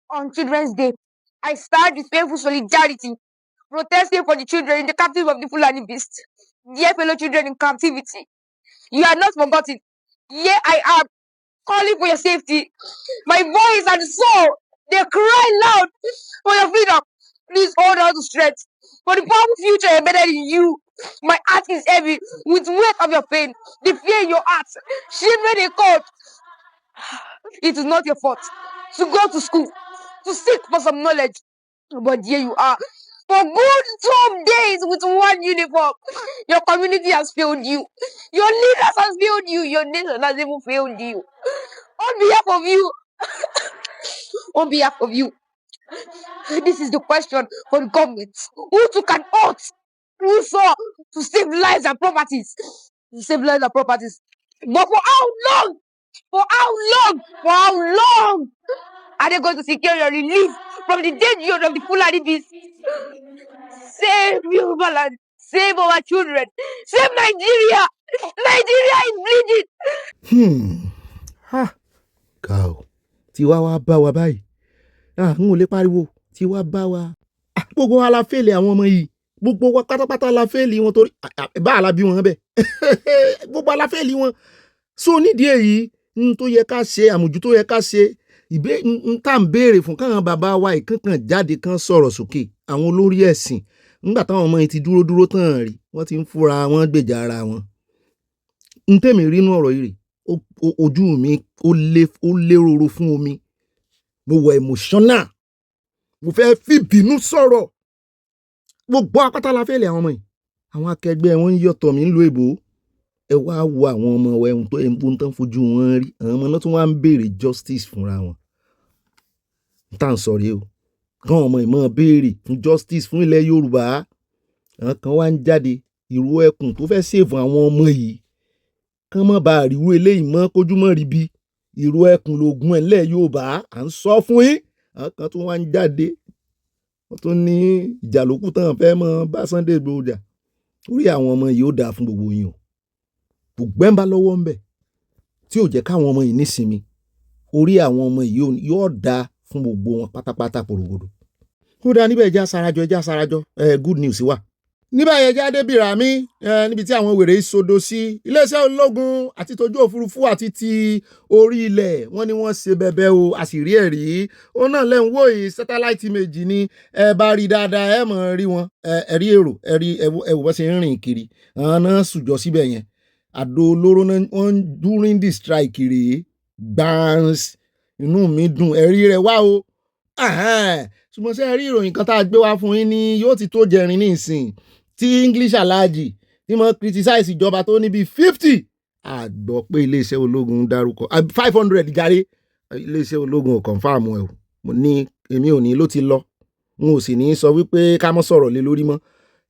On Children's Day, I stand with painful solidarity, protesting for the children in the captivity of the Fulani beast. Dear fellow children in captivity, you are not forgotten. Here I am, calling for your safety. My voice and soul, they cry loud for your freedom. Please hold on to strength. For the powerful future embedded in you. My heart is heavy with weight of your pain, the fear in your heart. Children in court. It is not your fault to go to school, to seek for some knowledge. But here you are, for good 12 days with one uniform. Your community has failed you. Your leaders has failed you. Your nation has even failed you. On behalf of you, this is the question for the government. Who took an oath? Who saw to save lives and properties? To save lives and properties. But for how long? For how long? For how long are they going to secure your relief from the danger of the Fulani beast? Save Yoruba land. Save our children. Save Nigeria. Nigeria is bleeding. Ha. Go. Tiwa wa bá wa báyìí. N ò lè pariwo. Tiwa bá wa. Gbogbo wa la fẹ́lẹ̀ àwọn ọmọ yìí. Gbogbo wa pátápátá la fẹ́lẹ̀ wọn torí bá la bí wọn bẹ́ẹ̀. Gbogbo la fẹ́lẹ̀ wọn. So nídìí èyí n tó yẹ ká ṣe àmójú tó yẹ ká ṣe n tá ń béèrè fún káwọn bàbá wa ìkankan jáde kan sọ̀rọ̀ sókè àwọn olórí ẹ̀sìn nígbà táwọn ọmọ yìí ti dúró tán rí wọ́n ti ń fúnra wọn gbèjà ara wọn. N tèmi rí inú ọ̀rọ̀ yìí rè ojú mi ó lérò fún omi. Mo wọ emotional. Mo fẹ́ fìbínú sọ̀rọ̀. Gbogbo apáta la fẹ́lẹ̀ àwọn ọmọ yìí. Àwọn akẹgbẹ́ wọn ń yọ̀tọ̀ mí nílùú èbó. Ẹ wá wo àwọn ọmọ ẹ̀hún tó ń tán fojú wọn rí. Àwọn ọmọ náà tún wá ń béèrè justice fúnra wọn. Tá ń sọ̀rọ̀ o. Káwọn ọmọ ìmọ̀ béèrè fún justice fún ilẹ̀ Yorùbá. Àwọn kan wá ń jáde ìró ẹkùn tó fẹ́ save àwọn ọmọ yìí. Kán mọ́ bá àríwó eléyìí mọ́ kójú mọ́ rí bí. Ìró ẹkùn lògùn ẹ̀ ńlẹ̀ Yorùbá. À ń sọ fún yín. Àwọn kan tún wá ń jáde. Wọ́n tún ní ìjà lókù tán fẹ́ mọ́ bá Sunday Igboho jà. Orí àwọn ọmọ yìí ó dáa fún gbogbo yín o. Gbogbo ẹ̀ ń bá lọ́wọ́ ń bẹ̀. Tí ò jẹ́ káwọn ọmọ yìí nísinmi. Orí àwọn ọmọ yìí yóò dáa fún gbogbo wọn pátápátá porogodo. Ó dáa níbẹ̀ ẹja sarajọ. Good news wà. Níbẹ̀ ẹja débìrà mi níbi tí àwọn wèrè ìsodo sí. Iléeṣẹ́ ológun àti tójú òfurufú àti ti orí ilẹ̀ wọ́n ní wọ́n ṣe bẹ̀bẹ̀ o àṣírí ẹ̀rí. Ó náà lẹ́ ń wò yìí satellite méjì ni ẹ bá rí dáadáa ẹ mọ̀ rí wọn. Ẹ̀rí èrò ẹ̀wò bọ́ ṣe ń rìn kiri. Àwọn náà sùjọ síbẹ̀ yẹn. Àdó olóró náà wọ́n during the strike rèé. Gbans inú mi dùn ẹ̀rí rẹ̀ wá o. Ṣùgbọ́n ṣe rí ìròyìn kan tá a gbé wá fún yín ní yóò ti tó jẹrin ní ìsìn tí English aláàjì tí mo criticize ìjọba tó níbi 50 àgbọ̀ pé iléeṣẹ́ ológun dárúkọ 500 jàre iléeṣẹ́ ológun ò confam ẹ̀ o mo ní èmi ò ní ló ti lọ n ò sì ní sọ wípé ká mọ́ sọ̀rọ̀ lé lórí mọ́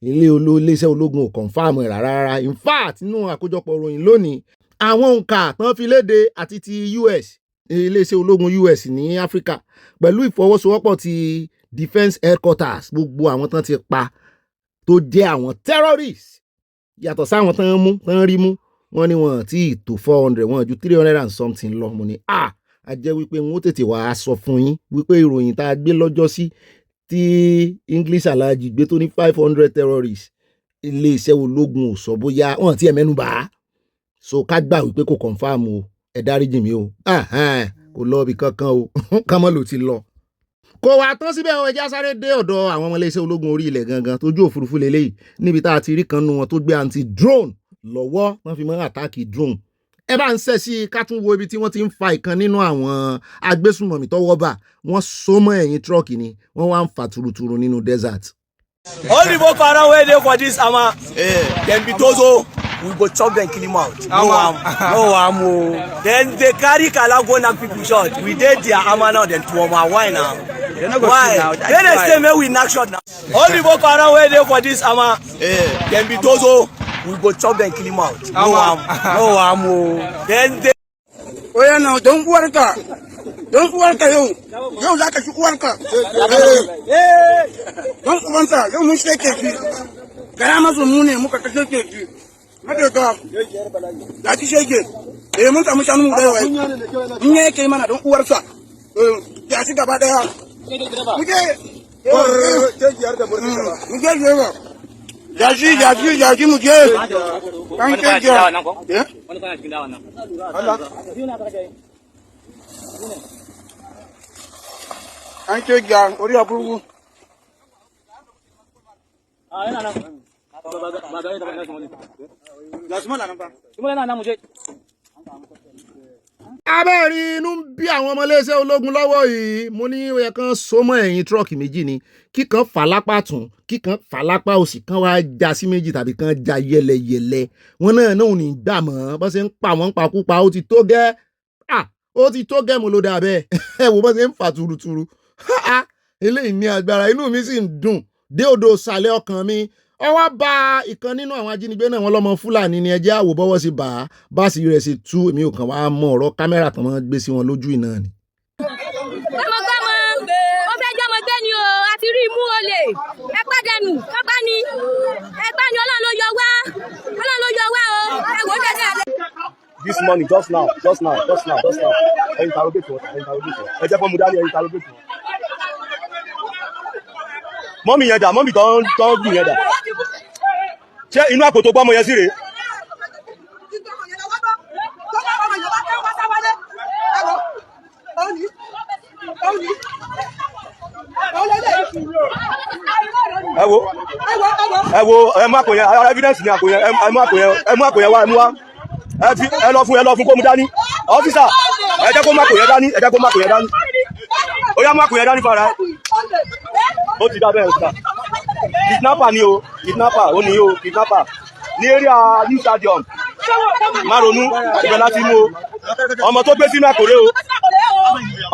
iléeṣẹ́ ológun ò confam ẹ̀ rárá in fact nínú àkójọpọ̀ ìròyìn lónìí àwọn òǹkà tán fi léde àti ti US iléeṣẹ́ ológun US ní Áfíríkà pẹ̀lú ìfọwọ́sowọ́pọ̀ ti defence headquarters gbogbo àwọn tán ti pa tó jẹ́ àwọn terrorists yàtọ̀ sáwọn tán rí mú wọ́n ní wọ́n tí tó 400 wọ́n ju 300 and something lọ mo ní a jẹ́ wípé wọ́n tètè wá sọ fún yín wípé ìròyìn tá a gbé lọ́jọ́ sí tí English aláàjì gbé tó ní 500 terrorists iléeṣẹ́ ológun ò sọ bóyá wọ́n ti ẹ̀ mẹ́nu bà so ká gbà wípé kò confam o ẹ dáríjì mí o kò lọ ibì kankan o kámọ́ ló ti lọ. Kò wá tán síbẹ̀ o ẹja sáré dé ọ̀dọ̀ àwọn ọmọ iléeṣẹ́ ológun orí ilẹ̀ gangan tójú òfurufú lélẹ́yìí níbi tá a ti rí kan nu wọn tó gbé anti-drone lọ́wọ́ wọ́n fi mọ́ àtáàkì drone. Ẹ bá ń ṣẹ́ sí ká tún wo ibi tí wọ́n ti ń fa ìkan nínú àwọn agbésùnmọ̀mí tọ́wọ́ bà wọ́n so mọ́ ẹ̀yìn tírọ́ọ̀kì ni wọ́n wá ń fa turuturu nínú desert. All the Boko Haram wey dey for this ama dem be tozo we go chop dem kill him out. No am o. Then they carry kala go knack people short. We dey their ama now dem to oma why now? Why? They dey say make we knack short now. All the Boko Haram wey dey for this ama dem be tozo we go chop dem kill him out. No am o. Then they oya now don uwarka yau za ka ci uwarka don uwanka yau mun sheke ki gara masu mu ne muka kashe ki madaka da ki sheke mun samu shanu da yawa in yake mana don uwarsa ya ci gaba daya abẹ́rin inú ń bí àwọn ọmọ iléeṣẹ́ ológun lọ́wọ́ yìí mo ní ó yẹ kán so mọ́ ẹ̀yìn tírọ́ọ̀kì méjì ni kíkan fà lápá tún kíkan fà lápá òsì kan wá já sí méjì tàbí kan já yẹlẹyẹlẹ wọn náà ò ní gbà mọ́ bọ́n ṣe ń pa wọ́n pakúpa ó ti tó gẹ́ ó ti tó gẹ́ mo ló dà bẹ́ẹ̀ ẹ wò bọ́n ṣe ń fà turuturu eléyìí ní agbára inú mi sì ń dùn dé odò sàlẹ̀ ọkàn mi ọwọ́ bá ìkan nínú àwọn ajínigbé náà wọn lọ́mọ fúlàní ni ẹjẹ́ àwò bọ́wọ́ sí bá bá sì rẹ̀ sí tú èmi ò kàn wá mọ ọ̀rọ̀ kámẹ́rà kan máa gbé sí wọn lójú iná ni. gbọ́mọgbọ́mọ ó fẹ́ jọmọ gbé ni o àti rí imú olè ẹ pàdánù kápá ni ọlọ́run ló yọ wá o ẹ wò ó dáadáa. This morning, just now. Interrogate wọn. Ẹ jẹ́ fún mu dání, interrogate wọn. Mọ́mì yẹn dà, mọ́mì tán gùn yẹn dà. Ṣé inú àpótò gbọ́mọ yẹn sí rèé? Ẹ wo ẹ mú àpò yẹn, evidence ni àpò yẹn, ẹ mú àpò yẹn wá, ẹ mú wá. Ẹ lọ fún kó mu dání. Ọ́físà, ẹ jẹ́ kó má kò yẹn dání. Ó yá má kò yẹn dání fara. Ó ti dá bẹ́ẹ̀ ó ti dá. Kidnapper ni o, kidnapper. Ní area New Stadium. Má ronú, ibẹ̀ láti mú o. Ọmọ tó gbé sínú àkórè o.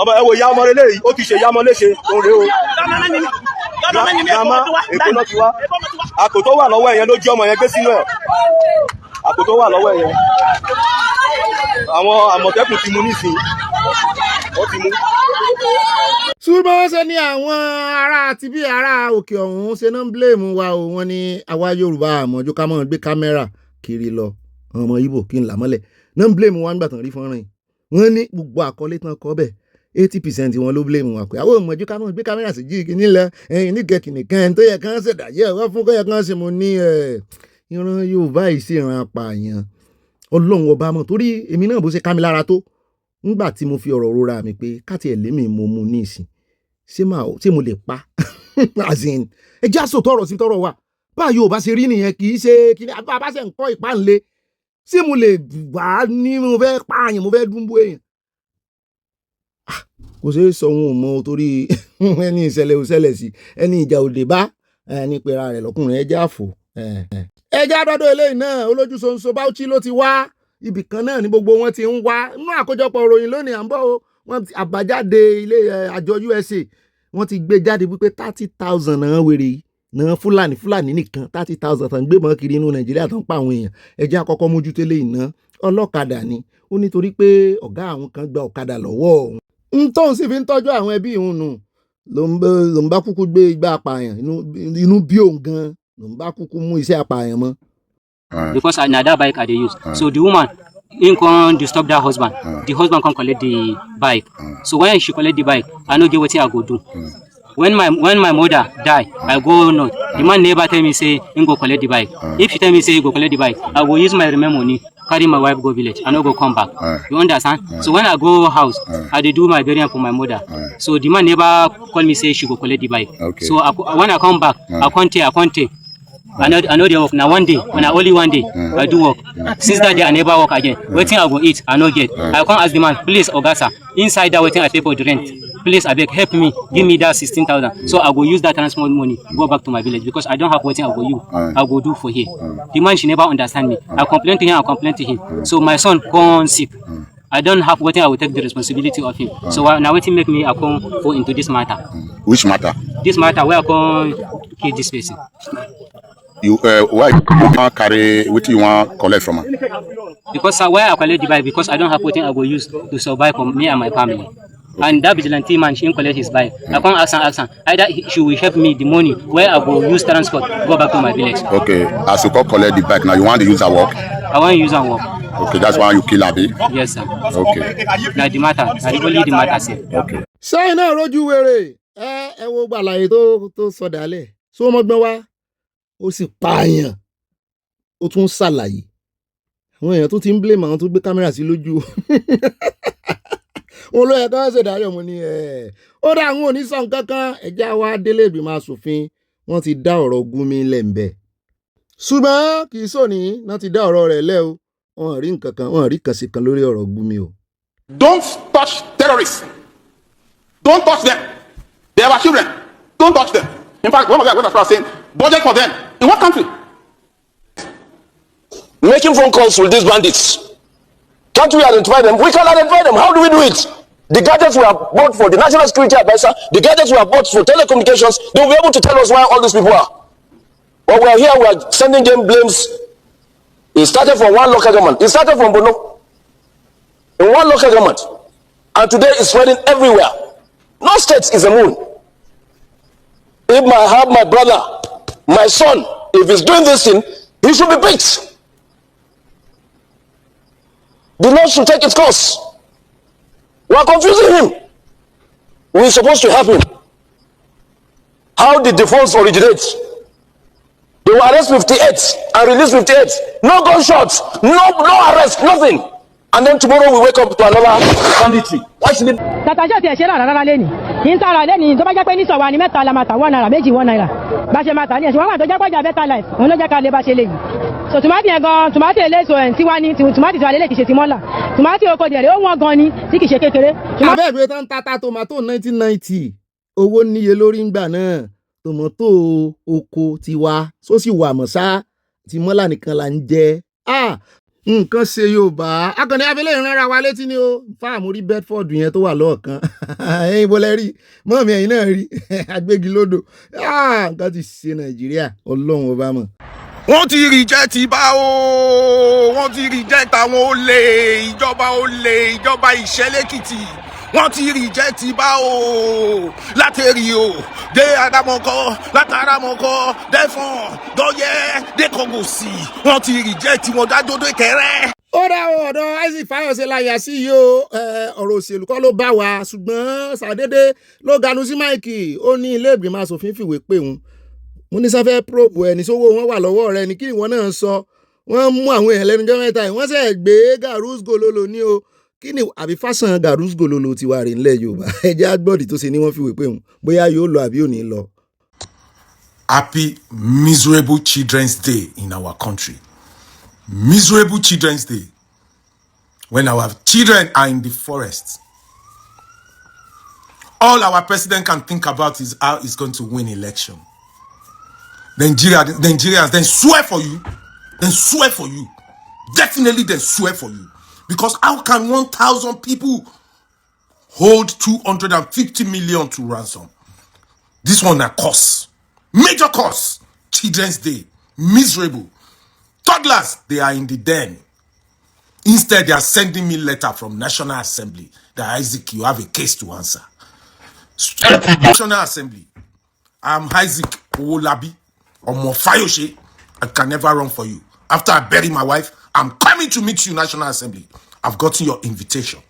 Ọmọ ẹ wo ìyá ọmọ rẹ léyìí, ó ti ṣe ìyá ọmọ léṣe, òun rèé o. Grandma, Èkó náà ti wá. Àpò tó wà lọ́wọ́ ẹ̀yẹn ló jí ọmọ yẹn gbé sínú ẹ̀. Àpò tó wà lọ́wọ́ ẹ̀yẹn. Àwọn Àmọ̀tẹ́kùn ti mú nísìnyí. Ó ti mú. ṣùgbọ́n ṣe ni àwọn ará àti bí ará òkè ọ̀hún ṣe náà ń blame wa o wọ́n ní àwa Yorùbá àmọ́jú ká mọ́ gbé kámẹ́rà kiri lọ ọmọ Ìgbò kí n là mọ́lẹ̀ náà ń blame wa nígbà tán rí fọ́nrán yìí wọ́n ní gbogbo àkọlé tán kọ́ bẹ̀ 80% wọn ló blame wa pé àwọn ọmọjú ká mọ́ gbé kámẹ́rà sí jíìkì nílẹ̀ ẹ̀yìn nígẹ̀kì nìkan tó yẹ kán ṣèdájẹ́ wọ́n fún kọ́ yẹ kán ṣe mo ní ìran Yorùbá yìí sí ìran apààyàn Ọlọ́run ọba mọ̀ torí èmi náà bó ṣe ká mi lára tó nígbà tí mo fi ọ̀rọ̀ rora mi pé káti ẹ̀ lémi mo mú ní ìsìn ṣé mo lè pa azin ẹ jẹ́ àṣọ tọrọ sí tọrọ wa báyìí ò bá ṣe rí nìyẹn kì í ṣe kí ni bá ṣe ń kọ́ ìpánlé ṣé mo lè wà ní mo fẹ́ pààyàn mo fẹ́ dúnbó èèyàn kò ṣeé sọ ohun ò mọ torí ẹni ìṣẹ̀lẹ̀ ò ṣẹlẹ̀ sí ẹni ìjà òde bá ẹni pera rẹ̀ lọ́kùnrin ẹ jẹ́ àfò ẹ jẹ́ àdọ́dọ̀ eléyìí náà olójú sonso Bauchi ló ti wá ibì kan náà ní gbogbo wọn ti ń wá inú àkójọpọ̀ ìròyìn lónìí à ń bọ̀ o wọ́n ti àbájáde ilé àjọ USA wọ́n ti gbé jáde wípé 30,000 náà wèrè yìí náà Fúlàní nìkan 30,000 tán gbé mọ́ kiri inú Nàìjíríà tán pa àwọn èèyàn ẹjẹ́ àkọ́kọ́ mójútélé iná ọlọ́kadà ni ó nítorí pé ọ̀gá àwọn kan gba ọ̀kadà lọ́wọ́ òun tóun sì fi ń tọ́jú àwọn ẹbí òun nù ló ń bá kúkú gbé igbá apààyàn inú bí òun gan ló ń bá kúkú mú iṣẹ́ apààyàn mọ́. Because na that bike I dey use. So the woman him come disturb that husband. The husband come collect the bike. So when she collect the bike, I no get wetin I go do. When my mother die, I go north. The man never tell me say him go collect the bike. If he tell me say he go collect the bike, I go use my remain money carry my wife go village. I no go come back. You understand? So when I go house, I dey do my burial for my mother. So the man never call me say she go collect the bike. Okay. So when I come back, I can't take. I know they work now one day. When I only one day, I do work. Since that day, I never work again. Waiting I go eat, I no get. I come ask the man, please, Ogasa, inside that waiting I pay for the rent. Please, I beg, help me, give me that 16,000. So I go use that transport money, go back to my village because I don't have waiting I go use. I go do for here. The man she never understand me. I complain to him, So my son gone sick. I don't have what I will take the responsibility of him. So now waiting make me I come go into this matter. Which matter? This matter where I come kill this person. You why you can't carry what you want collect from her? Because why I collect the bike because I don't have what I will use to survive for me and my family. And that vigilante man, she collect his bike. I can't ask her. Either she will help me the money where I will use transport, go back to my village. Okay, as you go collect the bike, now you want to use her work? I want to use her work. Okay, that's why you kill her, Yes, sir. Okay. Now the matter, I only the matter, sir. Okay. Ṣáínà rojú wèrè ẹ wo gbàlàyé tó sọ dálẹ̀ só mọ́gbọ́n wá ó sì pààyàn ó tún ṣàlàyé àwọn èèyàn tó ti ń blame àwọn tó gbé kámẹ́rà sí lójú wọn ló yẹ kí wọ́n ṣèdájọ́ mo ní ó dá àwọn onísọ̀ nǹkan kan ẹ̀já wa délé ìgbìmọ̀ asòfin wọ́n ti dá ọ̀rọ̀ Gumi lẹ̀ ń bẹ̀ ṣùgbọ́n kì í sòní náà ti dá ọ̀rọ̀ rẹ̀ lẹ́ o wọn rí nǹkan kan wọn rí kànṣe kan lórí ọ̀rọ̀ Gumi o. Don't touch terrorists. Don't touch them. They are our children. Don't touch them. In fact, one of them was saying, budget for them. In what country? Making phone calls with these bandits. Can't we identify them? We can identify them. How do we do it? The gadgets we have bought for the National Security Advisor, the gadgets we have bought for telecommunications, they will be able to tell us where all these people are. But we are here, we are sending them blames. It started from one local government. It started from Bono. In one local government. And today it's spreading everywhere. No state is a moon. If I have my brother, my son, if he's doing this thing, he should be beat. The law should take its course. We are confusing him. We're supposed to help him. How did the funds originate? They will arrest 58 and release 58. No gunshots, no arrest, nothing. And then tomorrow we wake up to another banditry. Why should it? Tàtàjọ́ ti ẹ̀ṣẹ́ rárá lẹ́nìí. Kì í tara lẹ́nìí tó bá jẹ́ pé ní sọ̀wá ni mẹ́ta la máa tà 1 naira méjì 1 naira. Bá ṣe máa tà ní ẹ̀ṣin wọ́n wà tó jẹ́ pọ́jà better life. Òun ló jẹ́ ká lè bá ṣe léyìí. So tòmátì yẹn gan tòmátì eléso ẹ̀ tí wá ní tòmátì tí wà lélẹ̀ kì í ṣe ti mọ́là. Tòmátì oko dẹ̀rẹ̀ ó wọ́n gan ni tí kì í ṣe kékeré. Abẹ́ẹ̀gbẹ́ tán tata tomato 1990 owó níye lórí ńgbà náà tomato oko tiwa só sì wà mọ́ sá ti mọ́là nìkan là ń jẹ. Nǹkan ṣe Yorùbá akànnì abẹ́lẹ̀ ìrànra wa létí ni ó fáàmù rí Bedford yẹn tó wà lọ́ọ̀kan ẹ̀yin bó lẹ rí mọ́ọ̀mí ẹ̀yin náà rí agbégilódò nǹkan ti ṣe Nàìjíríà Ọlọ́run ọba mọ̀. wọ́n ti reject bá o wọ́n ti reject àwọn olè ìjọba ìṣẹ́lẹ̀kìtì wọ́n ti reject bá o látẹ̀rí o dé Adamọ́kọ́ látàrámọ́kọ́ dẹ́fọ̀n dọ́yẹ́ dẹ́kọ̀gòsì wọ́n ti reject wọn dájọ́dọ́ kẹrẹ́. Ó dá ọ̀dọ̀ Isaac Fayose láyà sí yìí o ọ̀rọ̀ òṣèlú kọ́ ló bá wa ṣùgbọ́n ṣàdédé ló ganu sí máìkì ó ní ilé ìgbìmọ̀ asòfin fìwé pé òun mo ní sáfẹ́ probe ẹni sówó wọn wà lọ́wọ́ rẹ ní kí ìwọ náà sọ wọ́n mú àwọn èèyàn lẹ́nu jọ́ mẹ́ta yìí wọ́n sẹ̀ gbé Garus Gololo ní o kí ni àbí fásán Garus Gololo ti wà rè ńlẹ̀ Yorùbá ẹjẹ́ agbọ́dì tó ṣe ni wọ́n fìwé pé òun bóyá yóò lọ àbí ò ní lọ. Happy miserable Children's Day in our country. Miserable Children's Day. When our children are in the forest. All our president can think about is how he's going to win election. Nigerians then swear for you. Definitely they swear for you. Because how can 1,000 people hold 250 million to ransom? This one a cause. Major cause. Children's Day. Miserable. Toddlers, they are in the den. Instead, they are sending me letter from National Assembly that Isaac, you have a case to answer. National Assembly. I'm Isaac Owolabi or Fayose. I can never run for you. After I bury my wife, I'm coming to meet you, National Assembly. I've gotten your invitation.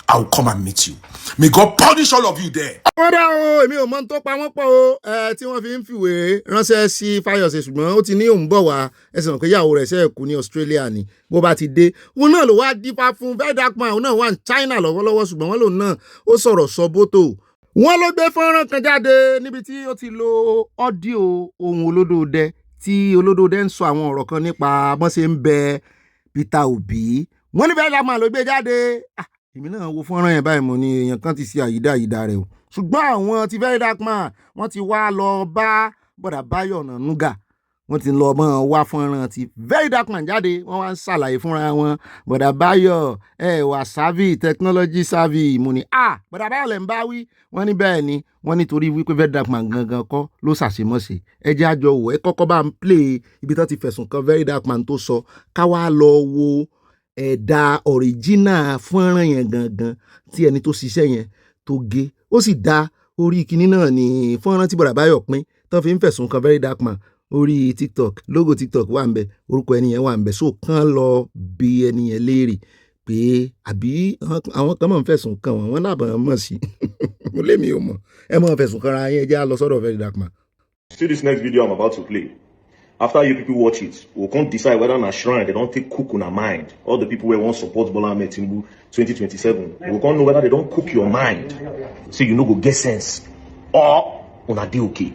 I will come and meet you. May God punish all of you there. Ó dá o èmi ò mọ tó pa wọ́n pọ̀ o tí wọ́n fi ń fìwé ránṣẹ́ sí Fayose ṣùgbọ́n ó ti ní òun bọ̀ wá ẹsẹ̀ mọ̀ pé ìyàwó rẹ̀ ṣe kú ní Australia ni bó bá ti dé òun náà ló wá dífá fún very dark man òun náà wà ní China lọ́wọ́lọ́wọ́ ṣùgbọ́n wọ́n lòun náà ó sọ̀rọ̀ sọ bótò wọ́n ló gbé fọ́nrán kan jáde níbi tí ó ti lo ọ́díò ohun olódòdẹ tí olódòdẹ ń sọ àwọn ọ̀rọ̀ kan nípa bọ́n ṣe ń bẹ Peter Obi wọ́n ní very dark man ló gbé jáde èmi náà wo fọ́nrán yẹn báyìí mo ní èèyàn kan ti ṣe àyídá rẹ̀ o ṣùgbọ́n àwọn ti very dark man wọ́n ti wá lọ bá bọ̀dà Báyọ̀ Ọ̀nànúgà wọ́n ti lọ mọ́ wá fọ́nrán ti very dark man jáde wọ́n wá ń ṣàlàyé fúnra wọn bọ̀dà Báyọ̀ wà savvy technology savvy mo ní bọ̀dà Báyọ̀ lẹ́ ń bá wí wọ́n ní bẹ́ẹ̀ ni wọ́n nítorí wípé very dark man gangan kọ́ ló ṣàṣemọ́ṣe ẹ jẹ́ àjọ wò ẹ kọ́kọ́ bá ń play ibi tó ti fẹ̀sùn kan very dark man tó sọ ká wá lọ wo ẹ̀dà ọ̀ríjínà fọ́nrán yẹn gangan tí ẹni tó ṣiṣẹ́ yẹn tó gé ó sì dá orí kinní náà ní fọ́nrán tí bọ̀dà Báyọ̀ pín tó fi ń fẹ̀sùn kan very dark man orí TikTok logo TikTok wà ń bẹ orúkọ ẹni yẹn wà ń bẹ so kàn lọ bí ẹni yẹn léèrè pé àbí àwọn kan máa ń fẹ̀sùn kan wọn lábàá mọ̀ sí mo lé mi ò mọ̀ ẹ mọ̀ fẹ̀sùn kanra yẹn jẹ́ á lọ sọ́dọ̀ very dark man. See this next video I'm about to play. After you people watch it, we can't decide whether na shrine they don't take cook on our mind. All the people who want support Bola Ahmed Tinubu 2027, we can't know whether they don't cook your mind. So you know go get sense. Or on a day okay.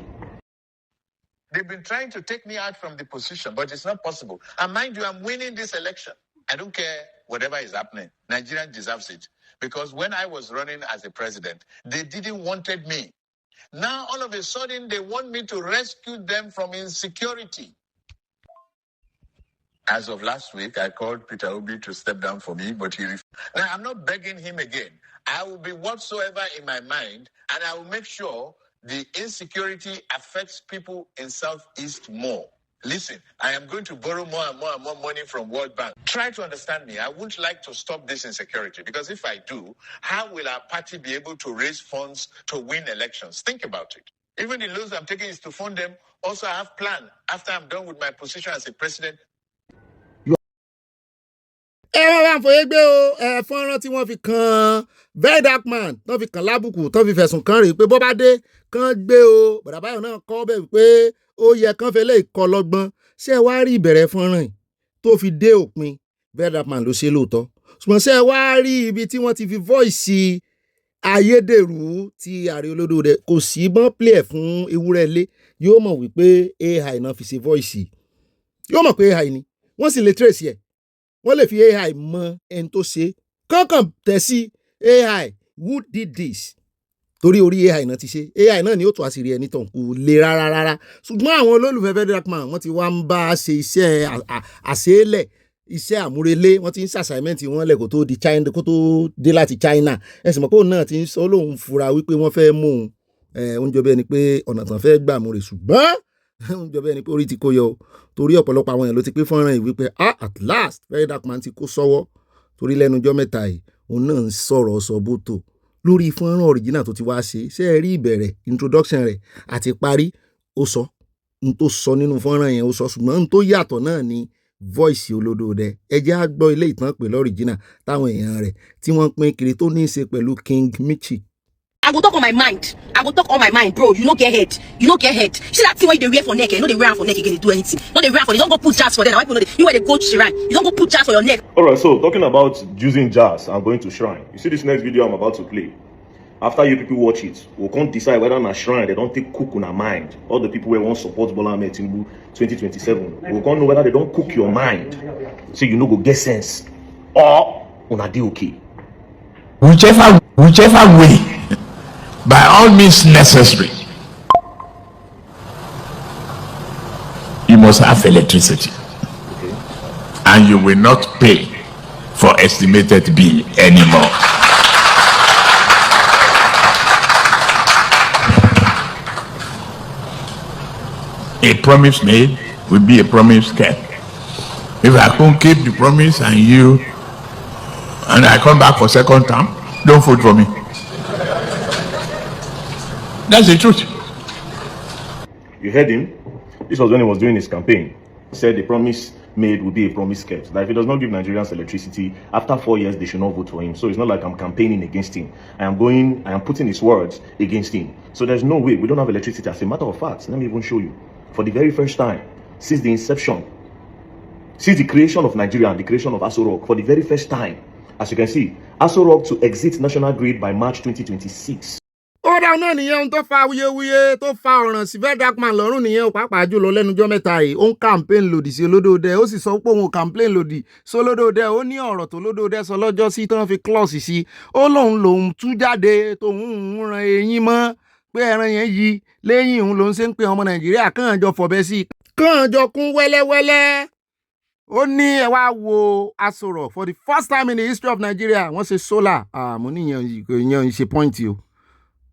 They've been trying to take me out from the position, but it's not possible. And mind you, I'm winning this election. I don't care whatever is happening. Nigeria deserves it. Because when I was running as a president, they didn't wanted me. Now, all of a sudden, they want me to rescue them from insecurity. As of last week, I called Peter Obi to step down for me, but he refused. Now, I'm not begging him again. I will be whatsoever in my mind, and I will make sure the insecurity affects people in Southeast more. Listen, I am going to borrow more and more and more money from World Bank. Try to understand me. I wouldn't like to stop this insecurity because if I do, how will our party be able to raise funds to win elections? Think about it. Even the loans I'm taking is to fund them. Also, I have plan after I'm done with my position as a president. ẹ wọ́n bá ń fòye gbé o fọ́nrán tí wọ́n fi kan very dark man tó fi kàn lábùkù tó fi fẹ̀sùn kàn rèé pé bó bá dé kàn gbé o bàdà báyọ̀ náà kọ́ bẹ́ẹ̀ pé ó yẹ kàn fẹ́ lè kọ́ lọ́gbọ́n ṣé ẹ wá rí ìbẹ̀rẹ̀ fọ́nrán yìí tó fi dé òpin very dark man ló ṣe lóòótọ́ ṣùgbọ́n ṣé ẹ wá rí ibi tí wọ́n ti fi voice ayédèrú ti ààrẹ olódòdẹ kò sí bọ́n play ẹ̀ fún ewúrẹ́ ilé yóò mọ̀ wípé AI náà fi ṣe voice yóò mọ̀ pé AI ni wọ́n sì lè trace ẹ̀ wọ́n lè fi AI mọ ẹni tó ṣe kọ́kàn tẹ̀ sí AI who did this torí orí AI náà ti ṣe AI náà ni ó tún àṣírí ẹni tó ń kú lé rárá ṣùgbọ́n àwọn olólùfẹ́ very dark man wọ́n ti wá ń bá a ṣe iṣẹ́ àṣeélẹ̀ iṣẹ́ àmúrelé wọ́n ti ń ṣàṣàìmẹ́ǹtì wọn lẹ̀ kó tó di China kó tó dé láti China ẹ̀sìn mọ̀ pé òun náà ti ń sọ lóun fura wípé wọ́n fẹ́ mú òun oúnjẹ bẹ́ẹ̀ ni pé ọ̀nà tán fẹ́ gbà múre ṣùgbọ́n oúnjẹ bẹ́ẹ̀ ni pé orí ti kó yọ torí ọ̀pọ̀lọpọ̀ àwọn èèyàn ló ti pé fọ́nrán yìí wípé at last very dark man ti kó sọ́wọ́ torí lẹ́nu ọjọ́ mẹ́ta yìí òun náà ń sọ̀rọ̀ sọ bótò lórí fọ́nrán original tó ti wá ṣe ṣé ẹ rí ìbẹ̀rẹ̀ introduction rẹ̀ àti parí ó sọ n tó sọ nínú fọ́nrán yẹn ó sọ ṣùgbọ́n n tó yàtọ̀ náà ni voice olódòdẹ ẹ jẹ́ á gbọ́ ilé ìtàn pẹ̀lú original táwọn èèyàn rẹ̀ tí wọ́n pín kiri tó ní í ṣe pẹ̀lú King Michi. I go talk on my mind. I go talk on my mind, bro. You no get head. You no get head. See that thing where they wear for neck? You know they wear for neck again. They do anything. No, they wear for. They don't go put jars for them. Why people know you where they go to shrine? You don't go put jars for your neck. All right. So talking about using jars and going to shrine. You see this next video I'm about to play. After you people watch it, we can't decide whether na shrine they don't take cook on our mind. All the people who want support Bola Ahmed Tinubu 2027, we can't know whether they don't cook your mind. So you know go get sense or on a day okay. Whichever way, by all means necessary, you must have electricity, and you will not pay for estimated bill anymore. A promise made will be a promise kept. If I can't keep the promise and I come back for second term, don't vote for me. That's the truth. You heard him? This was when he was doing his campaign. He said the promise made will be a promise kept. That if he does not give Nigerians electricity, after 4 years, they should not vote for him. So it's not like I'm campaigning against him. I am putting his words against him. So there's no way we don't have electricity. As a matter of fact, let me even show you. For the very first time, since the inception, since the creation of Nigeria and the creation of Aso Rock, for the very first time, as you can see, Aso Rock to exit national grid by March 2026. ó dáa náà nìyẹn tó fa wuyewuye tó fa ọ̀ràn sí very dark man lọ́rùn nìyẹn pàápàá jùlọ lẹ́nujọ́ mẹ́ta yìí ó ń campaign lòdì sí olódòdẹ ó sì sọ pé òun campaign lòdì sí olódòdẹ ó ní ọ̀rọ̀ tó olódòdẹ sọ lọ́jọ́ sí tán fi klọ́ọ̀sì sí ó lòun tú jáde tóun ń ran eyín mọ́ pé ẹran yẹn yí lẹ́yìn òun lòun ṣe ń pe ọmọ Nàìjíríà kàn jọ fọ̀bẹ sí kàn jọ kún wẹ́lẹ́wẹ́lẹ́ ó ní ẹ wá wo Aso Rock for the first time in the history of Nigeria wọ́n ṣe solar mo ní ìyẹn ṣe point o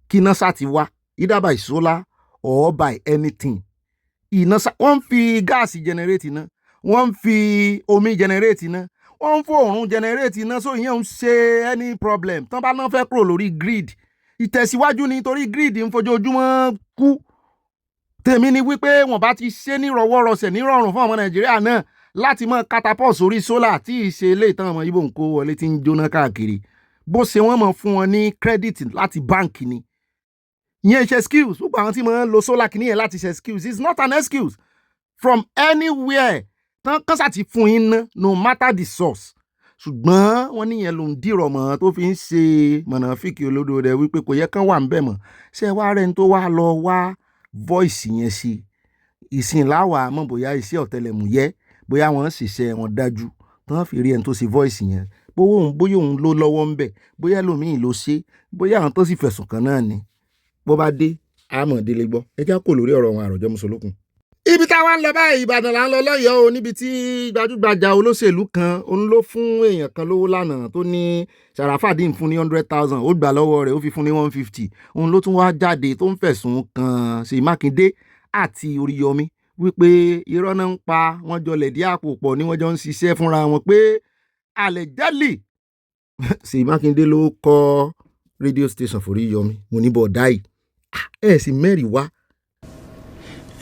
kí iná sá ti wá either by solar or by anything iná sá wọ́n fi gáàsì generate iná wọ́n fi omi generate iná wọ́n fi òòrùn generate iná so ìyẹn ń ṣe any problem tán bá náà fẹ́ kúrò lórí grid ìtẹ̀síwájú nítorí grid ń fojoojúmọ́ kú tèmi ni wípé wọ́n bá ti ṣe ní rọwọ́rọsẹ̀ ní rọrùn fún ọmọ Nàìjíríà náà láti mọ catapult sórí solar tí ìṣe ilé ìtàn ọmọ Ìgbò ń kó wọlé tí ń jóná káàkiri bó ṣe wọ́n mọ̀ fún wọn ní credit láti báǹkì ni ìyẹn ṣe excuse gbogbo àwọn tí mo ń lo solar kìíní yẹn láti ṣe excuse it's not an excuse from anywhere tán kán sá ti fún yín ná no matter the source ṣùgbọ́n wọ́n níyẹn ló ń dìrọ̀ mọ́ tó fi ń ṣe mọ̀nàfíkì olódo rẹ̀ wípé kò yẹ kán wà ń bẹ̀ mọ́ ṣé wá rẹ̀ ń tó wá lọ wá voice yẹn sí ìsìn láwàá mọ̀ bóyá iṣẹ́ ọ̀tẹlẹ̀múyẹ́ bóyá wọ́n ṣiṣẹ́ wọn dájú tán fi rí ẹni tó ṣe voice yẹn bóyá òun ló lọ́wọ́ ń bẹ̀ bóyá lòmíì ló ṣe bóyá àwọn tó sì fẹ̀sùn kàn náà ni bó bá dé àmọ̀ délé gbọ́ ẹ já kò lórí ọ̀rọ̀ wọn àròjọ mùsùlùkùn. ibi táwa ń lọ báyìí Ìbàdàn là ń lọ lọ́yọ̀ọ́ o níbi tí gbajúgbajà olóṣèlú kan òun ló fún èèyàn kan lówó lánàá tó ní Sàràfàdín fún ní 100,000 ó gbà lọ́wọ́ rẹ̀ ó fi fún ní 150 òun ló tún wá jáde tó ń fẹ̀sùn kàn Ṣèyí Mákindé àti Oríyọmí wípé irọ́ náà ń pa wọ́n jọ lẹ̀dí àpò pọ̀ ni wọ́n jọ ń ṣiṣẹ́ fúnra wọn pé allegedly Ṣèyí Mákindé ló kọ́ rédíò station for Oríyọmí mo ní bọ̀ dáì ẹ̀ sì mẹ́rin wá.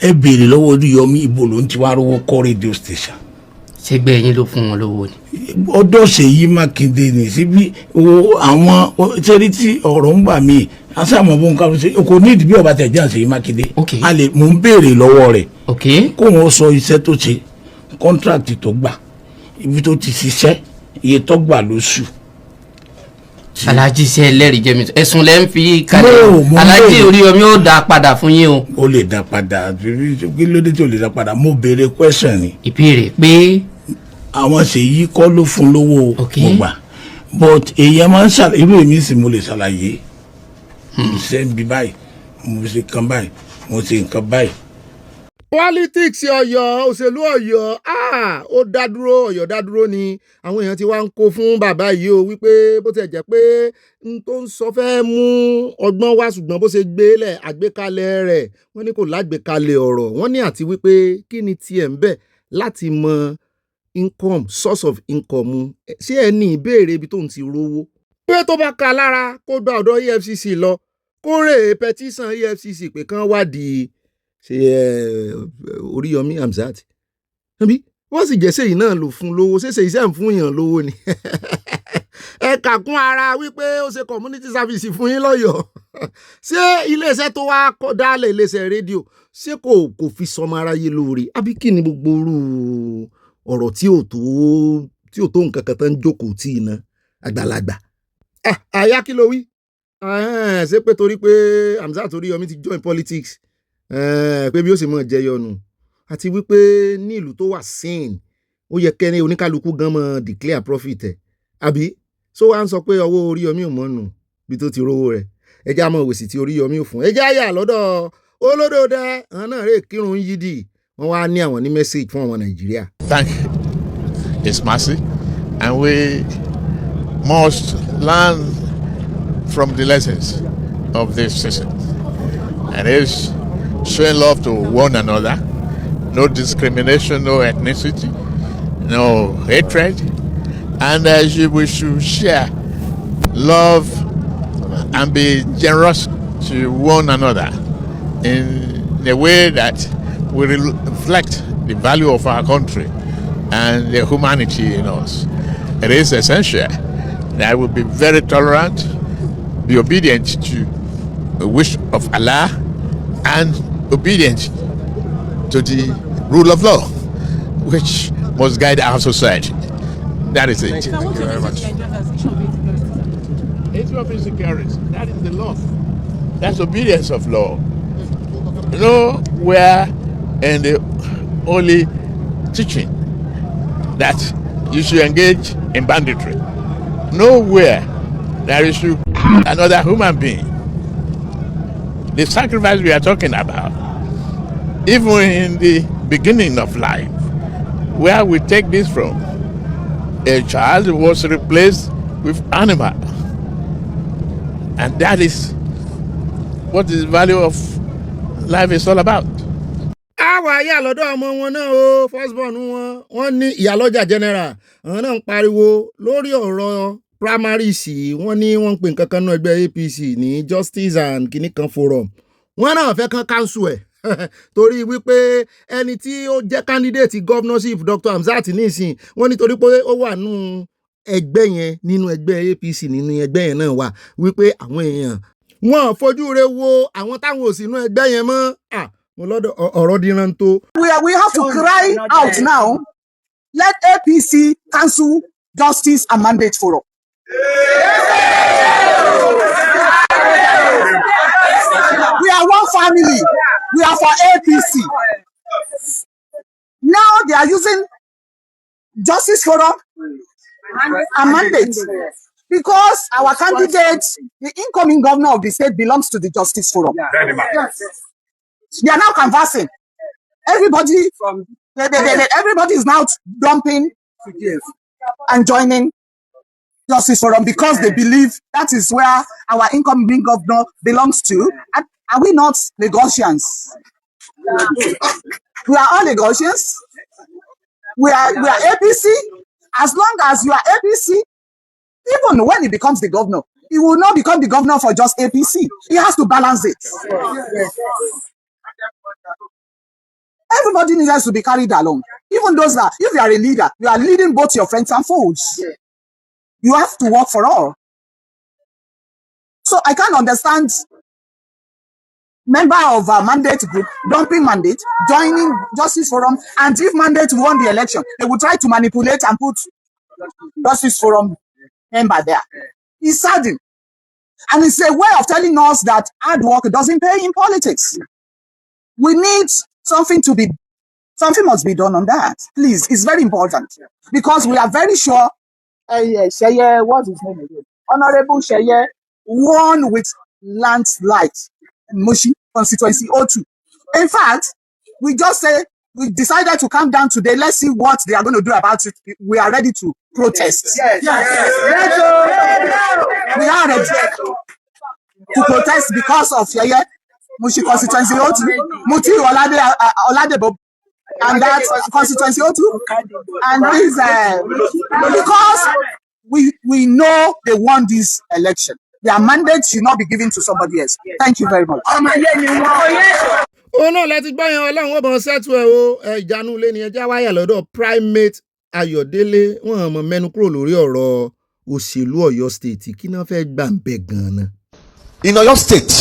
ẹ béèrè lọ́wọ́ Oríyọmí ibo ló ń ti wá rówó kọ́ rédíò station. ṣégbé yín ló fún wọn lówó ni. ọ̀dọ̀ Ṣèyí Mákindé ní síbi àwọn ṣẹ́rí tí ọ̀rọ̀ ń bà mí asáàmọ̀ bó ń ká ṣe kò ní ìdíbí ọba tẹ̀jà Ṣèyí Mákindé a lè mò ń béèrè lọ́wọ́ rẹ̀ kó wọn sọ iṣẹ́ tó ṣe kọ́ńtrákì tó gbà ibi tó ti ṣiṣẹ́ iye tó gbà lóṣù. Alhaji ṣe ẹlẹ́rìí jẹ́ mi ẹ̀sùn lẹ́ ń fi kalẹ̀ Alhaji Oríyọmí ó dá padà fún yín o. ó lè dá padà kí ló dé tí ó lè dá padà mo béèrè question ni. ìbéèrè pé. àwọn Ṣèyí kọ́ ló fún lówó mo gbà but èèyàn máa ń ṣàlàyé irú èmi sì mo lè ṣàlàyé ṣe ń bí báyìí mo ṣe nǹkan báyìí mo ṣe nǹkan báyìí. politics Ọ̀yọ́ òṣèlú Ọ̀yọ́ ó dádúró Ọ̀yọ́ dádúró ni àwọn èèyàn ti wá ń kó fún bàbá yìí o wípé bó ti jẹ́ pé n tó ń sọ fẹ́ mú ọgbọ́n wá ṣùgbọ́n bó ṣe gbélẹ̀ àgbékalẹ̀ rẹ̀ wọ́n ní kò lágbékalẹ̀ ọ̀rọ̀ wọ́n ní àti wípé kí ni tiẹ̀ ń bẹ̀ láti mọ income source of income ṣé ẹ ní ìbéèrè ibi tó ń ti rówó pé tó bá ka lára kó gba ọ̀dọ̀ EFCC lọ kó rè petition EFCC pé kán wádìí ṣe Oríyọmí Hamzat ẹbí wọ́n sì jẹ́ sẹ́yìn náà lò fún lówó ṣẹ̀ṣẹ̀ iṣẹ́ ń fún yàn lówó ni ẹ kàkún ara wípé ó ṣe community service fún yín lọ́yọ̀ọ́ ṣé iléeṣẹ́ tó wá dálẹ̀ iléeṣẹ́ rédíò ṣé kò fi sọmọ aráyé lóore àbí kí ni gbogbo orú ọ̀rọ̀ tí ò tó nǹkan kan tán jókòó tí iná àgbàlagbà àyà kí ló wí ṣé pé torí pé Hamzat Oríyọmí ti join politics pé bí ó sì mọ̀ jẹyọnu àti wípé ní ìlú tó wà sane ó yẹ kẹ́ni oníkálukú gan mọ̀ declare profit ẹ̀ àbí so wá ń sọ pé ọwọ́ Oríyọmí ò mọ́nu bí tó ti rówó rẹ̀ ẹjẹ́ àmọ́ òwèsì tí Oríyọmí ò fún ẹjẹ́ àyà lọ́dọ̀ olódòdó àwọn náà rè kírun yídì wọ́n wá ní àwọn ní message fún àwọn Nàìjíríà. Thank His mercy and we must learn from the lessons of this season and is showing love to one another, no discrimination, no ethnicity, no hatred, and we should share love and be generous to one another in a way that will reflect the value of our country and the humanity in us. It is essential that we be very tolerant, be obedient to the wish of Allah, and obedient to the rule of law, which must guide our society. That is it. Thank you very much. Ethiopian insecurity, that is the law. That's obedience of law. Nowhere in the holy teaching that you should engage in banditry. Nowhere that you should kill another human being. The sacrifice we are talking about, even in the beginning of life, where we take this from, a child was replaced with animal. And that is what the value of life is all about. Àwa ayé àlọ́dọ̀ ọmọ wọn náà o firstborn wọ́n ní ìyálọ́jà general àwọn náà ń pariwo lórí ọ̀rọ̀ primaries wọ́n ní wọ́n ń pè nǹkan kan náà ẹgbẹ́ APC ní Justice and kìnnìkan forum wọ́n náà fẹ́ kan council ẹ̀ torí wípé ẹni tí ó jẹ́ candidate governorship Dr. Hamzat nísìn wọ́n nítorí pé ó wà nínú ẹgbẹ́ yẹn nínú ẹgbẹ́ APC nínú ẹgbẹ́ yẹn náà wà wípé àwọn èèyàn Wọ́n fojú re wo àwọn táwọn ò sínú ẹgbẹ́ yẹn mọ́. Mo lọ́dọ̀ ọ̀rọ̀ díran tó. We have to cry out now. Let APC cancel Justice and Mandate Forum. We are one family. We are for APC. Now they are using Justice Forum and Mandate because our candidate, the incoming governor of the state, belongs to the Justice Forum. They are now conversing. Everybody is now dumping and joining Justice Forum because they believe that is where our incoming governor belongs to. And are we not Lagosians? We are all Lagosians. We are APC. As long as you are APC, even when he becomes the governor, he will not become the governor for just APC. He has to balance it. Everybody needs to be carried along. Even those that, if you are a leader, you are leading both your friends and foes. You have to work for all. So I can't understand member of a mandate group dumping mandate, joining Justice Forum, and if mandate won the election, they will try to manipulate and put Justice Forum member there. It's saddening. And it's a way of telling us that hard work doesn't pay in politics. We need something must be done on that. Please, it's very important. Because we are very sure Sheye, what's his name again? Honorable Sheye won with landslide in Mushi constituency 02. In fact, we decided to come down today. Let's see what they are going to do about it. We are ready to protest. Yes. We are ready to protest because of Sheye Mushi constituency 02, Muti Oladebo, and that constituency 02, and this because we know they won this election. Their mandate should not be given to somebody else. Thank you very much. Náà láti gbọ́ yẹn Ọlọ́run ó bọ̀ ṣẹ́tù ẹ̀ o ìjánu ilé ni ẹjá wáyà lọ́dọ̀ Primate Ayọ̀délé wọ́n mọ̀ mẹ́nu kúrò lórí ọ̀rọ̀ òṣèlú Ọ̀yọ́ state kí náà fẹ́ gbà ń bẹ̀ gan-an. In Oyo State,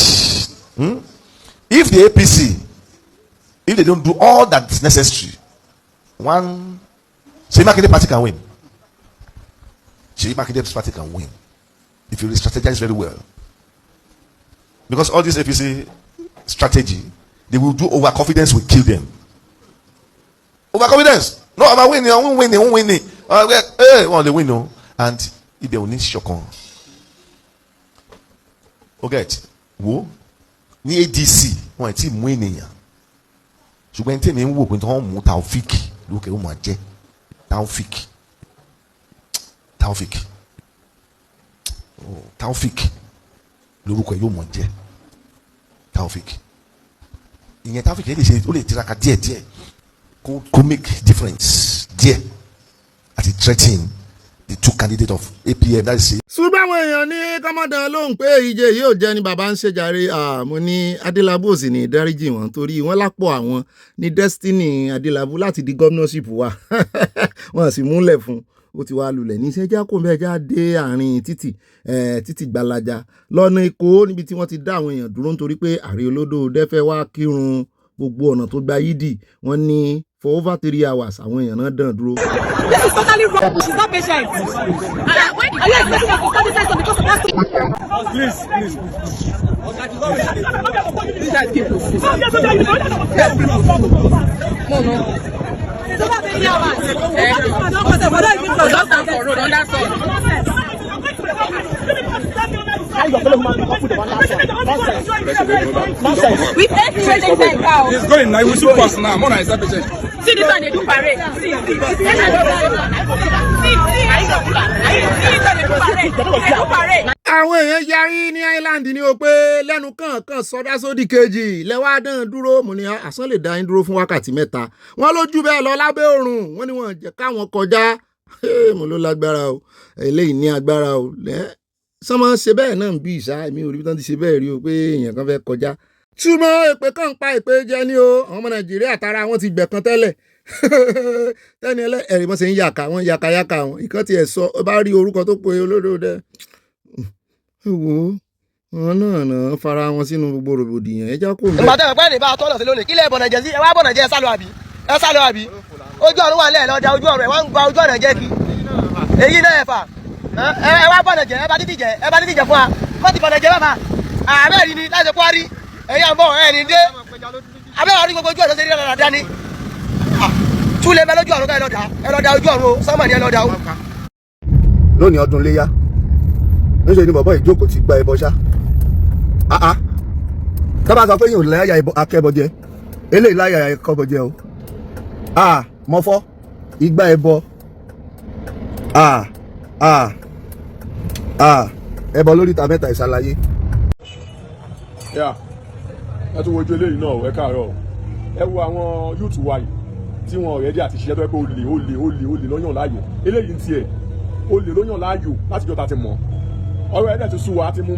if the APC, if they don't do all that's necessary, one Seyi Makinde party can win. Seyi Makinde's party can win if you strategize very well. Because all this APC strategy, they will do overconfidence will kill them. Overconfidence. No, I'm winning, I won't win, I won't win. Well, they win, no. And if they will need shock on. Okay, wo ní ADC wọn ti mú ènìyàn ṣùgbọ́n tí mi ń wò pé tí wọ́n mú Taofik lókè ó máa jẹ́ Taofik lórúkọ yóò máa jẹ́ Taofik ìyẹn Taofik yẹn lè ṣe ó lè tiraka díẹ̀ kó make difference díẹ̀ àti threatening the two candidates of APM, that is it. Ṣùgbọ́n àwọn èèyàn ní kọ́mọ́dán lóhùn pé ìje yóò jẹ́ ni bàbá ń ṣèjàre mo ní Adélabú òsì ní ìdáríjì wọn torí wọ́n lápò àwọn ní Destiny Adélabú láti di governorship wa wọ́n sì múlẹ̀ fún ó ti wá lulẹ̀ ní ìṣẹ́jà kò mẹ́jà dé àárín títì gbalaja lọ́nà Èkó níbi tí wọ́n ti dá àwọn èèyàn dúró nítorí pé Ààrẹ Olódò dẹ́fẹ́ wá kírun gbogbo ọ̀nà tó gba yídì wọ́n ní for over 3 hours àwọn èèyàn náà dàn dúró. This is totally wrong. She's not patient. Are you expecting her to study science because of that? Please. No. It's over 3 hours. Just stand for road on that side. We take trading bank out. It's going now. We should pass now. More than is that patient. See this one, they do parade. See. Àwọn èèyàn yarí ní Island ní o pé lẹ́nu kọ̀ọ̀kan sọdá sódì kejì lẹ́wọ́ àdán dúró mo ní àsán lè dá yín dúró fún wákàtí 3 wọ́n lójú bẹ́ẹ̀ lọ lábẹ́ òrùn wọ́n ní wọ́n jẹ́ káwọn kọjá mo ló lágbára o eléyìí ní agbára o sọmọ ṣe bẹ́ẹ̀ náà ń bí ìṣá mi ò rí bí wọ́n ti ṣe bẹ́ẹ̀ rí o pé èèyàn kan fẹ́ kọjá túmọ̀ èpè kan pa èpè jẹ ní o àwọn ọmọ Nàìjíríà tara wọn ti gbẹ̀kan tẹ́lẹ̀ tẹ́ni ẹ̀rí wọ́n ṣe ń yàkà wọn yàkàyàkà wọn ìkan tiẹ̀ sọ bá rí orúkọ tó pe olódò dẹ wò ó wọn náà fara wọn sínú gbogbo rògbòdìyàn ẹjá kò ń bẹ. ìgbà tẹ́ ẹ pẹ́ ní bá a tọ́lọ̀ sí lónìí kílẹ̀ bọ̀nà jẹ́ sí ẹ wá bọ̀nà jẹ́ ẹ sálọ àbí ojú ọ̀run wà lẹ́ẹ̀ lọ́jà ojú ọ̀run ẹ̀ wọ́n ń gba ojú ọ̀nà jẹ́ kí èyí náà ẹ̀ fà ẹ wá bọ̀nà jẹ́ ẹ bá dídì jẹ́ fún wa kó ti bọ̀nà jẹ́ bàbá ààrẹ rí ni láti kó rí ẹ̀yà ń bọ̀ ẹ̀ ní dé abẹ́wà rí gbogbo ojú ọ̀run ṣe rí ọ̀nà dání túlẹ̀ bẹ́ lójú ọ̀run ká ẹ lọ́dà ojú ọ̀run o sọ́mọ̀ ni ẹ lọ́dà o. lónìí ọdún léyá níṣẹ́ ni bàbá ìjókòó ti gba ẹbọ ṣá tábà sọ pé yóò láyà akẹ́bọjẹ eléyìí láyà akẹ́bọjẹ o mọ́fọ́ igba ẹbọ ẹbọ lórí ìta mẹ́ta ìṣàlàyé. ẹ tún wojú eléyìí náà ẹ káàárọ̀ ẹ wo àwọn yúùtù wa yìí tí wọn ọ̀rẹ́dí àti ṣiṣẹ́ tó yẹ pé olè lọ́yàn láàyò eléyìí ń tiẹ̀ olè lọ́yàn láàyò láti jọta ti mọ̀ ọ̀rọ̀ ẹ̀dẹ̀ ti sú wa ti mú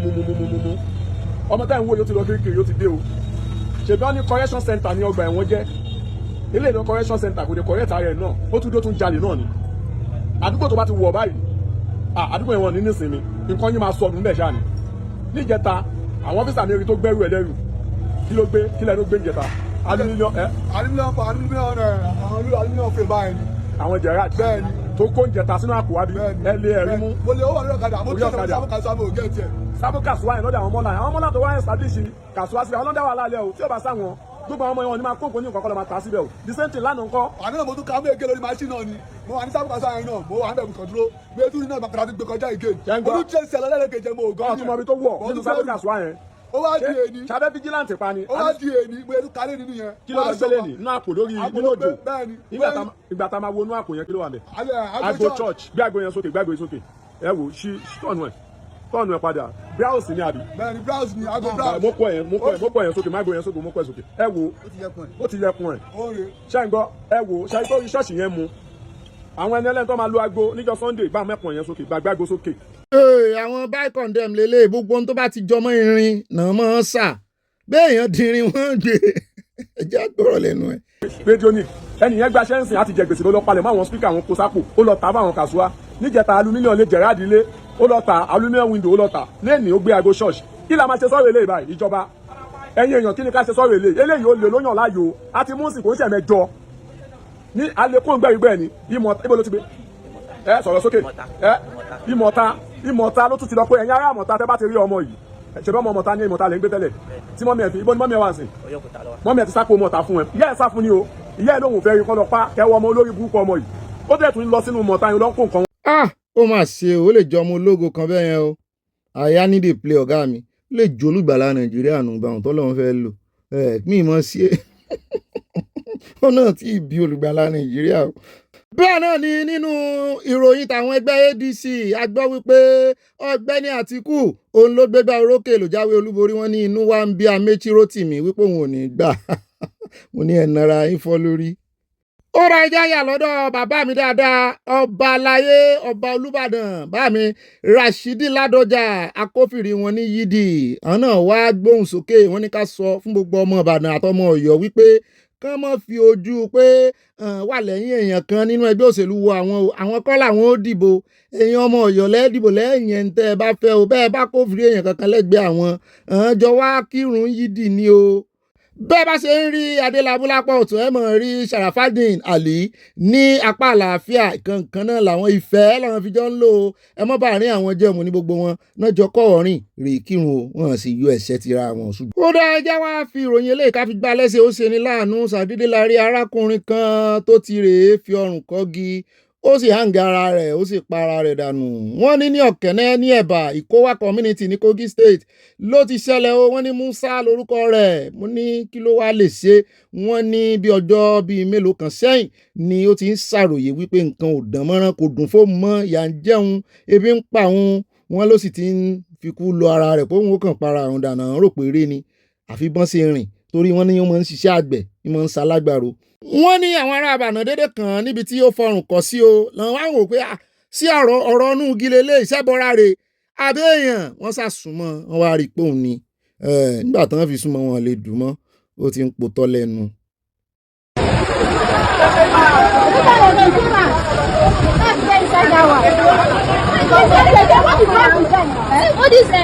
ọmọ táyà ń wò yóò ti lọ kékeré yóò ti dé o ṣèbí ní correction center ní ọgbà ẹ̀wọ̀n jẹ́ eléyìí ní correction center kò ní correct ara ẹ̀ náà ó tún jalè náà ni àdúgbò tó bá ti wọ̀ báyìí àdúgbò ẹ̀wọ̀n ní nísìnyí nǹkan yín máa sọ ọdún bẹ́ẹ̀ ṣáà ni níjẹta àwọn ọ́fíìsà mi rí tó gbẹ́rù ẹ̀ lẹ́rù kí lẹ́nu gbé níjẹta aluminium fè báyìí ni àwọn jẹ̀rá bẹ́ẹ̀ ni tó kó ń jẹta sínú àpò wábí ẹ lé ẹ̀rí mú. mo lè ó wà lórí ọ̀kadà mo tẹ̀lé sábò kasuwa mo gẹ̀ tiẹ̀. sábò kasuwa yẹn lọ́dọ̀ àwọn mọ́lá tó wá establish kasuwa síbẹ̀ àwọn lọ́dọ̀ wà lálẹ́ o tí ó bá sáwọn gbogbo àwọn ọmọ yẹn wọn ni máa kókò ní nǹkan kọ́ lọ́ máa ta síbẹ̀ o the same thing lánàá ńkọ́. àná náà mo tún ka mú ege lórí machine náà ni mo wà ní sábò kasuwa yẹn náà mo wà níbẹ̀ kò dúró bí etí náà bàkàrà ti gbé kọjá ìgé olú jẹ́ ìṣẹ̀lẹ̀ lẹ́lẹ́kẹ̀jẹ̀ mo gan. ọtún mọbi tó wọ̀ nínú sábò kasuwa yẹn ó wá di èní sábẹ́ vigilante pa ni. ó wá di èní mo yẹ kálẹ̀ nínú yẹn. kí ló lọ gbélé ni inú àpò lórí nínú òjò ìgbà tá a máa wo inú àpò yẹn kí ló wà mẹ́. àgbo church gbé àgbo yẹn sókè gbé àgbo yẹn sókè ẹ wò ṣí tọ́ọ̀nù ẹ̀ padà browse ni àbí. bẹ́ẹ̀ni browse ni àgbo browse. mo kọ yẹn sókè má gbé yẹn sókè mo kọ yẹn sókè ẹ wò ó ti yẹkun ẹ̀. ṣé ń gbọ́ ẹ wò ṣe tó ṣọ́ọ̀ṣì yẹn mu àwọn ẹni ẹlẹ́ni tó máa lo aago níjọ́ Sunday bá mẹ́kùn yẹn sókè gbàgbé aago sókè. àwọn buy condemn lélẹ̀ gbogbo ohun tó bá ti jọmọ́ irin náà mọ́ sà béèyàn dirin wọ́n gbé ẹjẹ́ àgbọ̀rọ̀ lẹ́nu ẹ̀. rédíò ní ẹnìyẹn gba ṣẹ́ǹsì àti jẹ gbèsè ló lọ palẹ̀ mọ́ àwọn spíkà àwọn kó sápò ó lọ tà fáwọn kàṣúà níjẹta aluminium lè jẹ̀rẹ́ àdílé ó lọ tà aluminium window ó lọ tà lẹ́ẹ̀ni ó gbé aago ṣọ́ọ̀ṣì kí la máa ṣe sọ́rọ̀ eléyìí báyìí ìjọba ẹ̀yin èèyàn kí ni ká ṣe sọ́rọ̀ eléyìí ó lè lóyàn láàyò àti múùsì kò ń ṣẹ̀mẹ́jọ ní alẹ́kùn gbẹ̀rìgbẹ̀ ni ibo ló ti gbé ẹ sọ̀rọ̀ sókè ẹ ìmọ̀ta ló tún ti lọ pé ẹ̀yin ará àmọ̀ta tẹ́ bá ti rí ọmọ yìí ṣèbí ọmọ ọmọta ní ìmọ̀ta lè ń gbé tẹ́lẹ̀ tí mọ́mí ẹ̀ fi ibo ni mọ́mí ẹ̀ wà sí mọ́mí ẹ̀ ti sáko mọ̀ta fún ẹ ìyá ẹ̀ sá fún ni o ìyá ẹ̀ lóhùn fẹ́ rí kọ́ lọ pa kẹwọ́ ọmọ olórí burúkú ọmọ yìí ó dẹ̀ tún lọ sínú mọ̀ta yìí lọ́kùn kan. ó mà ṣe ó lè jọ ọmọ ológo kan bẹ́ẹ̀ yẹn o àyà ní dey play ọ̀gá mi lè jolúgbàlà Nàìjíríà nù gbàhùn tó lọ́wọ́ fẹ́ lò mí mọ̀ sí ẹ ó náà tí ì bí olùgbàlà Nàìjíríà o. bẹ́ẹ̀ náà ni nínú ìròyìn tàwọn ẹgbẹ́ ADC a gbọ́ wípé Ọ̀gbẹ́ni Àtíkù òun ló gbégbá orókè ló jáwé olúborí wọn ní inú wa ń bí Amechi Rotimi wípé òun ò ní gbà mo ní ẹ̀nara ifọ̀ lórí. ó ra ẹja yà lọ́dọ̀ bàbá mi dáadáa ọba aláyé ọba Olúbàdàn bá mi Rashidi Ládọjà akófìrí wọn ní Yídì àwọn náà wá gbóhùn sókè wọn ní ká sọ fún gbogbo ọmọ Ìbàdàn àtọmọ Ọ̀yọ́ wípé kán mọ́ fi ojú pé wà lẹ́yìn èèyàn kan nínú ẹgbẹ́ òṣèlú wo àwọn kọ́ làwọn ó dìbò èèyàn ọmọ Ọ̀yọ́ lẹ́ẹ̀dìbò lẹ́yìn ẹ̀ ń tẹ́ ẹ bá fẹ́ o bẹ́ẹ̀ bá kófìrí èèyàn kankan lẹ́gbẹ̀ẹ́ àwọn jọ wá kírun Yídì ni o. bẹ́ẹ̀ bá ṣe ń rí Adélabú lápá ọ̀tún ẹ̀ mọ̀ rí Sharafadeen Ali ní apá àlàáfíà ìkànkan náà làwọn ìfẹ́ làwọn fi jọ ń lò ẹ mọ́ bá rin àwọn jẹ́mu ní gbogbo wọn náà jọ kọ́ ọ̀rìn rè kírun o wọn sì yọ ẹ̀ṣẹ̀ tira wọn ṣùgbọ́n. ó dá ẹjẹ́ wá fi ìròyìn eléyìí ká fi gbá lẹ́sẹ̀ ó ṣe ní láàánú ṣàdédé la rí arákùnrin kan tó ti rèé fi ọrùn kọ́gi ó sì hàǹgà ara rẹ̀ ó sì pa ara rẹ̀ dànù. wọ́n ní ní Ọ̀kẹ́nẹ́ ní Ẹ̀bà Ìkówà community ní Kogi state ló ti ṣẹlẹ̀ o wọ́n ní Musa lórúkọ rẹ̀ mo ní kí ló wá lè ṣe wọ́n ní bí ọjọ́ bíi mélòó kan sẹ́yìn ni ó ti ń ṣàròyé wípé nǹkan ò dán mọ́rán kò dùn fóun mọ́ ìyà ń jẹun ebi ń pa òun wọ́n ló sì ti ń fikú lọ ara rẹ̀ pé òun ó kàn para òun dànù àwọn rò pé eré ni àfi bọ́n ṣe rìn torí wọ́n ní wọ́n máa ń ṣiṣẹ́ àgbẹ̀ wọ́n máa ń ṣalágbàro. wọ́n ní àwọn ará Ìbàdàn dédé kan níbi tí ó fọrùn kọ sí o làwọn wá wò pé sí ọ̀rọ̀ inú igi lélẹ̀ ìṣẹ́bọra rè abẹ́ èèyàn wọ́n ṣàsùnmọ́ wọn wá rí i pé òun ni nígbà tí wọ́n fi súnmọ́ wọn lè dùn mọ́ ó ti ń potọ́ lẹ́nu. All this no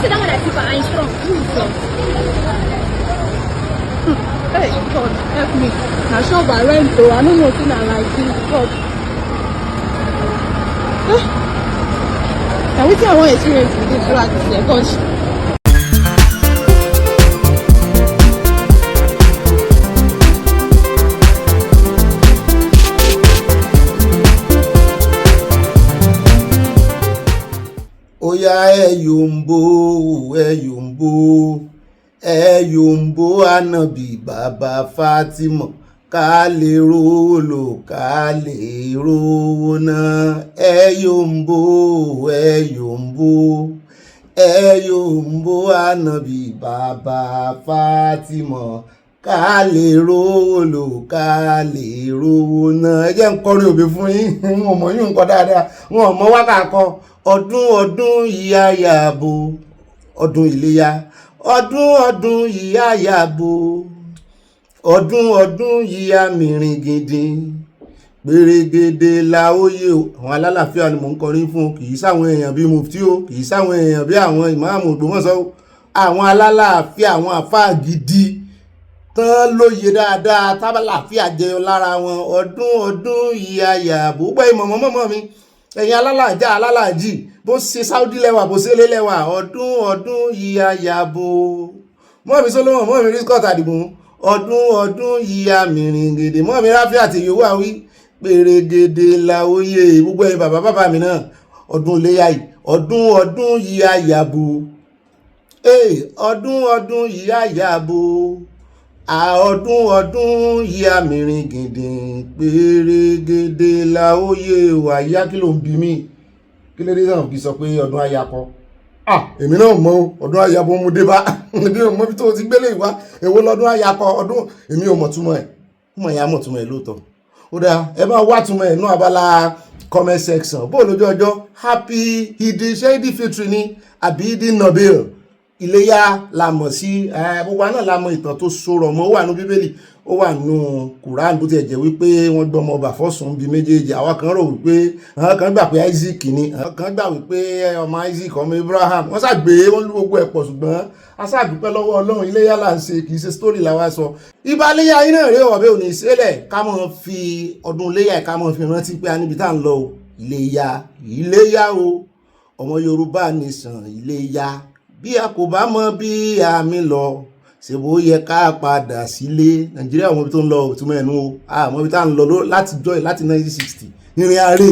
say that one I keep her eye strong. Hey God, help me. I shop I rent though. I don't know thing I like this. God. Now wetin I want experience with this flag is there, God. Oya ẹ̀yòǹbó ànábì bàbá Fátímọ̀ ká lè rówó lò ká lè rówó ná. ẹ̀yòǹbó ànábì bàbá Fátímọ̀ ká lè rówó lò ká lè rówó ná. ẹ jẹ́ ń kọrin òbí fún yín wọn mọ̀ yín nǹkan dáadáa wọn mọ̀ wákà kan. ọdún ìyá yàbò ọdún iléyá ọdún ìyá yàbò ọdún ìyá mìrìn gidi gbèrègèdè làóyè. àwọn alálàáfíà ni mò ń kọrin fún, kì í sáwọn èèyàn bíi mufti o, kì í sáwọn èèyàn bíi àwọn ìmáàmù Ògbómọ̀ṣọ́ o. àwọn alálàáfíà, àwọn àfáà gidi tán lóye dáadáa tábàlàáfíà jẹyọ lára wọn. ọdún ìyá yàbò gbọ́ ìmọ̀mọ́mọ́ mi ẹ̀yin alálàájá alálàájì bó ṣe Saudi lẹ́wà bó ṣe lé lẹ́wà. ọdún ìyá yàbò mọ́mí Solomon mọ́mí Riscott Àdìgún ọdún ìyá mìrìngèdè mọ́mí Ráfí àti yòówù àwí pèrègèdè làóyè. gbogbo ẹ̀yin bàbá mi náà ọdún iléyá yìí ọdún ìyá yàbò ọdún ìyá yàbò ọdún ìyá mìrìngèdè pèrègèdè làóyè. wàyá kí ló ń bí mi kí ló dé sàn fi sọ pé ọdún ayakọ. èmi náà mọ ọdún ayakọ mú dé bá èmi ò mọ bí tó ti gbélé ìwá èwo lọ́dún ayakọ ọdún èmi ò mọ̀ túmọ̀ ẹ̀ mọ̀ ìyá mọ̀ túmọ̀ ẹ̀ lóòótọ́. ó dáa ẹ bá wá túmọ̀ ẹ̀ ní abala comment section. bó lójú ọjọ́ happy Eid Sheikh Fitri ni àbí Eid Nobil iléyá la mọ̀ sí. gbogbo náà la mọ ìtàn tó sọ̀rọ̀ mọ́ ó wà ní bíbélì ó wà nù Quran bó ti ẹ̀ jẹ́ wípé wọ́n gbọ́ ọmọ ọba fọ́sùn bíi méjèèjì. àwọn kan rò wípé àwọn kan gbà pé Isaac ni àwọn kan gbà wípé ọmọ Isaac ọmọ Abraham wọ́n ṣàgbé wọ́n lú gbogbo ẹ̀ pọ̀ ṣùgbọ́n aṣáàdúpẹ́ lọ́wọ́ Ọlọ́run iléyá là ń ṣe kì í ṣe story làwa sọ. ibà iléyá yín náà rèé ọ̀bẹ òní ìṣẹ̀lẹ̀ ká mọ̀ fi ọdún iléyá ká mọ̀ fi rántí pé a níbi tá à ń lọ o. iléyá o ọmọ Yorùbá nation iléyá bí a kò bá mọ bí àmì lọ ṣe bó yẹ ká padà sílé. Nàìjíríà ọmọ ibi tó ń lọ òtúmọ̀ ẹ̀nu o àmọ́ ibi tá à ń lọ láti joy láti 1960 ìrìn àárè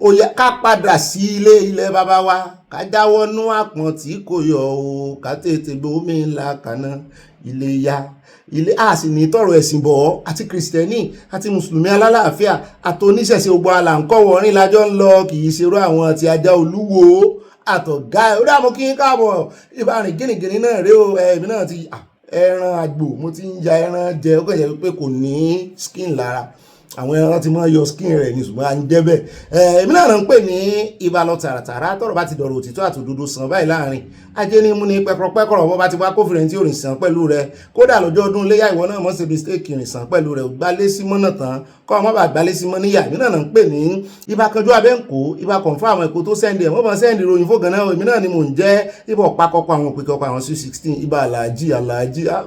ó yẹ ká padà sí ilẹ̀ bàbá wa ká jáwọ́ nú àpọ̀n tí kò yọ o ká tètè gbómi ńlá kaná. iléyá a sì ní tọrọ ẹ̀sìn bọ̀ àti kìrìsìtẹ́nì àti mùsùlùmí alálàáfíà àti oníṣẹ̀ṣe gbogbo àlàǹkọ́wọ́ orin lájọ́ ń lọ kì í ṣerú àwọn àti ajá olúwo àtọ̀gá ẹ̀. ó dà mọ́ kí n káàbọ̀ ìbárin gínìgínì náà rèé o. èmi náà ti ẹran àgbò mo ti ń ya ẹran jẹ ó kàn jẹ́ pé kò ní skin lára. àwọn ẹran ti máa yọ skin rẹ̀ ní ṣùgbọ́n à ń jẹ́ bẹ́ẹ̀. èmi náà ń pè ní ibà lọ tààràtàrà tọ́rọ̀ bá ti dọ̀rọ̀ òtítọ́ àtòdodo sàn báyìí láàrin ajé ní mú ní pẹ́kọ̀rọ̀ bọ́ bá ti wá kófìrẹ́ tí ò rìn sàn pẹ̀lú rẹ̀. kódà lọ́jọ́ ọdún léyà ìwọ náà mọ̀ ṣe mistake rìn sàn pẹ̀lú rẹ̀ gbálé sí mọ́nà tán kọ́ ọmọ bá gbálé sí mọ́ níyà. èmi náà ń pè ní ibà kanjú abẹ́ǹkó ibà confirm àwọn èkó tó sẹ́ndì ẹ̀ wọ́n bá sẹ́ndì ròyìn fún gan náà. èmi náà ni mò ń jẹ́ ibà ọ̀pákọ́kọ́ àwọn òpè kọ́kọ́ àwọn 16 ibà aláàjì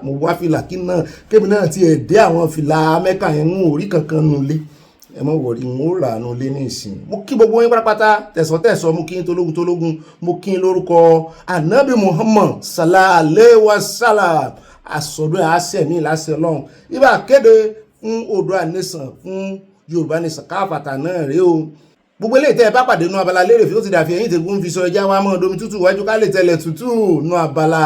mo wá fìlà kí náà kébì náà ti ẹ̀ dé àwọn fìlà mẹ́kà yẹn ń orí kankan nulẹ̀ ẹ mọ̀ wọ̀rí ń rà nù lé ní ìsìn. mo kí gbogbo yín pátápátá tẹ̀sán mo kí yín tológun mo kí yín lórúkọ anabi Muhammad sallallahu alaihi wasallam àsọdún àṣẹmí láṣẹ Ọlọ́run. ibà kéde fún Oòduà nation fún Yorùbá nation káfàtà náà rèé o. gbogbo eléyìí tẹ́ ẹ bá pàdé nú Abala Lerefe ó ti dàfi ẹ̀yìn tẹ̀gún fi sọ ẹja wa mọ́ domi tútù wájú ká lè tẹ̀lẹ̀ tútù nú abala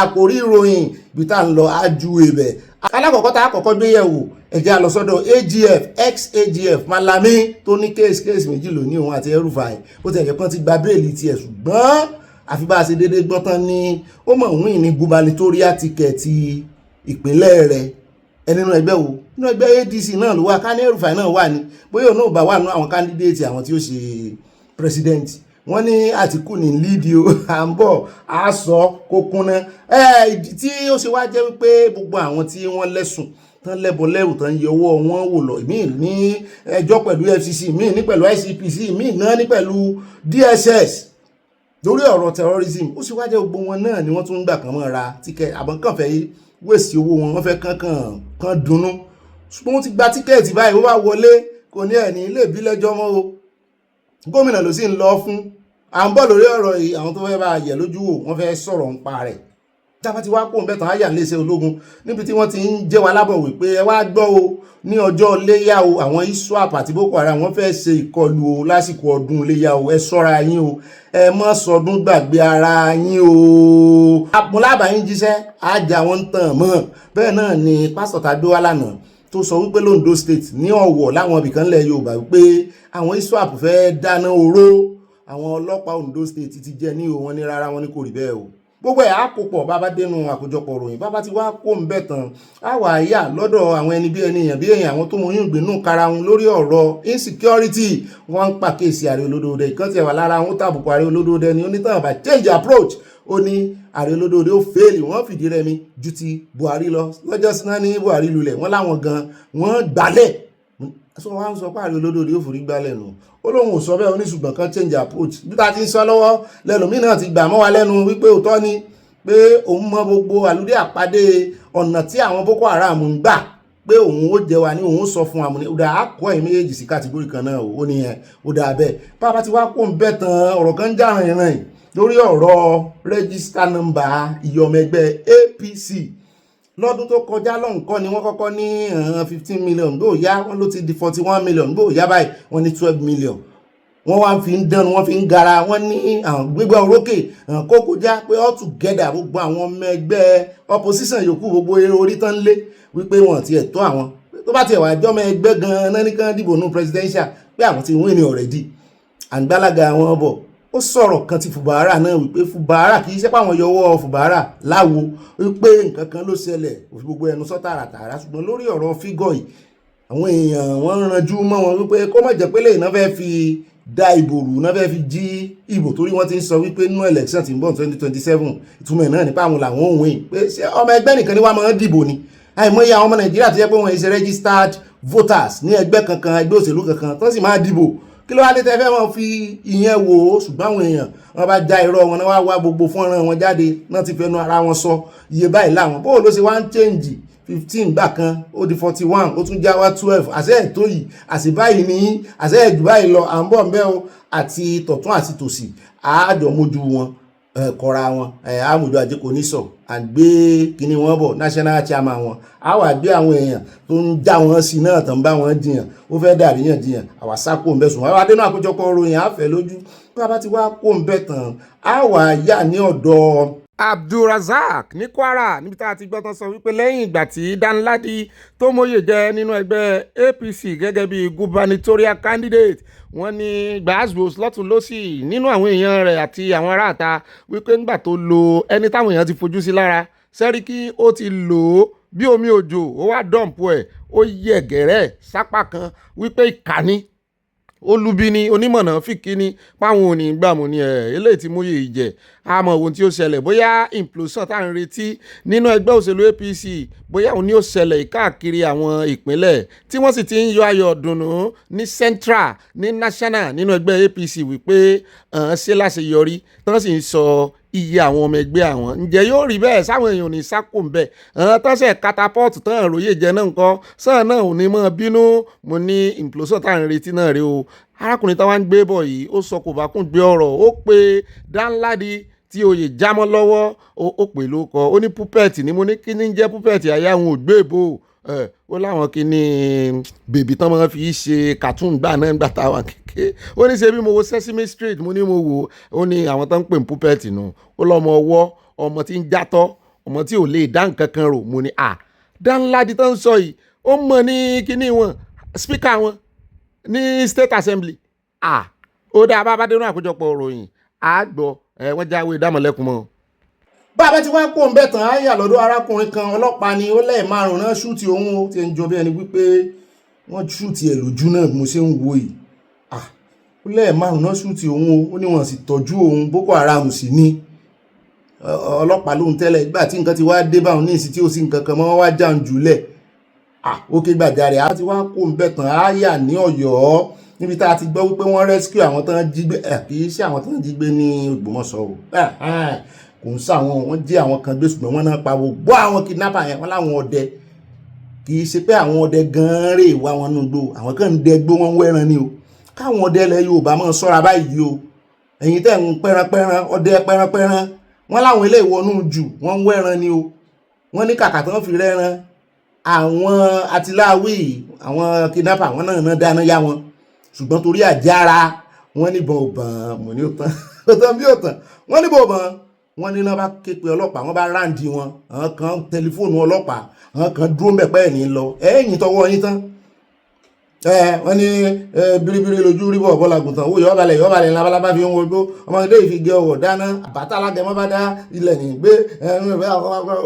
àkórí ìròyìn bí tá à ń lọ ájú ibẹ̀. alákọ̀ọ́kọ́ tá a kọ́kọ́ gbé yẹ̀wò ẹ̀jẹ̀ lọ sọ́dọ̀ AGF ex-AGF Malami tó ní kéèsì méjì lónìí òun àti El-Rufai ó ti ẹ̀jẹ̀ kan ti gba bẹ́ẹ̀lì tiẹ̀ ṣùgbọ́n àfi bá a ṣe déédéé gbọ́ tán ni ó mọ̀ òun ní gubernatorial ticket ìpínlẹ̀ rẹ̀ nínú ẹgbẹ́ wo nínú ẹgbẹ́ ADC náà ló wà ká ní El-Rufai náà wà ní bóyá òun náà bá wà nínú àwọn candidate àwọn tí ó ṣe president wọ́n ní Àtìkù ní lídìí o à ń bọ̀ á sọ kó kúnná ìdí tí ó ṣe wá jẹ́ wípé gbogbo àwọn tí wọ́n lẹ́sùn tán lẹ́bọ lẹ́rù tán yẹ ọwọ́ wọn wò lọ míì ní ẹjọ́ pẹ̀lú FCC míì ní pẹ̀lú ICPC míì náà ní pẹ̀lú DSS lórí ọ̀rọ̀ terrorism ó sì wá jẹ́ gbogbo wọn náà ni wọ́n tún ń gbà kàn mọ́ ra tíkẹ́ àbọ̀n kàn fẹ́ wèsì owó wọn wọ́n fẹ́ kàn dunnú ṣùgbọ́n wọ́n ti gba tíkẹ́ẹ̀tì báyìí ó bá wọlé kò ní ẹ̀ ní ilé ìbílẹ̀jọ́ mọ́ o gómìnà ló sì ń lọ fún à ń bọ̀ lórí ọ̀rọ̀ yìí àwọn tó fẹ́ bá yẹ̀ lójú wò wọ́n fẹ́ sọ̀rọ̀ ń pa rẹ̀ tábà ti wá kó nbẹ tán àyà léṣe ológun níbi tí wọ́n ti ń jẹ́ wa lábọ̀ wípé ẹ wá gbọ́ o ní ọjọ́ léyà o àwọn ISWAP àti Boko Haram wọ́n fẹ́ ṣe ìkọlù o lásìkò ọdún léyà o ẹ ṣọ́ra yín o ẹ mọ́ sọdún gbàgbé ara yín o àpòlábà yín jíṣẹ́ àjà wọn ń tàn mọ́ bẹ́ẹ̀ náà ni pásítọ̀ tá a gbé wá lánàá tó sọ wípé l'Ondo State ní Ọ̀wọ̀ láwọn ibìkan lẹ̀ Yorùbá wípé àwọn ISWAP fẹ́ dáná oró àwọn ọlọ́pàá Ondo State ti jẹ́ ní o wọn ní rárá wọn ní kò rí bẹ́ẹ̀ o gbogbo ẹ̀ àkópọ̀ bàbá dénú àkójọpọ̀ ròyìn bàbá ti wá kó ń bẹ̀ tán àwà àyà lọ́dọ̀ àwọn ẹni bí ẹni èèyàn bí èèyàn àwọn tó mọ yín gbénú kára wọn lórí ọ̀rọ̀ insecurity wọ́n ń pàkíyèsí Ààrẹ Olódòdè ìkan tiẹ̀ wà lára wọn tàbùkù Ààrẹ Olódòdè ni onítàn bá change approach ó ní Ààrẹ Olódòdè ó fẹ́ẹ̀lì wọ́n fìdí rẹmi ju ti Buhari lọ lọ́jọ́ síná ní Buhari lulẹ̀ wọ́n láwọn gan wọ́n gbálẹ̀ sọ wá ń sọ pé Ààrẹ Olódòdè ó forí gbálẹ̀ nù ó lóun ò sọ bẹ́ẹ̀ oníṣùgbọ́n kan change approach bí ta ti ń sọ lọ́wọ́ lẹ́lòmínà ti gbà mọ́ wa lẹ́nu wípé òótọ́ ni pé òun mọ gbogbo àlùdé àpàdé ọ̀nà tí àwọn Boko Haram ń gbà pé òun ó jẹ wa ní òun ó sọ fún àmúni ó dáa kọ́ ẹ̀yìn méjèèjì sí kàtìgórì kan náà ó nìyẹn ó dáa bẹ́ẹ̀ bàbá ti wá kó ń bẹ́ tán ọ̀rọ̀ kan já rìnrìn lórí ọ̀rọ̀ rẹ́gísítà nọ́mbà ìyọ̀mẹ̀gbẹ́ APC lọ́dún tó kọjá lọ́nkọ́ ni wọ́n kọ́kọ́ ní 15 million gbó yá wọ́n ló ti di 41 million gbó yá báyìí wọ́n ní 12 million wọ́n wá fi ń dánu wọ́n fi ń gara wọ́n ní gbígbà orókè kókó já pé all together gbogbo àwọn ọmọ ẹgbẹ́ opposition yòókù gbogbo orí tán lé wípé wọ́n ti ẹ̀tọ́ àwọn tó bá ti ẹ̀wà jọ́mọ ẹgbẹ́ gan-an nìkan dìbò nù presidential pé àwọn ti win already àgbàlagbà àwọn bọ̀ ó sọ̀rọ̀ kan ti Fubara náà wípé Fubara kì í ṣe pàwọn yọwọ́ Fubara láwo wípé nǹkan kan ló ṣẹlẹ̀ gbogbo ẹnu sọ tààràtààrà ṣùgbọ́n lórí ọ̀rọ̀ fígọ̀ yìí àwọn èèyàn wọ́n ranjú mọ́ wọn wípé kó má jẹ́ pé lẹ́yìn náà fẹ́ fi dá ìbò rù náà fẹ́ fi jí ìbò torí wọ́n ti ń sọ wípé nínú election tí ń bọ̀ 2027 ìtumọ̀ náà nípa àwọn làwọn òun wìn pé ṣé ọmọ ẹgbẹ́ nìkan ni wọ́n máa ń dìbò ni àìmọye àwọn ọmọ Nàìjíríà tó jẹ́ pé wọ́n ṣe registered voters ní ẹgbẹ́ kankan ẹgbẹ́ òṣèlú kankan tó sì máa dìbò kí ló wá dé tẹ́ fẹ́ mọ́ fi ìyẹn wò ó ṣùgbọ́n àwọn èèyàn wọ́n bá já irọ́ wọn náà wá gbogbo fọ́nrán wọn jáde náà ti fẹnu ara wọn sọ iye báyìí láwọn bó ló ṣe wá ń change 15 gbà kan ó di 41 ó tún já wá 12 àṣẹ ètò yìí àṣì báyìí ní àṣẹ ẹ̀jù báyìí lọ à ń bọ̀ mbẹ́ o àti tọ̀tún àti tòsì àájọ mójú wọn kọra wọn àmùjọ ajé kò ní sọ àgbé kíní wọn bọ̀ national chairman wọn àwọn àgbé àwọn èèyàn tó ń já wọn sí náà tán bá wọn jiyàn ó fẹ́ dàríyànjiyàn àwa sáko ń bẹ́ sùn àwọn adénú àkójọpọ̀ ròyìn àfẹ́ lójú bí a bá ti wá kó ń bẹ́ tán àwa yà ní ọ̀dọ̀ Abdulrasaq ní Kwara níbi tá a ti gbọ́ tán sọ wípé lẹ́yìn ìgbà tí Danladi tó mòye jẹ nínú ẹgbẹ́ APC gẹ́gẹ́ bí gubernatorial candidate wọ́n ní gbàásùs lọ́tún lọ́sì nínú àwọn èèyàn rẹ̀ àti àwọn aráàta wípé ńgbà tó lo ẹni táwọn èèyàn ti fojú sí lára Sẹ́ríkì ó ti lò ó bí omi òjò ó wá dọ̀m̀pù ẹ̀ ó yẹ gẹ̀rẹ́ sápá kan wípé ìkànnì olúbíní onímọ̀nà fìkíní páwọn ò ní gbàmù ní eléyìí tí múyè ìjẹ àmọ́ ohun tí ó ṣẹlẹ̀ bóyá implosion tá à ń retí nínú ẹgbẹ́ òṣèlú APC bóyá òun ni ó ṣẹlẹ̀ káàkiri àwọn ìpínlẹ̀ tí wọ́n sì ti ń yọ ayọ̀ dùnnú ní central ní national nínú ẹgbẹ́ APC wípé ṣé láṣeyọrí tí wọ́n sì ń sọ iye àwọn ọmọ ẹgbẹ́ àwọn ǹjẹ́ yóò rí bẹ́ẹ̀ sáwọn èèyàn ní sákò ń bẹ̀ tọ́sẹ̀ catapult tán àròyé jẹ náà nǹkan sàn náà ò ní mọ́ bínú mo ní implosion tá à ń retí náà rí o arákùnrin táwa ń gbé bọ̀ yìí ó sọ kò bá kún gbé ọ̀rọ̀ ó pe Danladi tí oyè jámọ́ lọ́wọ́ ó pè ló kọ ó ní púpẹ̀tì ni mo ní kí ní jẹ́ púpẹ̀tì àyà àwọn ògbé ìbò ó láwọn kí ní bèbí tán máa fi ṣe cartoon gbà náà gbà táwọn kékeré ó ní ṣe bí mo wo Sesame Street mo ní mo wò ó ní àwọn tán ń pè ní púpẹ̀tì nù ó lọ́mọ ọwọ́ ọmọ tí ń játọ́ ọmọ tí ò lè dá nǹkan kan rò mo ní Danladi tán ń sọ yìí ó mọ̀ ní kíní wọn speaker wọn ní State Assembly ó dá bá dénú àkójọpọ̀ òròyìn àgbọ̀ wọ́n jáwé dámọ̀lẹ́kùn mọ́. bàbá tí wọ́n kó ń bẹ̀ tán àyà lọ́dọ̀ arákùnrin kan ọlọ́pàá ni ó lẹ́ẹ̀ márùn-ún náà ṣúùtì òun ó ti ń jọ bí ẹni wípé wọ́n ṣúùtì ẹ̀ lójú náà mo ṣe ń wo yìí ó lẹ́ẹ̀márùn náà ṣùtì òun ó ní wọ́n sì tọ́jú òun Boko Haram sì ni ọlọ́pàá lóhun tẹ́lẹ̀ ìgbà tí nǹkan ti wá dé báwọn ní ìsìn tí ó sì nǹkan kan mọ́ wá jà ń jùlẹ̀ ó ké gbàjarè á ti wá kó ń bẹ̀ tán á yà ní Ọ̀yọ́ níbi tá a ti gbọ́ wípé wọ́n rescue àwọn tán jí gbé kì í ṣe àwọn tán jí gbé ní Ògbómọ̀ṣọ́ o kò ń sáwọn wọ́n jí àwọn kan gbé ṣùgbọ́n wọ́n náà pa gbogbo àwọn kidnapper yẹn wọ́n láwọn ọdẹ kì í ṣe pé àwọn ọdẹ gan-an rè wá wọn nù gbó àwọn kan ń dẹgbó wọn wẹ́ran ni o káwọn ọdẹ ilẹ̀ Yorùbá máa ṣọ́ra báyìí o ẹ̀yin tẹ́ ń pẹ́ranpẹ́ran ọdẹ pẹ́ranpẹ́ran wọ́n láwọn ilé ìwọ̀nù jù wọ́n ń wẹ́ran ni o wọ́n ní kàkà tí wọ́n fi rẹ́ran àwọn atiláwí àwọn kidnapper wọn náà dáná yá wọn ṣùgbọ́n torí àjára wọ́n níbọn òbàn mọ̀ ní òtàn òtàn bí òtàn wọ́n níbọn òbàn wọ́n ní náà bá ké pe ọlọ́pàá wọ́n bá ráǹdì wọn àwọn kan tẹlifóònù ọlọ́pàá àwọn kan dúró mẹ́pẹ́ ẹ̀ ní lọ ẹ̀yìn tọwọ́ yín tán wọ́n ní biribiri lójú rí bọ̀ bọ́lá gùntàn owó yọ́balẹ̀ labalábá fi ń wo igbó ọmọdé ìfigẹ́ ọwọ̀ dáná àbátá alágẹmọ́ bá dá ilẹ̀ ní gbé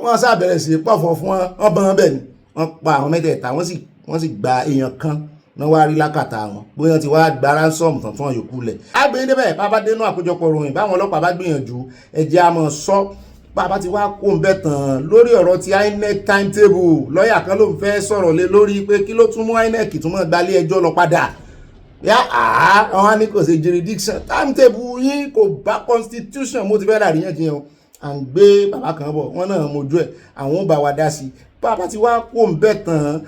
wọ́n sábẹ̀rẹ̀ sí pọ̀fọ̀ fún wọn bọ́n bẹ́ẹ̀ ni wọ́n pa àwọn mẹ́tẹ̀ẹ̀ta wọ́n sì gba èèyàn kan náà wá rí lákàtà wọn bóyá ti wá gba ransom tán tún yòókù lẹ̀. àgbẹ̀yìn débẹ̀ bàbá dénú àkójọpọ̀ ròyìn báwọn ọlọ́pàá bá gbìyànjú ẹ̀jẹ̀ àmọ́ sọ bàbá ti wá kó ń bẹ̀ tán lórí ọ̀rọ̀ ti INEC timetable lọ́ọ̀yà kan ló ń fẹ́ sọ̀rọ̀ lé lórí pé kí ló tún mú INEC tún mọ́ gbalé ẹjọ́ lọ padà àwọn á ní kò sí jurisdiction timetable yín kò bá constitution mo ti fẹ́ ràríyànjiyàn à ń gbé bàbá kan bọ̀ wọ́n náà mojú ẹ̀ àwọn ò bá wa dá sí bàbá ti wá kó ń bẹ̀ tán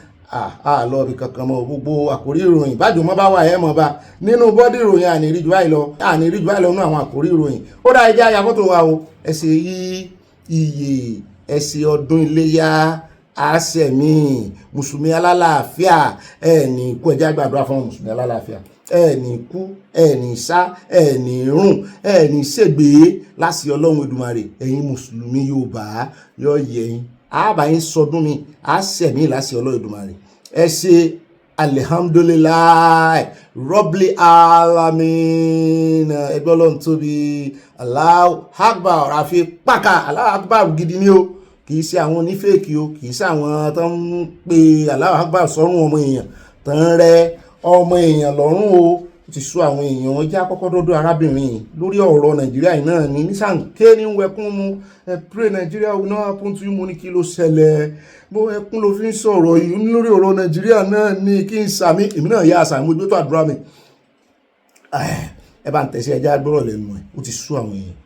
lọ bí kankan mọ gbogbo àkórí ìròyìn bájú mọ́ bá wà ẹ́ mọ́ bá nínú bọ́dí ìròyìn àníríjú báyìí lọ nínú àwọn àkórí ìròyìn ó dá ẹjẹ́ àyàfọ́tò wa o ẹsẹ̀ yí iye ẹsẹ̀ ọdún iléyá àṣẹmí mùsùlùmí alálàáfíà ẹni ikú ẹjẹ́ àgbàdo fún mùsùlùmí alálàáfíà ẹni ikú ẹni sá ẹni rùn ẹni ṣègbè láti Ọlọ́run Èdùmàrè ẹ̀yin mùsùlùmí Yorùbá yọ yẹyin àbáyín sọdún mi àṣẹmí láti Ọlọ́run Èdùmàrè ẹ ṣe alihamdulilayi rọ́bìlì alamin ẹgbẹ́ Ọlọ́run tóbi Allahu Akbar àfi pàkà Allahu Akbar gidi ni o kì í ṣe àwọn onífèkì o kì í ṣe àwọn tó ń pe Allahu Akbar sọ́run ọmọ èèyàn tó ń rẹ ọmọ èèyàn lọ́rùn o ti sọ àwọn èèyàn wọn já kọ́kọ́ dọ́dọ̀ arábìnrin lórí ọ̀rọ̀ Nàìjíríà yìí náà ní nísànké ní wẹkún mu pray Nàìjíríà will not happen to you mo ní kí ló ṣẹlẹ̀ bó ẹkún ló fi ń sọ̀rọ̀ yìí lórí ọ̀rọ̀ Nàìjíríà náà ní kí n sàmì èmi náà yá àṣà mojú tó àdúrà mi ẹ bá ń tẹ̀sí ẹja gbọ́rọ̀ lẹ́nu ẹ̀ ó ti sú àwọn èèyàn.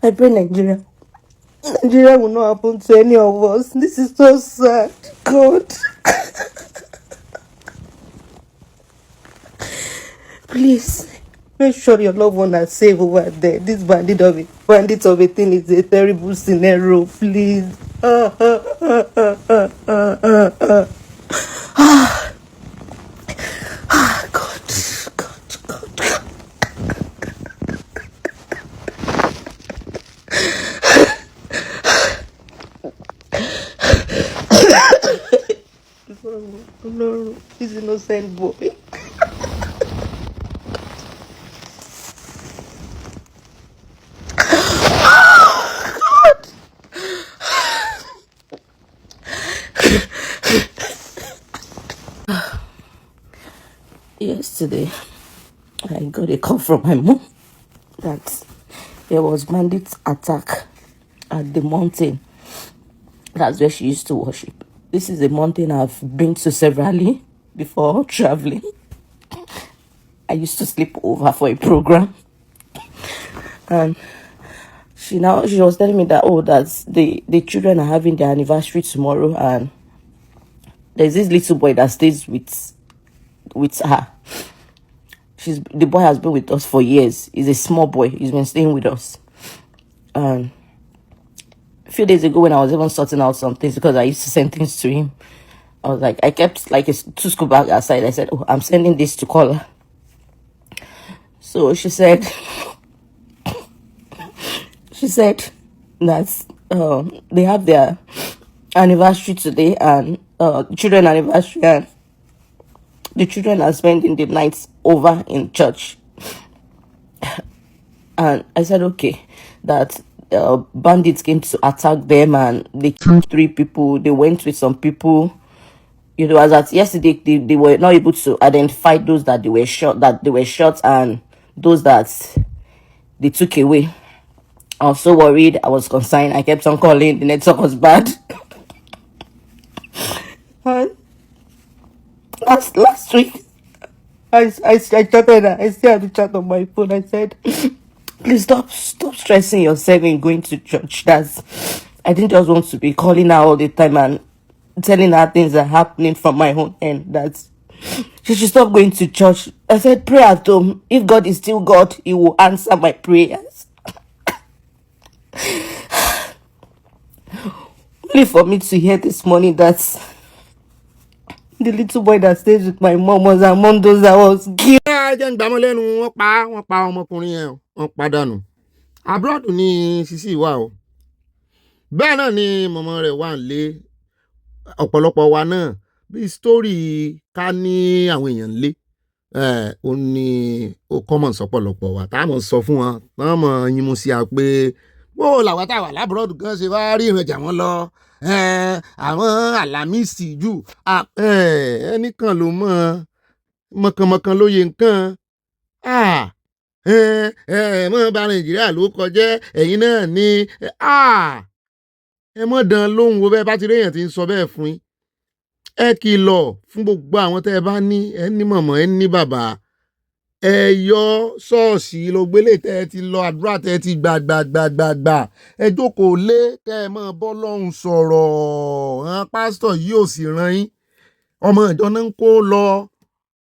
I pray Nigeria will not happen to any of us. This is so sad. God. Please, make sure your loved one are safe over there. This bandit of a thing is a terrible scenario. Please. No, this innocent boy. Yesterday, I got a call from my mom that there was bandit attack at the mountain. That's where she used to worship. This is a mountain I've been to severally before traveling. I used to sleep over for a program. And she was telling me that, that's the children are having their anniversary tomorrow, and there's this little boy that stays with her. The boy has been with us for years. He's a small boy. He's been staying with us. And a few days ago when I was even sorting out some things, because I used to send things to him, I was like, I kept like 2 school bags aside. I said, I'm sending this to call her. So she said that they have their anniversary today, and children anniversary, and the children are spending the night over in church. And I said, okay, that bandits came to attack them and they killed 3 people. They went with some people, it was that yesterday they were not able to identify those that they were shot and those that they took away. I was so worried. I was concerned. I kept on calling. The network was bad. And last week, I chatted. I still had to chat on my phone. I said, please stop stressing yourself in going to church. I didn't just want to be calling her all the time and telling her things are happening from my own end. That she should stop going to church. I said, pray at home. If God is still God, He will answer my prayers. Only for me to hear this morning that the little boy that stays with my mom was among those that was killed. jẹ́ ń gbàmọ́ lẹ́nu wọ́n pa ọmọkùnrin yẹn wọ́n pa dànù. Abroad ni Sisi wà o. Bẹ́ẹ̀ náà ni mọ̀mọ́ rẹ̀ wà nílé. Ọ̀pọ̀lọpọ̀ wa náà bí sítórì ká ní àwọn èèyàn nílé. Ó ní ó common sọ́pọ̀lọpọ̀ wa tá a mọ̀ sọ fún wọn tá a mọ̀ yín mú sí a pé bó làwọn tá a wà lábúrọ̀dù gan ṣe wá rí ìrìnàjà wọn lọ àwọn àlàmísì jù ẹnìkan ló mọ̀kànmọ̀kàn lóye nǹkan mọ̀ bá Nàìjíríà ló kọjá ẹ̀yin náà ní ẹ mọ̀ dán lóhùn wo bẹ́ẹ̀ bá ti réyàn ti ń sọ bẹ́ẹ̀ fún yín ẹ kìlọ̀ fún gbogbo àwọn tẹ́ ẹ bá ní ẹ ní mọ̀mọ́ ẹ ní bàbá ẹ yọ ṣọ́ọ̀ṣì ló gbélé tẹ́ ẹ ti lọ àdúrà tẹ́ ẹ ti gbàgbàgbàgbà ẹ jókòó lé kẹ́ ẹ mọ̀ bọ́ lọ́hùn sọ̀rọ̀ àwọn pásítọ̀ yìí ò sì ràn yín ọmọ ìjọ náà ń kó lọ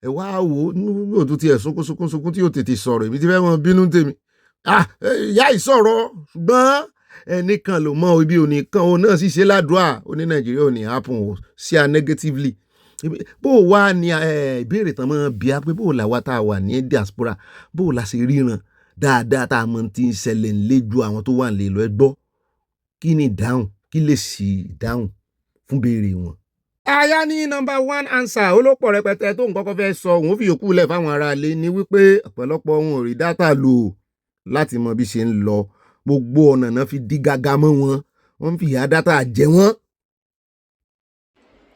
ẹ wá wò ó yóò tún tiẹ̀ sunkún tí yóò tètè sọ̀rọ̀ èmi ti fẹ́ mọ bínú tèmi ìyá ìsọ̀rọ̀ ṣùgbọ́n ẹnìkan ló mọ ibi òní kan òun náà sì ṣe ládùúà ó ní Nàìjíríà ò ní happen o sí a negatively bó o wá ní ìbéèrè tán mọ́ bí a pé bó o là wá tá a wà ní diaspora bó o là ṣe ríran dáadáa tá a mọ̀ ti ń ṣẹlẹ̀ ńlẹ́ ju àwọn tó wà nílé lọ ẹ gbọ́ kí ni ìdáhùn kí lè sì ìdáhùn fún béèrè wọn. Aya ní number one answer olópọ̀ rẹpẹtẹ tó ń kọ́kọ́ fẹ́ sọ òun fi yòókù lẹ̀ fáwọn aráalé ni wípé ọ̀pọ̀lọpọ̀ wọn ò rí dátà lò láti mọ bí ṣe ń lọ gbogbo ọ̀nà náà fi dí gágá mọ́ wọn wọ́n fi ìyá dátà jẹ wọ́n.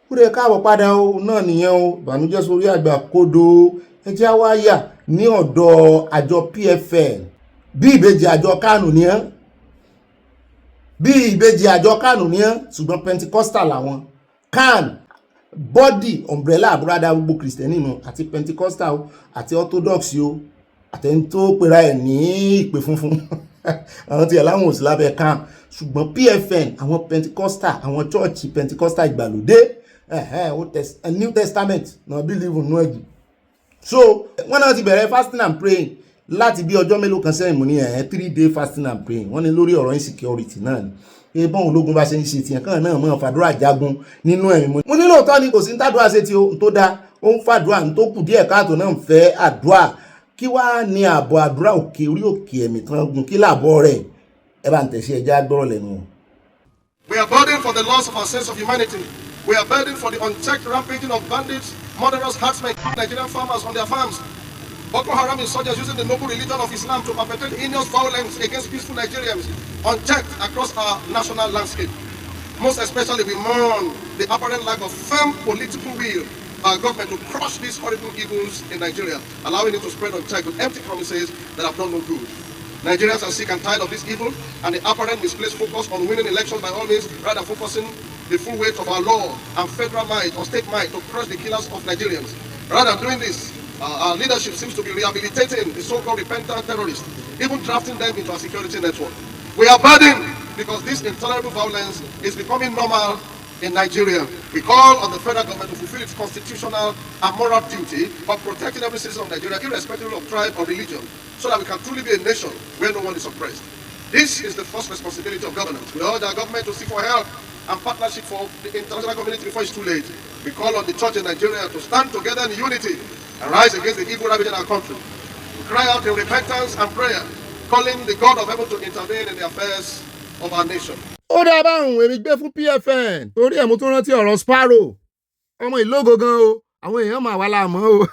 Kúrẹ́ káàbọ̀ padà o náà nìyẹn o bànújẹ́ sórí àgbà kodo ẹjẹ́ wáyà ní ọ̀dọ̀ àjọ PFN bí ìbejì àjọ kánù ní ẹ́ ṣùgbọ́n Pentecostal làwọn kan body umbrella àbúradà gbogbo Kristẹni nù àti Pentecostal àti Orthodox o àtẹni tó pera ẹ̀ ní ìpè funfun àwọn tí ẹ̀ láwọn ò sí lábẹ́ kan ṣùgbọ́n PFN àwọn Pentecostal àwọn church Pentecostal ìgbàlódé New Testament náà believe nù ẹ̀jù so wọ́n náà ti bẹ̀rẹ̀ fasting and praying láti bí ọjọ́ mélòó kan sẹ́yìn mú ní 3-day fasting and praying wọ́n ní lórí ọ̀rọ̀ insecurity náà ni ebọn ológun bá ṣe ń ṣe tiẹ̀ kàn náà mọ̀ fàdúrà jagun nínú ẹ̀mí mo ní lóòótọ́ ni kò sí ń tàdúrà ṣe tí tó dá ó ń fàdúrà ní tó kù díẹ̀ káàtó náà ń fẹ́ àdúrà kí wá ní ààbọ̀ àdúrà òkè orí òkè ẹ̀mí tán gun kí làbọ̀ rẹ̀ ẹ bá ń tẹ̀sí ẹja gbọ́rọ̀ lẹ́nu. We are burdened for the loss of our sense of humanity. We are burdened for the unchecked rampaging of bandits, murderers, herdsmen, Nigerian farmers on their farms. Boko Haram insurgents using the noble religion of Islam to perpetrate heinous violence against peaceful Nigerians, unchecked across our national landscape. Most especially, we mourn the apparent lack of firm political will by our government to crush these horrible evils in Nigeria, allowing it to spread unchecked with empty promises that have done no good. Nigerians are sick and tired of this evil and the apparent misplaced focus on winning elections by all means, rather focusing the full weight of our law and federal might or state might to crush the killers of Nigerians. Rather than doing this, our leadership seems to be rehabilitating the so-called repentant terrorists, even drafting them into our security network. We are burdened because this intolerable violence is becoming normal in Nigeria. We call on the federal government to fulfill its constitutional and moral duty of protecting every citizen of Nigeria, irrespective of tribe or religion, so that we can truly be a nation where no one is oppressed. This is the first responsibility of governance. We urge our government to seek for help and partnership for the international community before it's too late. We call on the church in Nigeria to stand together in unity and rise against the evil ravaging our country. We cry out in repentance and prayer, calling the God of heaven to intervene in the affairs of our nation. Ó dá báwọn èmi gbé fún PFN torí ẹ̀ mo tún rántí ọ̀rọ̀ Sparrow ọmọ ìlógo gan o àwọn èèyàn mà wá láàmọ́ o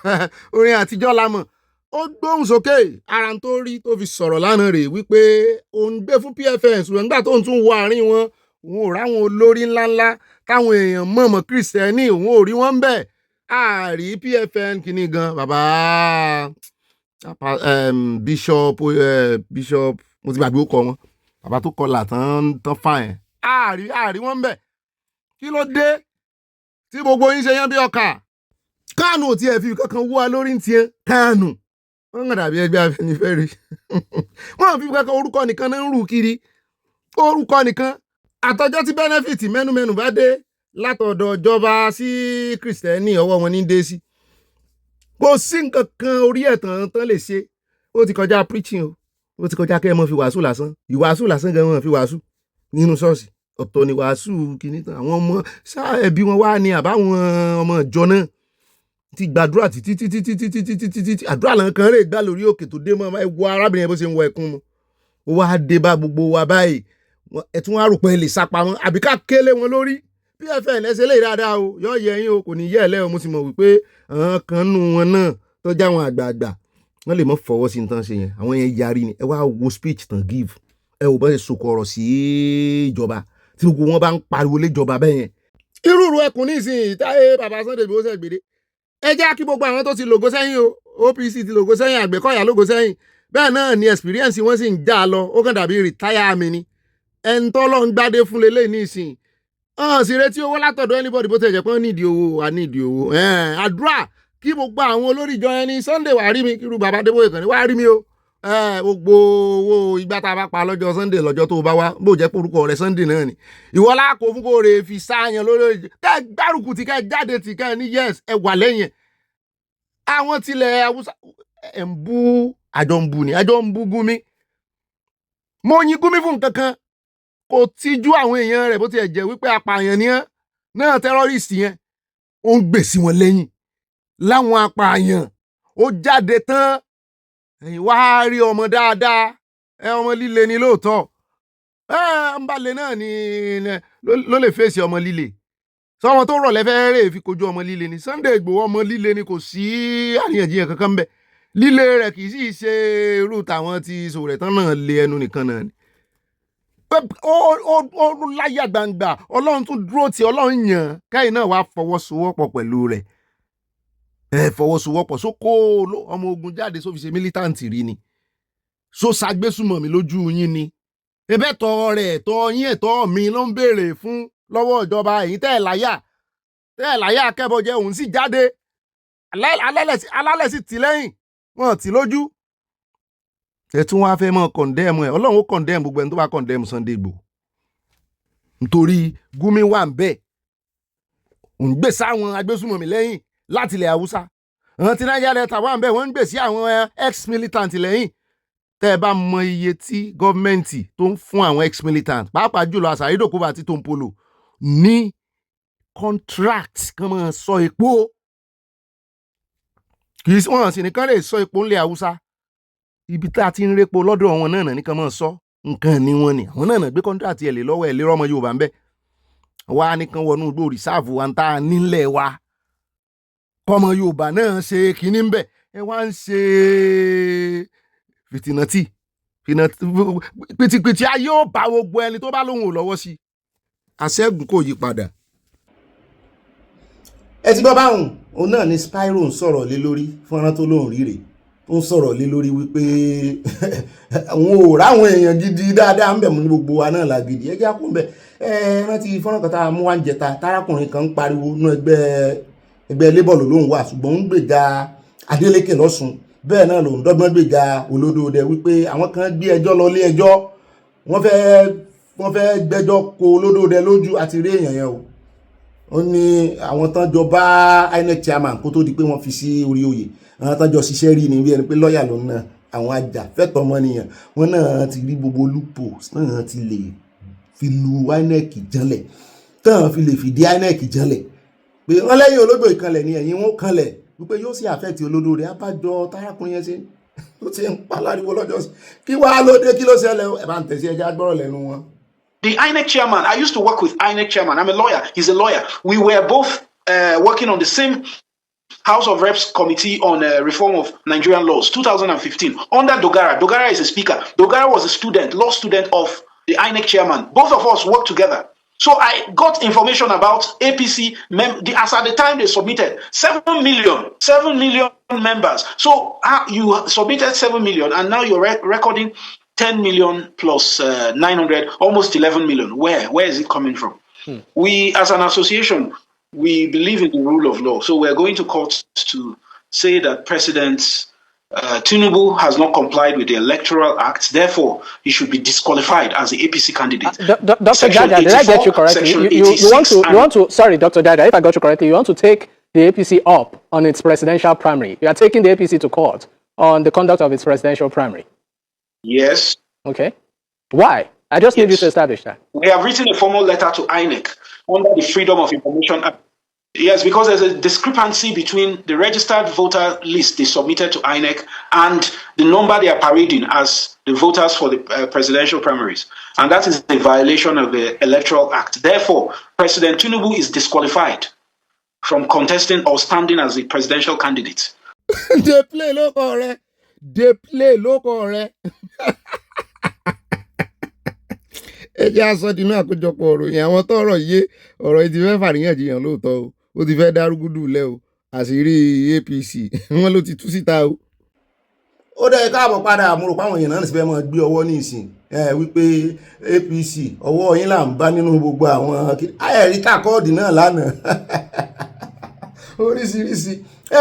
orin àtijọ́ lámọ̀ ó gbóhùn sókè ara tó rí tó fi sọ̀rọ̀ lánàá rè wípé òun gbé fún PFN ṣùgbọ́n nígbà tó ń tún wọ àárín wọn òun ò ráwọn olórí ńláńlá táwọn èèyàn mọ̀mọ́ kìrìsìtẹ́nì òun ò rí wọn ń bẹ̀ àárí PFN kìíní gan bàbá bishop mo ti gbàgbé ó kọ wọn bàbá tó kọlà tán fáyẹn àárí wọn ń bẹ̀ kí ló dé tí gbogbo yín ṣe yán bí ọkà Kánù ò tiẹ̀ fi kankan wú wa lórí ń tiẹ̀ Kánù wọ́n ń dàbí ẹgbẹ́ Afẹ́nifẹ́re wọ́n fi kankan orúkọ nìkan náà ń rù kiri orúkọ nìkan àtọjọ́ tí benefit mẹ́numẹ́nu bá dé látọ̀dọ̀ ìjọba sí kìrìsìtẹ́nì ọwọ́ wọn ní dé sí kò sí nǹkan kan orí ẹ̀tàn tán lè ṣe ó ti kọjá preaching ó ti kọjá kẹ́ ẹ mọ́ fi wàásù lásán ìwàásù lásán gan wọn fi wàásù nínú ṣọ́ọ̀ṣì ọ̀tọ̀ ni wàásù kìíní tán àwọn ọmọ sáà ẹbí wọn wá ní àbáwọn ọmọ ìjọ náà ti gbàdúrà títí àdúrà làwọn kan rè gbá lórí òkè tó dé mọ́ ẹ wo arábìnrin yẹn bó ṣe ń wọ ẹkún mu ó wá dé bá gbogbo wa báyìí ẹ tún wá rò pé lè sápa wọn àbí ká kélé wọn lórí PFN ẹsẹ lè dáadáa o yọ yẹ yín o kò ní yẹ ẹ lẹ́wọ̀n mo sì mọ̀ wípé àwọn kan nù wọn náà tó já wọn àgbààgbà wọn lè mọ́ fọwọ́ sí nǹkan ṣe yẹn àwọn yẹn yarí ni ẹ wá wo speech tán give ẹ ò bá ṣe sokò ọ̀rọ̀ sí ìjọba tí gbogbo wọn bá ń pariwo léjọba bẹ́ẹ̀ yẹn irúurú ẹkùn nísìnyí táyé bàbá Sunday Igboho ṣègbèdé ẹ jẹ́ kí gbogbo àwọn tó ti lògó sẹ́yìn o OPC ti lògó sẹ́yìn Àgbẹ̀kọ̀yà lògó sẹ́yìn bẹ́ẹ̀ náà ni experience wọn sì ń já lọ ó kàn dàbí retire mi ni ẹni tó lọ ń gbádé fún lélẹ̀ nísìnyí sì retí owó látọ̀dọ̀ anybody bó ti jẹ́ pé wọ́n nídìí owó wà nídìí owó àdúrà kí gbogbo àwọn olórí ìjọ ẹni Sunday wàá rí mi kí irú bàbá Adébóyè kàn ní wàá rí mi o gbogbo owó ìgbà tá a bá pa lọ́jọ́ Sunday lọ́jọ́ tó bá wá bó jẹ́ porúkọ rẹ̀ Sunday náà ni ìwọ láàkó fún kó rè fi sáàyàn lórí kẹ́ gbárùkù tí kẹ́ jáde tí kẹ́ ní yes ẹ wà lẹ́yìn àwọn tilẹ̀ Haúsá ẹ̀ ń bú àjọ ń bú Gumi mo yin Gumi fún nǹkan kan kò tijú àwọn èèyàn rẹ̀ bó ti ẹ̀ jẹ́ wípé apààyàn ni náà terrorist yẹn ó ń gbè sí wọn lẹ́yìn láwọn apààyàn ó jáde tán ẹ̀yin wá rí ọmọ dáadáa ọmọ líle ni lóòótọ́ ń balẹ̀ náà ni ló lè fèsì ọmọ líle sọmọ tó rọ̀ lẹ́fẹ́ rè fi kojú ọmọ líle ni Sunday Igboho ọmọ líle ni kò sí àríyànjiyàn kankan bẹ́ẹ̀ líle rẹ̀ kì í sì ṣe irú tàwọn ti sòrẹ̀ tán náà lé ẹnu nìkan náà ni ó láyà gbangba Ọlọ́run tún dúró tí Ọlọ́run yàn káyìn náà wá fọwọ́sowọ́pọ̀ pẹ̀lú rẹ̀ fọwọ́sowọ́pọ̀ kó ọmọ ogun jáde sófi ṣe militant rí ni ṣàgbésùmọ̀mí lójú yín ni ẹbẹ́ tọ́ rẹ̀ ẹ̀tọ́ yín ẹ̀tọ́ mi ló ń béèrè fún lọ́wọ́ ìjọba èyí tẹ́ ẹ̀ láyà kẹ́bọ̀jẹ́ òun sì jáde alálẹ̀ sì tì lẹ́yìn wọn tì lójú ẹ tún wá fẹ́ mọ́ condemn ẹ̀ Ọlọ́run ó condemn gbogbo ẹni tó bá condemn Sunday Igboho nítorí Gumi wà ń bẹ̀ òun gbé sáwọn agbésùmọ̀mí lẹ́yìn láti ilẹ̀ Haúsá àwọn tí Niger Delta wà ń bẹ̀ wọ́n ń gbé sí àwọn ex-militant lẹ́yìn tẹ́ ẹ bá mọ iye tí gọ́ọ̀mẹ̀ntì tó ń fún àwọn ex-militant pàápàá jùlọ Àsàrídòkúbà àti Tompolo ní contract kan máa sọ epo kì í wọ́n sì nìkan lè sọ epo ńlẹ̀ Haúsá ibi tá a ti ń répo lọ́dọ̀ wọn náà nìkan máa sọ nǹkan ni wọ́n ni àwọn náà gbé contract ẹ̀ lé lọ́wọ́ ẹ̀ lérò ọmọ Yorùbá ń bẹ̀ wá nìkan wọnú igbó rìsáàfù wa ń tá a nílẹ̀ wa kọ́mọ Yorùbá náà ṣe kínní ń bẹ̀ ẹ wá ń ṣe pìtìpìtì ayé ó bá gbogbo ẹni tó bá lóhùn ò lọ́wọ́ sí àṣẹ́gun kò yí padà. ẹ ti gbọ́ báwọn òun náà ni Spyro ń sọ̀rọ̀ lé lórí fọ́nrán tó lóhùn rí rèé tó ń sọ̀rọ̀ lé lórí wípé àwọn ò ráwọn èèyàn gidi dáadáa ń bẹ̀ mú ní gbogbo wa náà la gidi ẹjẹ́ àkó ń bẹ̀ rántí fọ́nrán kan tá a mú wá ń jẹta tárákùnrin kan ń pariwo nú ẹgbẹ́ labour ló lóun wà ṣùgbọ́n ń gbèjà Adeleke lọ́sùn bẹ́ẹ̀ náà lòun dọ́gbọ́n gbèjà Olódòdẹ wípé àwọn kan gbé ẹjọ́ lọ lé ẹjọ́ wọ́n fẹ́ gbẹ́jọ́ ko Olódòdẹ lójú àti rí èèyàn yẹn o ó ní àwọn tán jọ bá INEC chairman kó tó di pé wọ́n fi sí orí oyè àwọn tán jọ ṣiṣẹ́ rí ni bí ẹni pé lọ́ọ̀yà ló ń ná àwọn ajàfẹ́tọ̀ọ́ ọmọnìyàn wọn náà ti rí gbogbo loopholes náà ti lè fi lu INEC janlẹ̀ tán fi lè fìdí INEC janlẹ̀ pé wọ́n lẹ́yìn olódò ìkanlẹ̀ ni ẹ̀yìn wọn kanlẹ̀ wípé yóò sì àfẹ́tì Olódòdẹ abájọ tárákùnrin yẹn ṣe ó ti ń paláriwo lọ́jọ́ sí kí wàá lóde kí ló ṣẹlẹ̀ ẹ̀ bá ń tẹ̀sí ẹja gbọ́rọ̀ lẹ́nu wọn. The INEC chairman, I used to work with INEC chairman. I'm a lawyer. He's a lawyer. We were both working on the same House of Reps committee on reform of Nigerian laws, 2015, under Dogara. Dogara is a speaker. Dogara was a student, law student of the INEC chairman. Both of us worked together. So I got information about APC, as at the time they submitted 7 million members. So you submitted 7 million and now you're recording 10 million plus 900, almost 11 million. Where is it coming from? We, as an association, we believe in the rule of law. So we're going to court to say that President Tinubu has not complied with the Electoral Act. Therefore, he should be disqualified as the APC candidate. Dr. Dada, did I get you correctly? You want to, sorry, Dr. Dada, if I got you correctly, you want to take the APC up on its presidential primary. You are taking the APC to court on the conduct of its presidential primary. Yes. Okay. Why? I just need you to establish that. We have written a formal letter to INEC under the Freedom of Information Act. Yes, because there's a discrepancy between the registered voter list they submitted to INEC and the number they are parading as the voters for the presidential primaries. And that is a violation of the Electoral Act. Therefore, President Tinubu is disqualified from contesting or standing as the presidential candidate. They play local. They play local. Ẹ jẹ́ aṣọ dínú àkójọpọ̀ ọ̀rọ̀ yẹn àwọn tọrọ yé ọ̀rọ̀ yìí ti fẹ́ fàríyànjiyàn lóòótọ́ o ó ti fẹ́ dárúgúdù lẹ́ o àṣírí APC wọn ló ti tú síta o. Ó dẹ́ káàbọ̀ padà mo rò pé àwọn èèyàn náà sì fẹ́ máa gbé ọwọ́ ní ìsìn wípé APC ọwọ́ yín là ń bá nínú gbogbo àwọn ẹ̀rí kàkọ́ọ̀dì náà lánàá oríṣiríṣi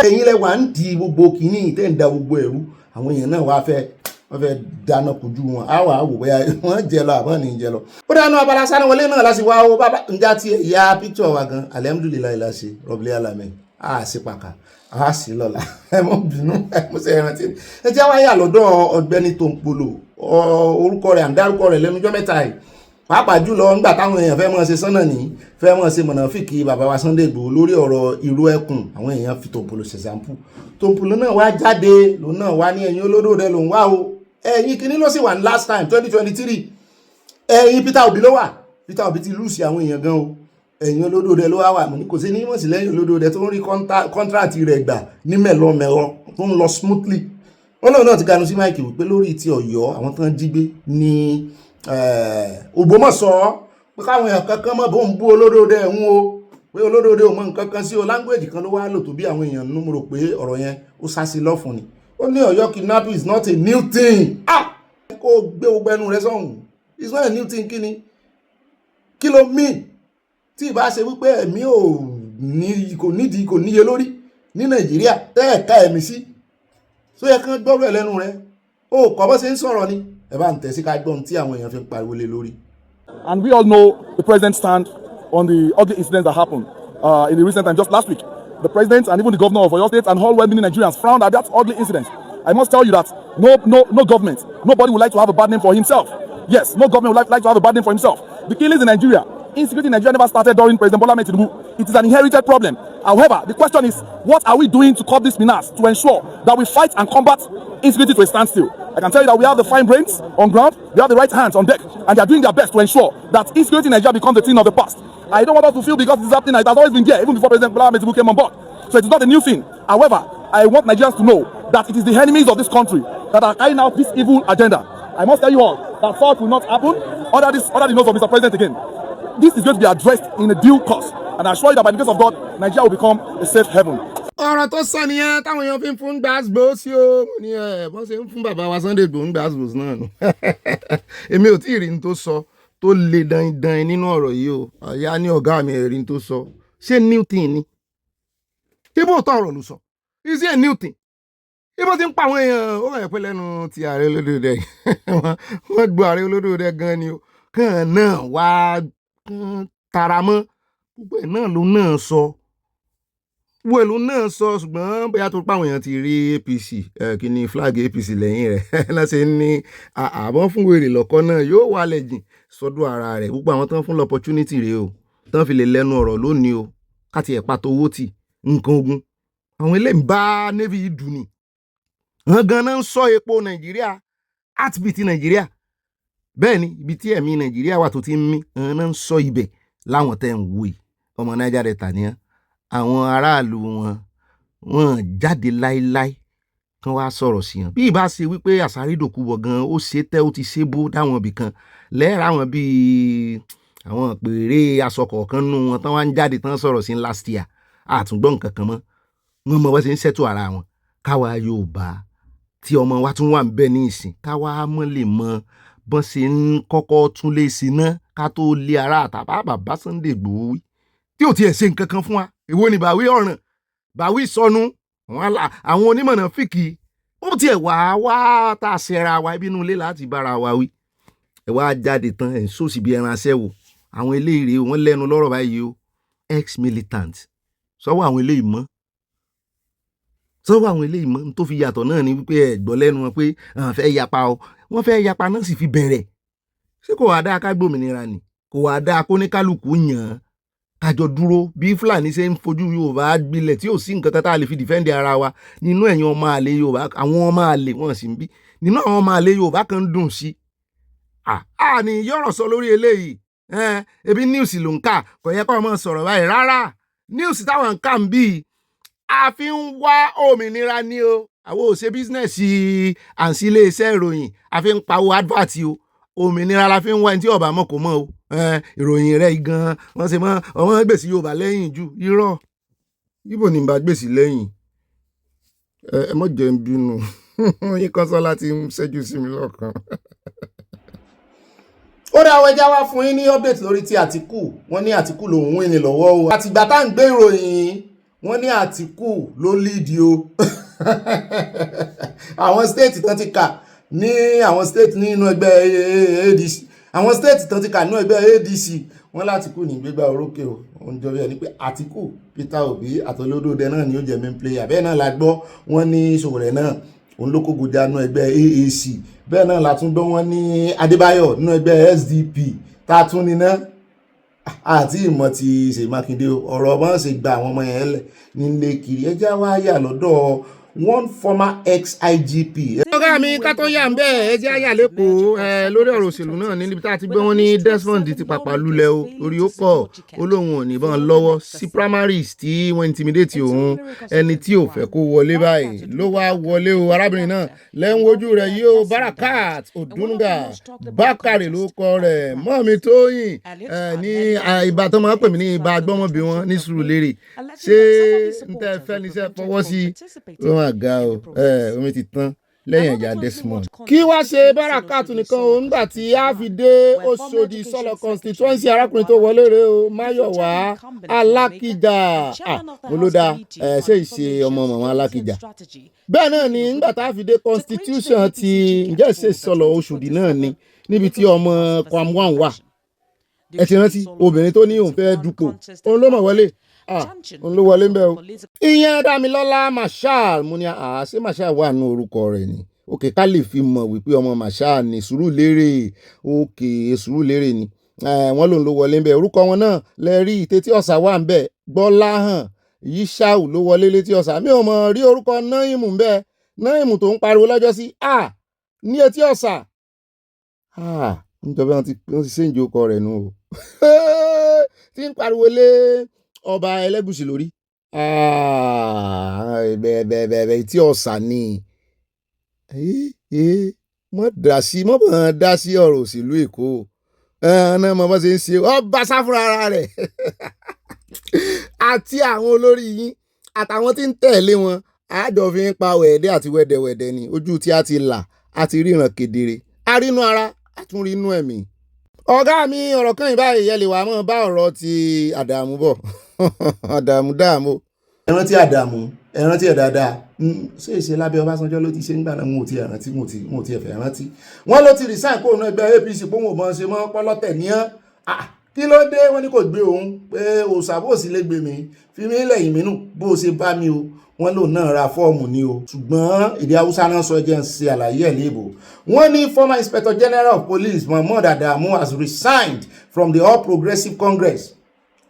ẹ̀yin lẹ wà ń di gbogbo kìíní tẹ́ ń da gbogbo ẹ̀rú àwọn èèyàn náà wọ́n fẹ́ dáná kojú wọn àwọ̀ àwò bóyá wọ́n jẹ lọ àbọ̀ ní jẹ lọ. Ó dáná Abala Sanawole náà láti wá o bàbá njá tí ìyá píktọ̀ wa gan alhamdulilayi láṣẹ rọ̀bìlẹ̀ alamẹ́ sí pàkà sí lọ́la ẹ mọ́ bínú ẹ mọ́ sẹ́ ẹran tí ẹ jẹ́ wáyà lọ́dọ̀ Ọ̀gbẹ́ni tó ń polo orúkọ rẹ̀ àǹdárúkọ rẹ̀ lẹ́nujọ́ mẹ́ta yìí pàápàá jùlọ nígbà táwọn èèyàn fẹ́ mọ́ ṣe sánà ní fẹ́ mọ́ ṣe mọ̀nàfíkì bàbá wa Sunday Igboho lórí ọ̀rọ̀ ìró ẹkùn àwọn èèyàn fi Tòǹpolò ṣẹ̀ṣàmpù Tòǹpolò náà wá jáde lòun náà wá ní ẹ̀yìn olódò rẹ̀ lòun wá o ẹ̀yìn kìíní ló sì wà ní last time 2023 ẹ̀yìn Peter Obi ló wà Peter Obi ti lùsì àwọn èèyàn gan o ẹ̀yìn olódò rẹ̀ ló wà mọ̀ ní kò sí ní mọ̀ sí lẹ́yìn olódò rẹ̀ tó ń rí kọ́ńtrátì rẹ̀ gbà ní mẹ́lọmẹ́lọ tó ń lọ smoothly wọn lóun náà ti ganu sí máìkì wípé lórí ti Ọ̀yọ́ àwọn tó ń jí gbé ní Ògbómọ̀ṣọ́ pé káwọn èèyàn kankan mọ̀ bó ń bú olódòdó ẹ̀ ń o pé olódòdó ò mọ nǹkan kan sí o language kan ló wá lò tó bí àwọn èèyàn nínú mo rò pé ọ̀rọ̀ yẹn ó sásí lọ́fun ni ó ní Ọ̀yọ́ kidnapping is not a new thing kó gbé gbogbo ẹnu rẹ sọ̀hún it's not a new thing kí ló mean tí ìbá ṣe wípé ẹ̀mí kò níye lórí ní Nàìjíríà tẹ́ẹ̀ka ẹ̀mí sí tó yẹ kán gbọ́rọ̀ ẹ̀ lẹ́nu rẹ ó kọ́ bó ṣe ń sọ̀rọ̀ ni ẹ bá ń tẹ̀ sí ká gbọ́n tí àwọn èèyàn fi ń pariwo lé lórí. And we all know the president's stand on the ugly incidents that happened in the recent time, just last week. The president and even the governor of OYO State and all well-meaning Nigerians frowned at that ugly incident. I must tell you that no government, nobody would like to have a bad name for himself. Yes, no government would like to have a bad name for himself. The killings in Nigeria, insecurity in Nigeria never started during President Bola Ahmed Tinubu. It is an inherited problem. However, the question is, what are we doing to curb this menace to ensure that we fight and combat insecurity to a standstill? I can tell you that we have the fine brains on ground, we have the right hands on deck, and they are doing their best to ensure that insecurity in Nigeria becomes a thing of the past. I don't want us to feel because this is happening, it has always been there, even before President Bola Ahmed Tinubu came on board. So it is not a new thing. However, I want Nigerians to know that it is the enemies of this country that are carrying out this evil agenda. I must tell you all that fault will not happen under the nose of Mr. President again. This is going to be addressed in a due course, and I assure you that by the grace of God, Nigeria will become a safe haven. Ọ̀rọ̀ tó sọ nìyẹn táwọn èèyàn fi ń fún gbàgbó sí o ní bọ́n ṣe ń fún bàbá wa Sunday Igboho gbàgbó náà nù èmi ò tí ì rí ní tó sọ tó le dandan nínú ọ̀rọ̀ yìí o àyà ní ọ̀gá mi rí ní tó sọ ṣé new thing ni ṣé bó tọ̀ ọ̀rọ̀ ló sọ is it a new thing ibo ti ń pa àwọn èèyàn ó rẹ̀ pé lẹ́nu ti ààrẹ olódòdó wọ́n gbọ́ ààrẹ olódòdó gan ni o kàn náà wá tara mọ́ gbogbo ẹ̀ náà ló náà sọ wẹ̀lú náà sọ ṣùgbọ́n bóyá tó pàwọn èèyàn ti rí APC kí ni flag APC lẹ́yìn rẹ̀ lọ́sẹ̀ ní àbọ̀ fún wèrè lọ́kọ́ náà yóò wà lẹ́jìn sọ́dọ̀ ara rẹ̀ gbogbo àwọn tán fún l'opportunity rèé o tán fi lè lẹ́nu ọ̀rọ̀ lónìí o káti ẹ̀ pàtó owó tì nǹkan ogun àwọn eléyìí bá navy yìí dùn ní wọ́n gan-an ń sọ epo Nàìjíríà heartbeat Nàìjíríà bẹ́ẹ̀ ni ibi tí ẹ̀mí Nàìjíríà wà tó ti ń mí wọ́n náà ń sọ ibẹ̀ láwọn tẹ́ ń wò yìí ọmọ Niger Delta nìyẹn àwọn aráàlú wọn jáde láíláí kán wá sọ̀rọ̀ sí wọn bí ìbá ṣe wípé Àsárídòkúbọ̀ gan ó ṣe tẹ́ ó ti ṣe bó dáwọn ibì kan lẹ́ẹ̀rọ àwọn bíi àwọn pèrè aṣọ kọ̀ọ̀kan nù wọn tán wá ń jáde tán sọ̀rọ̀ sí last year àtúngbọ́n nǹkan kan mọ́ wọn mọ bá ṣe ń ṣètò ara wọn káwa Yorùbá tí ọmọ wa tún wà ń bẹ ní ìsìn káwa mọ́ lè mọ bọ́n ṣe ń kọ́kọ́ tún lè sí ná ká tó lé ara àtàbá bàbá Sunday Igboho wí tí ò tiẹ̀ ṣe nǹkan kan fún wa èwo ni bàwí ọ̀ràn bàwí sọnù àwọn onímọ̀ náà fìkì ó tiẹ̀ wá tá a ṣẹra wa ibi inú ilé láti bára wa wí ẹ wá jáde tán ẹ̀ ń sòsì bí ẹran aṣẹ́wò àwọn eléyìí wọ́n lẹ́nu lọ́rọ̀ báyìí o ex-militant sọ́wọ́ àwọn eléyìí mọ́ tó fi yàtọ̀ náà ni wípé ẹ gbọ́ lẹ́nu wọn pé àwọn fẹ́ yapa o wọ́n fẹ́ yapa náà sì fi bẹ̀rẹ̀ ṣé kò wá dáa ká gbòmìnira ni kò wá dáa kó ní kálukú yàn án kájọ dúró bí Fúlàní ṣe ń fojú Yorùbá gbilẹ̀ tí ò sí nǹkan kan tá a lè fi dìfẹ́ǹdì ara wa nínú ẹ̀yin ọmọ àlè Yorùbá àwọn ọmọ àlè wọn sì ń bí nínú àwọn ọmọ àlè Yorùbá kan dùn sí ní yọ̀rọ̀ sọ lórí eléyìí ebi news ló ń kà kò yẹ kó ọmọ sọ̀rọ̀ báyìí rárá news táwọn ń kà ń bí a fi ń wá òmìnira ni o àwọn ò ṣe bísínẹ́sì àǹsí iléeṣẹ́ ìròyìn a fi ń pawó advert o òmìnira la fi ń wá ẹni tí ọba mọ̀ kò mọ̀ o ìròyìn rẹ̀ gan wọ́n ṣe mọ́ ọmọ gbèsè Yorùbá lẹ́yìn ju irọ́ ibo ni bá gbèsè lẹ́yìn ẹ mọ̀ jẹ́ ń bínú yín Kọ́sọ́lá ti ń ṣẹ́jú sí mi lọ́kàn. ó dá àwọn ẹja wá fún yín ní update lórí ti Àtíkù wọ́n ní Àtíkù lòun wí ni lọ́wọ́ o àtìgbà tá à ń gbé ìròyìn wọ́n ní Àtíkù ló lead o àwọn state tán ti kà ní àwọn state nínú ẹgbẹ́ ADC àwọn state tán ti kà nínú ẹgbẹ́ ADC wọ́n l'Àtíkù ní gbégbá orókè o òun jọ bí ẹni pé Àtíkù Peter Obi àtọlódódé náà ni ó jẹ́ main player bẹ́ẹ̀ náà la gbọ́ wọ́n ní Sowore náà òun ló kógo já nínú ẹgbẹ́ AAC bẹ́ẹ̀ náà la tún gbọ́ wọ́n ní Adébáyọ̀ nínú ẹgbẹ́ SDP tá a tún ní ná àti ìmọ̀ ti Ṣèyí Mákindé ọ̀rọ̀ ọmọ ṣe gba àwọn ọmọ yẹn lẹ̀ nílé kiri ẹjá wá yà lọ́dọ̀ one former ex-IGP. ọ̀gá mi ká tó yà ń bẹ́ẹ̀ ẹ jẹ́ àyà lẹ́kọ̀ọ́ lórí ọ̀rọ̀ òṣèlú náà níbi tá a ti gbé wọn ní Desmond ti pàpà lulẹ̀ o torí ó kọ̀ ó lóun ò níbọn lọ́wọ́ sí primaries tí wọ́n intimidate òun ẹni tí ò fẹ́ kó wọlé báyìí ló wá wọlé o arábìnrin náà lẹ́yìn wojú rẹ̀ yìí o Barakat Odunga Bákàrè ló kọ rẹ̀ mọ́mi Tóyìn ní ìbá tó máa ń pè mí ní ìbá gbọ́mọbí wọn ní Sùúrùlérè ṣé n tẹ́ fẹ́ ní sẹ́ fọwọ́ sí ga o omi ti tán lẹ́yìn ẹ̀yà Desmond. kí wá ṣe Barakat nìkan o nígbà tí a fi dé Òṣòdì sọlọ constituency arákùnrin tó wọlé rè o Máyọ̀wá Alákìjà mo ló dáa ṣé ìṣe ọmọ màmá Alákìjà. bẹ́ẹ̀ náà ni nígbà tá a fi dé constitution ti ǹjẹ́ ìṣe sọlọ Òṣòdì náà ni níbi tí ọmọ Kwamwan wà ẹ ti rántí obìnrin tó ní òun fẹ́ dupò òun ló mọ̀ wọlé òun ló wọlé ń bẹ o. ìyẹn Dámilọ́lá Marshal mo ní ṣé Marshal wà nínú orúkọ rẹ̀ ni òkè ká lè fi mọ̀ wípé ọmọ Marshal ní Sùúrùlérè òkè Sùúrùlérè ni wọ́n lòun ló wọlé ń bẹ orúkọ wọn náà lẹ́rí Tétí Ọ̀sà wà ń bẹ Gbọ́láhàn Yíṣàù ló wọlé Létí Ọ̀sà mi ò mọ̀ rí orúkọ Náìmù ń bẹ Náìmù tó ń pariwo lọ́jọ́ sí ní Etí Ọ̀sà níjọba wọn ti ṣéǹjì orúkọ rẹ̀ nù o tí ń pariwo lé ọba Ẹlẹ́gùṣì lórí bẹ̀ẹ̀bẹ̀ẹ̀bẹ̀ Etí Ọ̀sà ni mọ̀ dá sí ọ̀rọ̀ òṣèlú Èkó náà mọ̀ bá ṣe ń ṣe ọba sáfúnra ara rẹ̀ àti àwọn olórí yín àtàwọn tí ń tẹ̀lé wọn àjọ fi ń pa wẹ̀ẹ́dẹ́ àti wẹ̀dẹ̀wẹ̀dẹ̀ ni ojú tí a ti là a ti ríran kedere arínú ara àtúnrínú ẹ̀mí. ọ̀gá mi ọ̀rọ̀ kan ìbáyìí yẹ lè wà mọ́ bá ọ̀rọ̀ ti Àdàmú bọ̀ Àdàmú dààmú. ẹ rántí Àdàmú ẹ rántí ẹ dáadáa ṣé ìṣe lábẹ́ Ọbásanjọ́ ló ti ṣe ń gbà náà wọn ò ti rántí wọn ò ti ẹ̀fẹ̀ rántí. wọ́n ló ti resign kó òun ẹgbẹ́ APC pé wọn ò bọ́n ṣe mọ́ pọ́lọ́tẹ̀ níyàn kí ló dé wọ́n ní kò gbé òun pé òṣàbòsí lè gbé mi fi mí lẹ́yìn mínú bó ṣe bá mi o wọ́n lòun náà ra fọ́ọ̀mù ni o ṣùgbọ́n èdè Haúsá náà sọ ẹjẹ́ ń ṣe àlàyé ẹ̀ léèbò. wọ́n ní former Inspector General of Police Mohammed Adamu has resigned from the All Progressives Congress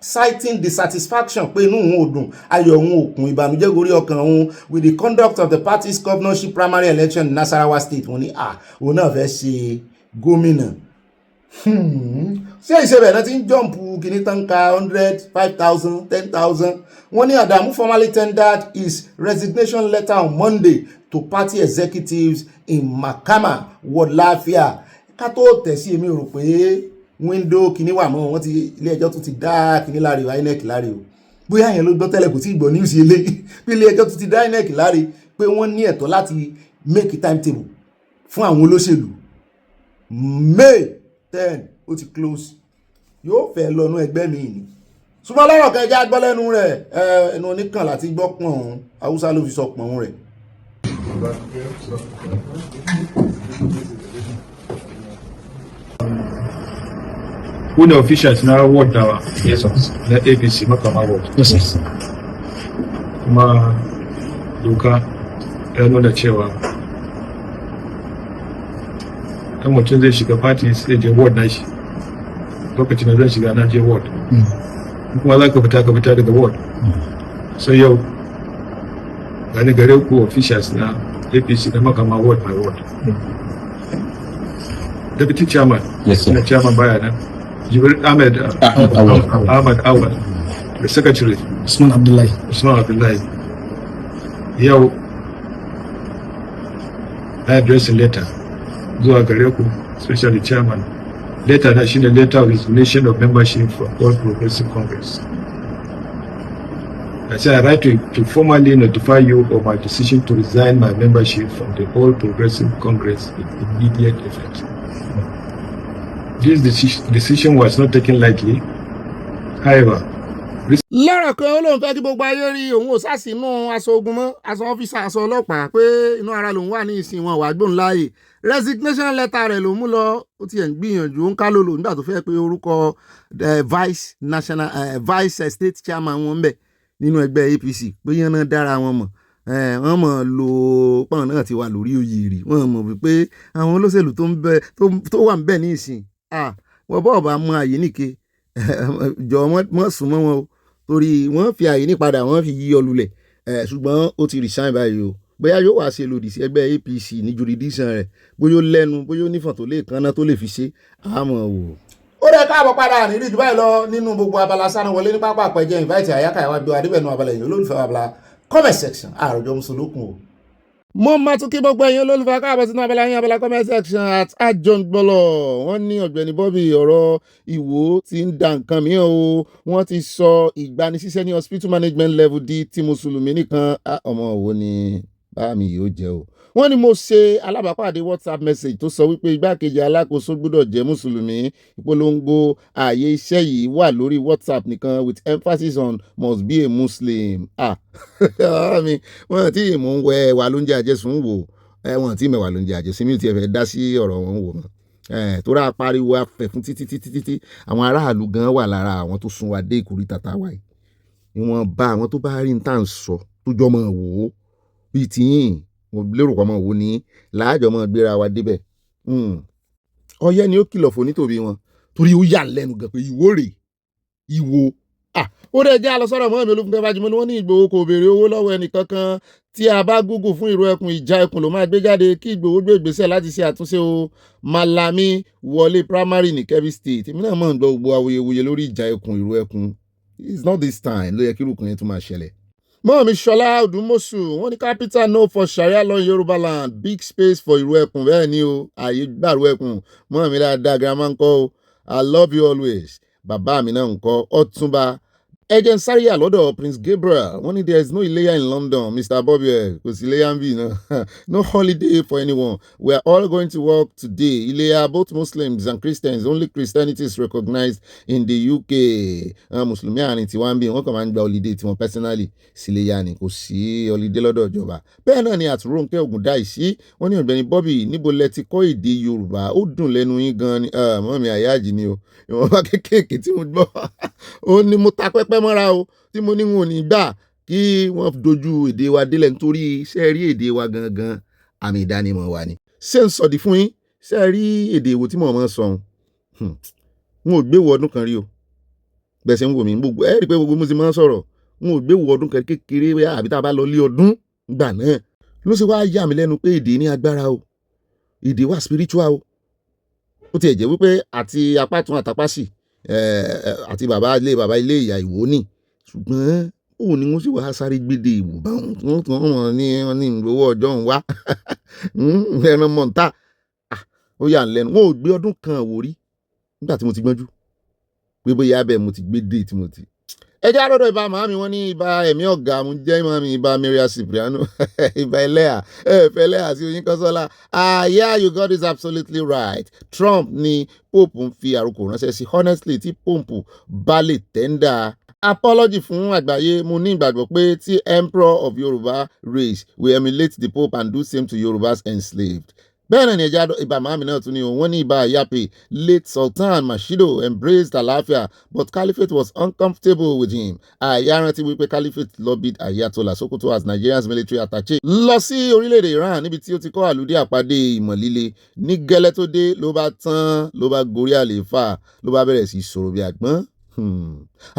citing dissatisfaction pé inú òun ò dùn ayọ̀ òun ò kún ìbànújẹ́ gorí ọkàn òun with the conduct of the party's governorship primary election in Nasarawa State. wọ́n ní òun náà fẹ́ ṣe gómìnà. ṣé ìṣẹ̀bẹ̀ náà ti ń jọ̀mpù kìíní tán ka 100 5,000 10,000. wọ́n ní Adamu formally tendered his resignation letter on Monday to party executives in Makama Ward Lafia. ká tó tẹ̀ sí èmi rò pé wíńdò kìíní wà mọ́ wọ́n ti ilé ẹjọ́ tó ti dá kìíní láre o INEC láre o bóyá yẹn ló gbọ́ tẹ́lẹ̀ kò tí ì gbọ́ news ilé bí ilé ẹjọ́ tó ti dá INEC láre pé wọ́n ní ẹ̀tọ́ láti make timetable fún àwọn olóṣèlú May 10 ó ti close yóò fẹ́ lọ́nú ẹgbẹ́ mi ni ṣùgbọ́n lọ́rọ̀ kẹjá gbọ́ lẹ́nu rẹ̀ ẹnu oníkàn láti gbọ́ pọ̀n Haúsá ló fi sọ pọ̀n rẹ̀. Who the officials now what our yes the APC not come out. Yes. Kuma doka ya nuna cewa dan mutum zai shiga party sai je ward nashi lokacin da zan shiga na je ward kuma za ka fita daga ward so yau gani gare ku officials na APC da makama ward by ward deputy chairman na chairman baya nan Jibril Ahmed Awal the secretary Usman Abdullahi yau na addressing letter zuwa gare ku especially chairman letter na shine letter of resignation of membership from All Progressive Congress. I say I write to formally notify you of my decision to resign my membership from the All Progressive Congress with immediate effect. This decision was not taken lightly. However, lọ́rọ̀ kan ó lóun fẹ́ kí gbogbo ayé rí òun ò sásínú aṣọ ogun mọ́ aṣọ ọ́fíìsà aṣọ ọlọ́pàá pé inú ara lòun wà ní ìsìn wọn wà gbóhùn láàyè resignation letter rẹ̀ ló mú lọ ó tiẹ̀ ń gbìyànjú ó ń ká lòlò nígbà tó fẹ́ pé orúkọ vice state chairman wọn ń bẹ̀ nínú ẹgbẹ́ APC pé yẹn náà dára wọn mọ̀ wọ́n mọ̀ lo pọ́n náà ti wà lórí oyè rí wọ́n mọ̀ wípé àwọn olóṣèlú tó wà ń bẹ̀ ní ìsìn wọ́n bọ́ọ̀ bá mọ àyè nìke jọ wọ́n sùn mọ́ wọn o torí wọ́n fi àyè nípadà wọ́n fi yí ọ lulẹ̀ ṣùgbọ́n ó ti resign báyìí o bóyá yóò wá ṣe lòdì sí ẹgbẹ́ APC ní jurisdiction rẹ̀ bóyá ó lẹ́nu bóyá ó nífọ̀n tó lè kanná tó lè fi ṣe àmọ́ wò. ó rẹ káàbọ̀ padà nírí jù báyìí lọ nínú gbogbo Abala Sanawole ní pápá àpẹjẹ invite àyàká ìwà bí adébẹ̀nu Abala yìí olólùfẹ́ Abala comment section àròjọ mùsùlùkùn o. mo máa tún kí gbogbo ẹ̀yin olólùfẹ́ káàbọ̀ sínú Abala yín Abala comment section at ajongbolo wọ́n ní Ọ̀gbẹ́ni Bobby ọ̀rọ̀ Ìwó ti ń da nǹkan mìíràn o wọ́n ti sọ ìgbanisíṣẹ́ ní hospital management level di ti mùsùlùmí nìkan ọmọ wo ni báàmì yóò jẹ́ o. wọ́n ní mo ṣe alábàápàdé WhatsApp message tó sọ wípé igbákejì alákòóso gbọ́dọ̀ jẹ́ mùsùlùmí ìpolongo ààyè iṣẹ́ yìí wà lórí WhatsApp nìkan with emphasis on must be a Muslim. wọ́n ti mú ń wẹ wà lóúnjẹ àjẹsùn wò wọ́n ti mẹ́wàá lóúnjẹ àjẹsùn mi ò tiẹ̀ fẹ́ dá sí ọ̀rọ̀ wọn wò mọ́ tó rà pariwo afẹ́ fún títí àwọn aráàlú gan wà lára àwọn tó sún wa dé ìkórìtà táwa yìí ìwọ̀n bá àwọn tó bá rí ní tà ń sọ tó jọ mọ́ wò ó bíi tiyín mo lérò pọ̀ mọ́ wò ní láàjọ mọ́ gbéra wa débẹ̀ ọyẹ́ ni ó kìlọ̀ fún nítorí wọn torí ó yà lẹ́nu gan pé Ìwó rè Ìwó ó dẹ̀ jẹ́ àlọ́sọ̀rọ̀ mọ́ mi Olúfúnkẹ́ Fájìmọ́ ni wọ́n ní Ìgbòho kò béèrè owó lọ́wọ́ ẹnì kankan tí a bá gúgù fún ìró ẹkùn ìjà ẹkùn ló máa gbé jáde kí Ìgbòho gbé ìgbésẹ̀ láti ṣe àtúnṣe o Malami wọlé primary ní Kebbi State èmi náà mọ̀ ń gbọ́ gbogbo awuyewuye lórí ìjà ẹkùn ìró ẹkùn it's not this time ló yẹ kí irúkùn yẹn tún máa ṣẹlẹ̀. mọ́ọ̀mí Ṣọlá Odùmọ̀ṣù wọ́n ní capital no for Sharia law in Yorùbá land big space for ìró ẹkùn bẹ́ẹ̀ ni o ààyè gbàrú ẹkùn mọ́ọ̀mí dáadáa grandma ń kọ́ o I love you always bàbá mi náà ń kọ́ Ọ̀túnba ẹjẹ ń sáré yà lọ́dọ̀ Prince Gabriel wọ́n ní there is no Iléyá in London Mr. Bobby kò sí Iléyá ń bì náà no holiday for anyone we are all going to work today Iléyá both Muslims and Christians only Christianity is recognized in the UK mùsùlùmí àárín tiwa ń bì wọ́n kàn máa ń gba holiday tiwọn personally sí Iléyá ni kò sí holiday lọ́dọ̀ ìjọba bẹ́ẹ̀ náà ni àtúrónkẹ́ Ògúndáìsí wọ́n ní Ọ̀gbẹ́ni Bobby níbo lẹ ti kọ́ èdè Yorùbá ó dùn lẹ́nu yín gan ni mọ́mí àyáàjì ni o ìwọ̀nba kéékèèké tí mo gbọ́ ó ní mo ta pẹ́pẹ́ mọ́ra o tí mo ní wọn ò ní gbà kí wọ́n dojú èdè wa délẹ̀ nítorí ṣe rí èdè wa gangan àmì ìdánimọ̀ wa ni. ṣé ń sọ̀dí fún yín ṣe rí èdè èwo tí mo mọ̀ sọ n ò gbé wo ọdún kan rí o bẹ́ẹ̀ ṣe ń wò mí gbogbo ẹ rí i pé gbogbo mo ti máa ń sọ̀rọ̀ n ò gbé wo ọdún kan kékeré àbí tá a bá lọ lé ọdún gbà náà ló ṣe wá yà mí lẹ́nu pé èdè ní agbára o èdè wa spiritual o ó tiẹ̀ jẹ́ wípé àti apá tún àtàpásì àti bàbá ilé ìyá Ìwó ni ṣùgbọ́n òun ni wọ́n sì wá sáré gbédè Ìwó bá wọn ní ìlówó ọjọ́ ń wá ẹran mọ̀ntà ó yà ń lẹ́nu wọn ò gbé ọdún kan wò rí nígbà tí mo ti gbọ́njú pé bóyá bẹ́ẹ̀ mo ti gbé dé tí mo ti. ẹ jẹ́ àròdọ̀ ìbá màmí wọ́n ní ìbá ẹ̀mí ọ̀gá mo jẹ́ màmí ìbá Maria Cipriano ìbá ẹlẹ́yà ẹ̀fẹ́lẹ́yà sí Oyin Kọ́sọ́lá. Yeah, you got it absolutely right. Trump ni Pope ń fi àròkọ ránṣẹ́ sí. Honestly, tí Pope bá lè tẹ́ndà apology fún àgbáyé, mo ní ìgbàgbọ́ pé tí Emperor of Yoruba race will emulate the Pope and do same to Yorubas enslaved. bẹ́ẹ̀ náà ni ẹja ìbá màmí náà tún ní wọ́n ní ìbá Yape late Sultan Mashido embraced àlàáfíà but Caliphate was uncomfortable with him. àyà rántí wípé Caliphate lobbied Ayatollah Sokoto as Nigeria's military attaché lọ sí orílẹ̀-èdè Iran níbi tí ó ti kọ́ àlùdí àpàdé ìmọ̀ líle. ní gẹ́lẹ́ tó dé ló bá tán ló bá gorí àlééfà ló bá bẹ̀rẹ̀ sí sọ̀rọ̀ bí àgbọ́n.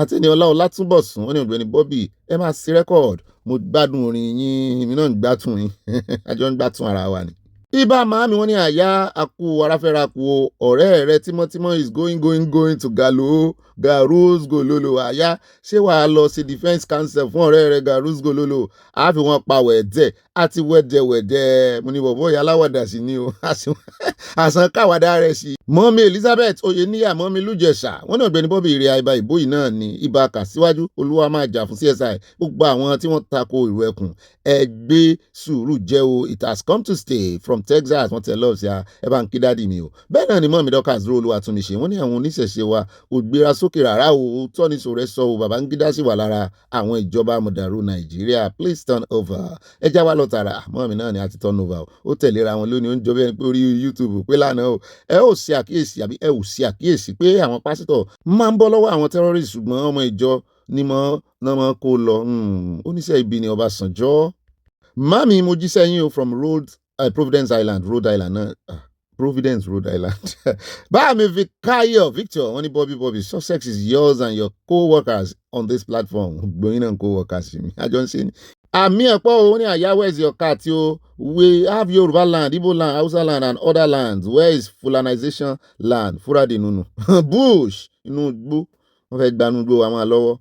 Àtẹniọlá Ọlátúnbọ̀sún wọ́n ní Ọ̀gbẹ́ni Bobby ẹ máa sí rẹ́kọ̀d mo gbádùn orin yín èmi náà ń gbádùn yín àjọ ń gbádùn ara wa ni. ibà màámi wọ́n ní àyà àkú aráfẹ́ra kú ọ̀rẹ́ rẹ tímọ́tímọ́ is going to Garus Gololo. àyà ṣé wàá lọ sí defence council fún ọ̀rẹ́ rẹ Garus Gololo àfi wọn pa wẹ̀dẹ̀ àti wẹ̀dẹ̀wẹ̀dẹ̀ mo ní bọ̀bọ̀ ìyá aláwàdà sí ni o àsán káwàdà rẹ̀ sí. mọ́mí Elizabeth Oyeniya mọ́mí Lújẹ̀ṣà wọ́n ní Ọ̀gbẹ́ni Bobby ìrẹ̀ àìbá ìbò yìí náà ni ibà kà síwájú olúwa máa jà fún CSI gbogbo àwọn tí wọ́n tako ìrù ẹkùn ẹgbẹ́ sùúrù jẹ́ o it has come to stay from Texas wọ́n tẹ̀ lọ́ọ̀ sí ẹ bá ń kí dádì mi o. bẹ́ẹ̀ náà ni mọ́mí Dorcas dúró olúwa tún mi ṣe wọ́n ní àwọn oníṣẹ̀ṣe wa kò gbéra sókè rárá o tọ́ ní sòrẹ́ sọ o Babangida sì wà lára àwọn ìjọba mọ̀dàrú Nàìjíríà please turn over. ẹ já wa lọ tààrà mọ́mí náà ni a ti turn over o ó tẹ̀léra wọn lónìí ó ń jọ bí ẹni pé orí YouTube pé lánàá o ẹ ò ṣe àkíyèsí àbí ẹ ò ṣe àkíyèsí pé àwọn pásítọ̀ máa ń bọ́ lọ́wọ́ àwọn terrorists ṣùgbọ́n ọmọ ìjọ ni mọ́ kó lọ oníṣẹ́ ibi ni Ọbásanjọ́. Mami mo jíṣẹ́ yín o from Providence Island Rhode Island náà Providence Rhode Island. Báàmì Victor wọ́n ní Bobby success is yours and your co-workers on this platform gbóyin náà co-workers mi àjọ ń ṣe ni. àmì ẹ̀pọ̀ o ní àyà where is your cat o we have Yoruba land Igbo land Hausa land and other lands where is fulanization land fúradì nùnù bush inú igbó wọ́n fẹ́ gbanú igbó wa máa lọ́wọ́.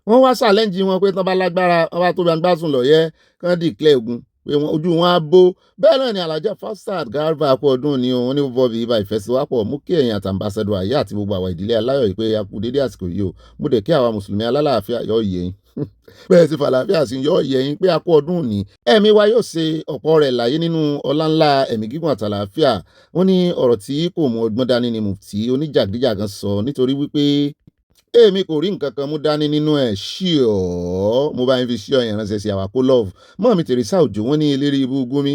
wọ́n wá ṣàlẹ́ǹjì wọn pé tán bá lágbára wọn bá tó gbangba sùn lọ yẹ kán dìklẹ̀ ogun pé ojú wọn á bó. bẹ́ẹ̀ náà ni Alhaja Fasad Garba kú ọdún ni wọ́n ní Bobby ibà ìfẹsíwápọ̀ mú kí ẹ̀yin àtàǹbàṣẹ́dọ̀ àyè àti gbogbo àwa ìdílé aláyọ̀ yìí pé a kú dédé àsìkò yìí o mo dẹ̀ kí àwa mùsùlùmí alálàáfíà yọ̀ yẹ yín bẹ́ẹ̀ sì fàlàáfíà sí yọ̀ yẹ yín pé a kú ọdún ní ẹ̀mí wa yóò ṣe ọ̀pọ̀ rẹ̀ láyé nínú ọlá ńlá ẹ̀mí gígùn àtàlàáfíà. wọ́n ní ọ̀rọ̀ tí kò mú ọgbọ́n dání ni mufti oníjàgídíjàgan sọ nítorí wípé èmi kò rí nǹkan kan mú dání nínú ẹ̀ ṣíọ́ mo bá ń fi ṣíọ́ yẹn ránṣẹ́ sí àwàkó love mọ́mí Teresa Òjò wọ́n ní eléré ibú Gumi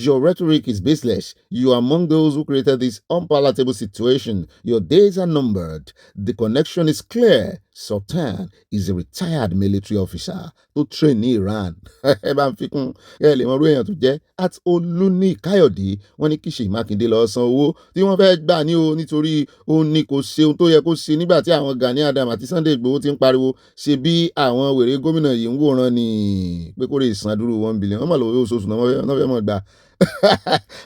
your rhetoric is baseless you are among those who created this unpalatable situation your days are numbered the connection is clear Sultan is a retired military officer tó train ní Iran ẹ bá ń fi kún ẹ lè mọ orú èèyàn tó jẹ́ at Olúni Káyọ̀dé wọ́n ní kí Ṣèyí Mákindé lọ san owó tí wọ́n fẹ́ gbà ní o nítorí ó ní kò ṣe ohun tó yẹ kó ṣe nígbà tí àwọn Gani Adam àti Sunday Igboho ti ń pariwo ṣe bí àwọn wèrè gómìnà yìí ń wòran ni pé kó lè san dúró 1 billion wọ́n mọ̀ lówó oṣooṣù náà wọ́n fẹ́ mọ̀ gbà.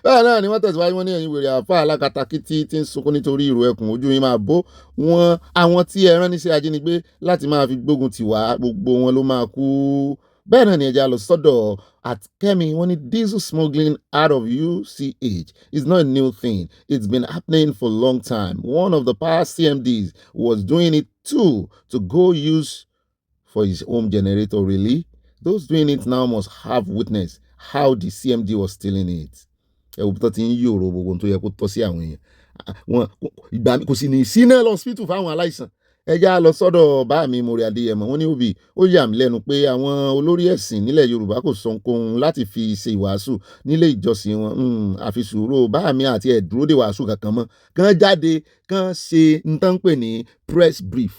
bẹ́ẹ̀ náà ni wọ́n tẹ̀síwájú wọn ní ẹ̀yìn wèrè àfa alákatakítí tí ń sunkún nítorí ìrù ẹkùn ojú yín máa bó wọn àwọn tí ẹ rán níṣẹ́ ajínigbé láti máa fi gbógun tì wá gbogbo wọn ló máa kú. bẹ́ẹ̀ náà ni ẹja lọ sọ́dọ̀ Kẹ́mi wọ́n ní diesel smuggling out of UCH is not a new thing it's been happening for a long time one of the past CMDs was doing it too to go use for his home generator really those doing it now must have witnessed how the CMD was stealing it. ẹ̀wù tó ti ń yòrò gbogbo tó yẹ kó tọ́ sí àwọn èèyàn wọn ìgbà kò sì ní síná lọ hospital fáwọn aláìsàn. ẹja lọ sọ́dọ̀ bá mi Mori Adéyẹmọ wọ́n ní òbí ó yà mí lẹ́nu pé àwọn olórí ẹ̀sìn nílẹ̀ Yorùbá kò sọ ohunkóhun láti fi ṣe ìwàásù nílé ìjọsìn wọn àfi sùúrù bá mi àti ẹ̀dúró de wàásù kankan mọ́ kán jáde kán ṣe nǹkan pè ní press brief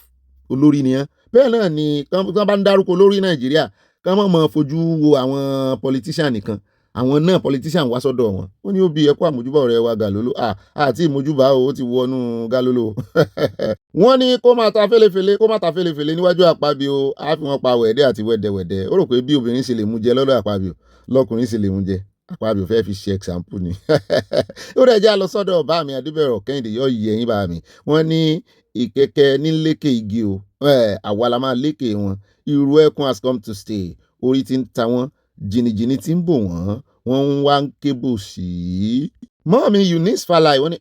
olórí nìyẹn. bẹ́ẹ̀ náà ni kán bá ń dárúkọ olórí Nàìjíríà kán mọ̀ fojú wo àwọn politician nìkan àwọn náà politician wá sọ́dọ̀ wọn ó ní ó bí ẹkú àmójúbà ọ̀rẹ́ wa Gàlólò àti ìmójúbà ó ti wọnú Gàlólò. wọ́n ní kó má ta fẹ́lẹ́fẹ́lẹ́ níwájú Àpábíò á fi wọn pa wẹ̀dẹ́ àti wẹ̀dẹ̀wẹ̀dẹ̀ ó rò pé bí obìnrin ṣe lè mú jẹ lọ́dọ̀ Àpábíò lọ́kùnrin ṣe lè mú jẹ Àpábíò fẹ́ fi ṣe example ni. ó rẹ̀ jẹ́ lọ sọ́dọ̀ bá mi Adébẹ̀rọ̀ Kẹ́hìndé yọ yẹ̀yìn bá mi wọ́n ní ìkẹ́kẹ́ ní lékè igi o àwa la máa lékè wọn ìrù ẹkùn has come to stay orí ti ń ta wọ́n jìnnìjìnnì tí ń bò wọ́n wọ́n ń wá ń kébù sí. Mọ́ọ̀mí Eunice Falai wọ́n ní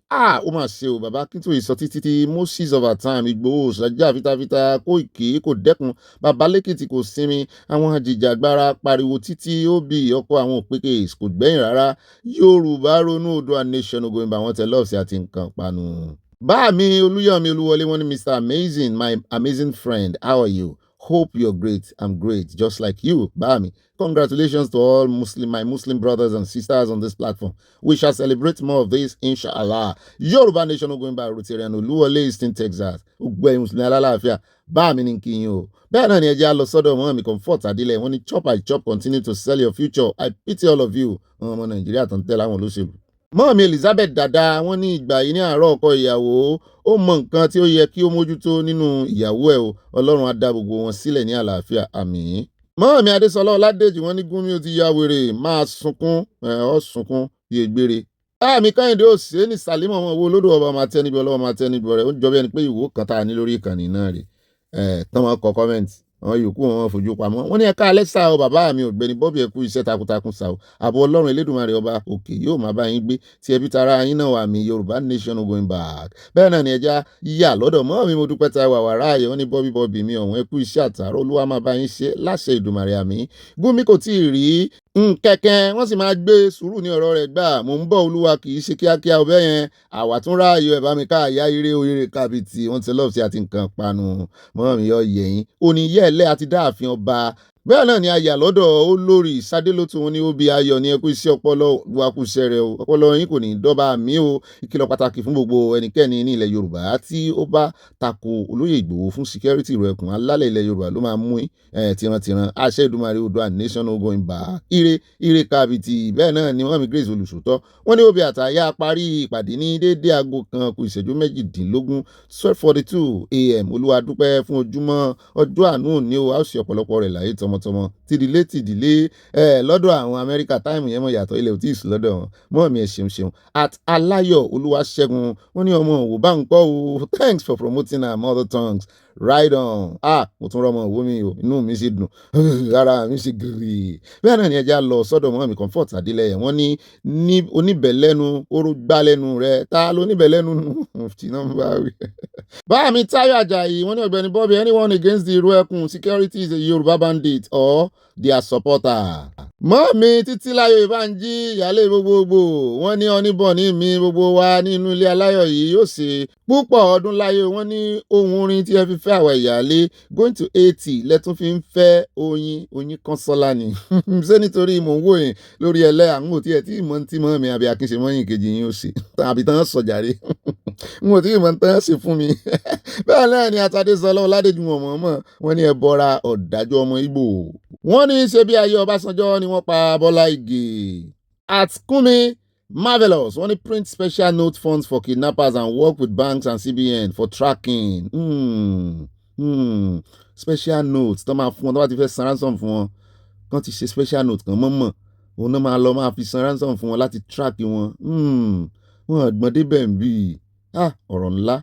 ó mà ṣe o bàbá Akíntóyè sọ títí tí Moses of our time Ìgbòho ṣàjà fitafita Kóìkì kò dẹ́kun bàbá lẹ́kìtì kò sinmi àwọn ajìjàgbara pariwo títí ó bí ọkọ̀ àwọn òpèkè kò gbẹ̀yìn rárá Yorùbá ronú Oòduà nation ogun ìbá wọn tẹ lọ́ọ̀sì àti nǹkan panu. Báàmí Olúyọ̀mí Olúwọlé wọ́n ní Mr. Amazing, my amazing friend, how are you? Hope you're great. I'm great, just like you, Báàmí. Congratulations to all my Muslim brothers and sisters on this platform. We shall celebrate more of this, inshallah. Yorùbá nation ogun ìbá Rotarian Olúwọlé Eastern Texas. Ògbẹ́yìn Mùsùlùmí alálàáfíà. Báàmí ní kí yín o. Bẹ́ẹ̀ náà ni ẹ jẹ́ á lọ sọ́dọ̀ Mọ́ọ̀mí Comfort Adélẹ̀ wọ́n ní chop I chop continue to sell your future. I pity all of you. Ọmọ Nàìjíríà tó ń tẹ́lẹ̀ àwọn olóṣèlú. Mọ́ọ̀mí Elizabeth Dada wọ́n ní ìgbà yìí ní àárọ̀ ọkọ ìyàwó ó mọ nǹkan tí ó yẹ kí ó mójútó nínú ìyàwó ẹ̀ o Ọlọ́run á dá gbogbo wọn sílẹ̀ ní àlàáfíà àmín. Mọ́ọ̀mí Adésọlá Ọládèjì wọ́n ní Gúnmi ó ti ya wèrè máa sunkún sunkún bí egbére. Àmì Kẹ́hìndé òsè ní Sàlímọ̀ ọmọ owó olódò ọba máa tẹ́ níbi ọlọ́wọ́ máa tẹ́ níbi ọ̀rẹ́ ó jọ bí ẹni pé ìwò kan tá a ní lórí ìkànnì náà rè tán wọn kọ kọ́mẹ́ǹtì àwọn yòókù wọn fojú pamọ́ wọ́n ní ẹ̀ka alẹ́ sá o bàbá mi Ọ̀gbẹ́ni Bobby ẹ kú iṣẹ́ takuntakun sá o àbọ̀ Ọlọ́run Elédùmarè ọba òkè yóò máa bá yín gbé tí ẹbí tara yín náà wà mí Yorùbá nation going back bẹ́ẹ̀ náà ni ẹja yíyà lọ́dọ̀ mọ́ mi mo dúpẹ́ ta wà wàrà ayé wọ́n ní Bobby mi ọ̀hún ẹ kú iṣẹ́ àtàrà Olúwa máa bá yín ṣe láṣẹ Ìdùmarè àmín. Gúnmi kò tí ì rí kẹ̀kẹ́ wọ́n sì máa gbé sùúrù ní ọ̀rọ̀ rẹ̀ gbà mò ń bọ̀ Olúwa kì í ṣe kíákíá ọbẹ̀ yẹn àwa tún ráàyò ẹ̀ bá mi ká àyà ire oyèrè kábìtì wọ́n ti lọ́ọ̀sì àti nǹkan panu mọ́ mi yọ yẹ̀yìn òní yẹ́ẹ̀lẹ́ àti dáàfin ọba bẹ́ẹ̀ náà ni ayà lọ́dọ̀ olórí Sádélótù wọn ní ó bí ayọ̀ ní ẹkú iṣẹ́ ọpọlọ wakúṣẹ́ rẹ̀ o ọpọlọ yín kò ní dọ́ba mi o ìkìlọ̀ pàtàkì fún gbogbo ẹnikẹ́ni ní ilẹ̀ Yorùbá tí ó bá tako olóyè Ìgbòho fún security rẹ̀ ẹkùn alálẹ̀ ilẹ̀ Yorùbá ló máa mú tìrantìran àṣẹ Ìdùmarè Oòduà nation going back ire kábìtì bẹ́ẹ̀ náà ni Mọ́mí Grace Olùṣòótọ́ wọ́n ní ó bí àtàyà parí ìpàdé ní déédé aago kan kù ìṣẹ́jú méjìdínlógún 12:42 AM Olúwa dúpẹ́ fún ojúmọ́ ọjọ́ àánú òní o a ó ṣe ọ̀pọ̀lọpọ̀ rẹ̀ láyé tọmọtọmọ tìdílé lọ́dọ̀ àwọn Amẹ́ríkà táìmù yẹn mọ̀ yàtọ̀ ilẹ̀ ò tí ì sí lọ́dọ̀ wọn Mọ́mí ẹ ṣeun at Aláyọ̀ Olúwaṣẹ́gun wọ́n ní ọmọ òwò bá ń kọ́ o thanks for promoting our mother tongues right on mo tún rọmọ òwò mi o inú mi sì dùn ara mi sì gírì bẹ́ẹ̀ náà ni ẹja lọ sọ́dọ̀ Mọ́mí Comfort Adélẹ́yẹ wọ́n ní oníbẹ̀lẹ́nu oró gbálẹ́nu rẹ̀ ta ló níbẹ̀lẹ́nu tí náà ń bá wí. Báàmí Táyọ̀ Àjàyí wọ́n ní Ọ̀gbẹ́ni Bobby anyone against the Ìró-ẹkùn security is a Yorùbá bandit or their supporter. Mọ́mí Títílayọ̀ Ìbánjí ìyálé gbogbogbò wọ́n ní oníbọ̀ní mi gbogbo wa nínú ilé aláyọ̀ yìí yóò ṣe púpọ̀ ọdún láyé wọ́n ní ohun orin tí ẹ fi fẹ́ àwa ìyálé going to 80 lẹ́tún fi ń fẹ́ oyin kan sọ́lá ni ṣé nítorí mò ń wò yín lórí ẹlẹ́ àwọn òtí ẹ̀ tí ìmọ̀ tí Mọ́mí àbí Akínṣe mọ́yìn kejì yín ó ṣe àbí tán sọ̀jàre n ò tí ìmọ̀ tán ṣe fún mi bẹ́ẹ̀ náà ni Atadésọlá Ọládèjì mọ̀mọ́ wọ́n ní ẹ bọ́ra ọ̀dájú ọmọ Ìgbò wọ́n ní ṣe bí ayé Ọbásanjọ́ ni wọ́n pa Bọ́lá Ìgè at Kúnmi Marvelous wọ́n ní print special note funds for kidnappers and work with banks and CBN for tracking special notes tó máa fún wọn tó bá ti fẹ́ san ransom fún wọn kàn ti ṣe special note kan mọ́mọ́ òun náà máa lọ máa fi san ransom fún wọn láti track wọn wọn gbọ́n débẹ̀ ń bí ọ̀rọ̀ ńlá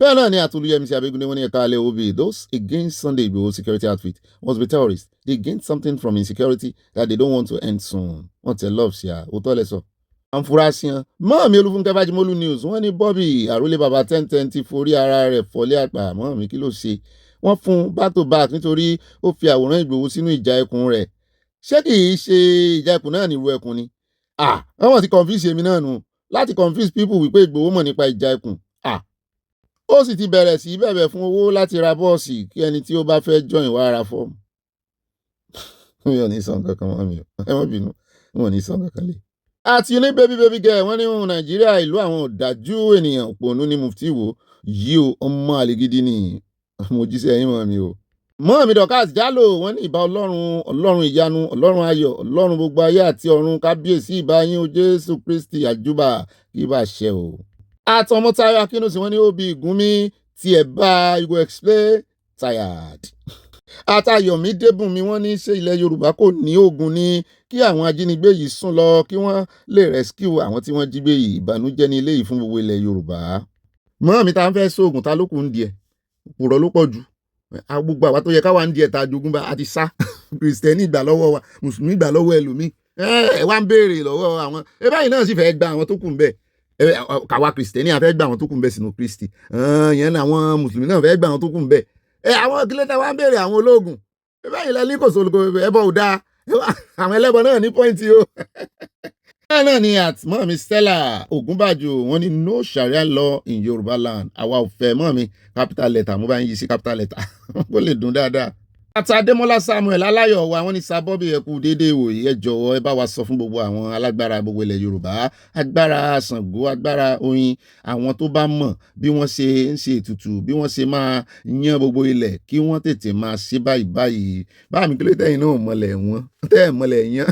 bẹ́ẹ̀ náà ni Àtolúyẹmísí Abẹ́gúndé wọ́n ní ẹ̀ka alẹ́ òbí those against Sunday Igboho security outfit must be terrorists they gain something from insecurity that they don't want to end soon wọ́n tẹ̀ love sí a òótọ́ lẹ sọ. àǹfùrásì hàn Mọ́mí Olúfúnkẹ́ Bájímọ́lú news wọ́n ní Bobby àrólé bàbá 1010 ti forí ara rẹ̀ fọ́lé àpà Mọ́mí kí ló ṣe wọ́n fún back to back nítorí ó fi àwòrán Ìgbòho sínú ìjà ẹkùn rẹ̀ ṣé kì í ṣe ìjà ẹkùn náà ní irú ẹkùn ni wọ́n ti confuse èmi náà nù láti confuse people wípé Ìgbòho mọ̀ nípa ìjà ẹkùn ó sì ti bẹ̀rẹ̀ sí bẹ̀bẹ̀ fún owó láti ra bọ́ọ̀sì kí ẹni tí ó bá fẹ́ join wá ra fọ́ọ̀mù mi ò ní sọ nǹkan kan mọ́ mi ò ẹ má bínú wọn ò ní sọ nǹkan kan lé. àti ní baby girl wọ́n ní Nàìjíríà ìlú àwọn ọ̀dájú ènìyàn òpònú ní mufti wo yìí o ọmọ àlegídí ni mo jíṣẹ́ yín mọ́ mi o. Mọ́mí Dorcas Jálò wọ́n ní ìbà ọlọ́run ìyanu ọlọ́run ayọ̀ ọlọ́run gbogbo ayé àti ọ̀run kábíyèsí ìbà yín o Jésù Kristi àjúbà kí bá ṣe o. Àtọmọ́tayọ̀ Akínúsì wọ́n ní ó bí Gúnmi tí ẹ̀ bá you go explain tired. Àtayọ̀mí Débùnmi wọ́n ní ṣé ilẹ̀ Yorùbá kò ní ogun ní kí àwọn ajínigbé yìí sún lọ kí wọ́n lè rescue àwọn tí wọ́n jí gbé yìí ìbànújẹ́ ní ilé yìí fún gbogbo ilẹ̀ Yorùbá. Mọ́mí ta ń fẹ́ sóògùn ta ló kù ń díẹ̀ òpùrọ̀ ló pọ̀ jù gbogbo àwa tó yẹ káwa ń díẹ̀ ta jogún bá a ti sá Kristẹni ìgbà lọ́wọ́ wa Mùsùlùmí ìgbà lọ́wọ́ ẹlòmíì ẹ wá ń béèrè lọ́wọ́ àwọn ẹ báyìí náà sì fẹ́ gba àwọn tó kù ń bẹ̀ káwa kìrìsìtẹ́nì àfẹ́ gba àwọn tó kù ń bẹ̀ sínú Kristi yẹn ní àwọn mùsùlùmí náà fẹ́ gba àwọn tó kù ń bẹ̀ àwọn kílẹ̀tẹ̀ wá ń béèrè àwọn ológun ẹ báyìí lẹ́ni kò sólùkọ ẹbọ ò dáa àwọn ẹlẹ́bọ náà ní pọ́ìntì o. bẹ́ẹ̀ náà ni mọ́mi Stella Ogunbaju wọ́n ní no Sharia law in Yorùbá land àwa ò fẹ́ mọ́mi capital letter mo bá ń yí sí capital letter kó lè dùn dáadáa. Adémọ́lá Samuel aláyọ̀ wa wọ́n ní sábọ́bì ẹ̀kú déédéé wòye ẹ jọ̀wọ́ ẹ bá wa sọ fún gbogbo àwọn alágbára gbogbo ilẹ̀ Yorùbá agbára Ṣàngó agbára Oyin àwọn tó bá mọ̀ bí wọ́n ṣe ń ṣe ètùtù bí wọ́n ṣe máa yan gbogbo ilẹ̀ kí wọ́n tètè máa ṣe báyìí báà mi kí ló tẹ̀yìn náà mọ̀lẹ̀ wọn tẹ́ ẹ̀ mọ̀lẹ̀ yan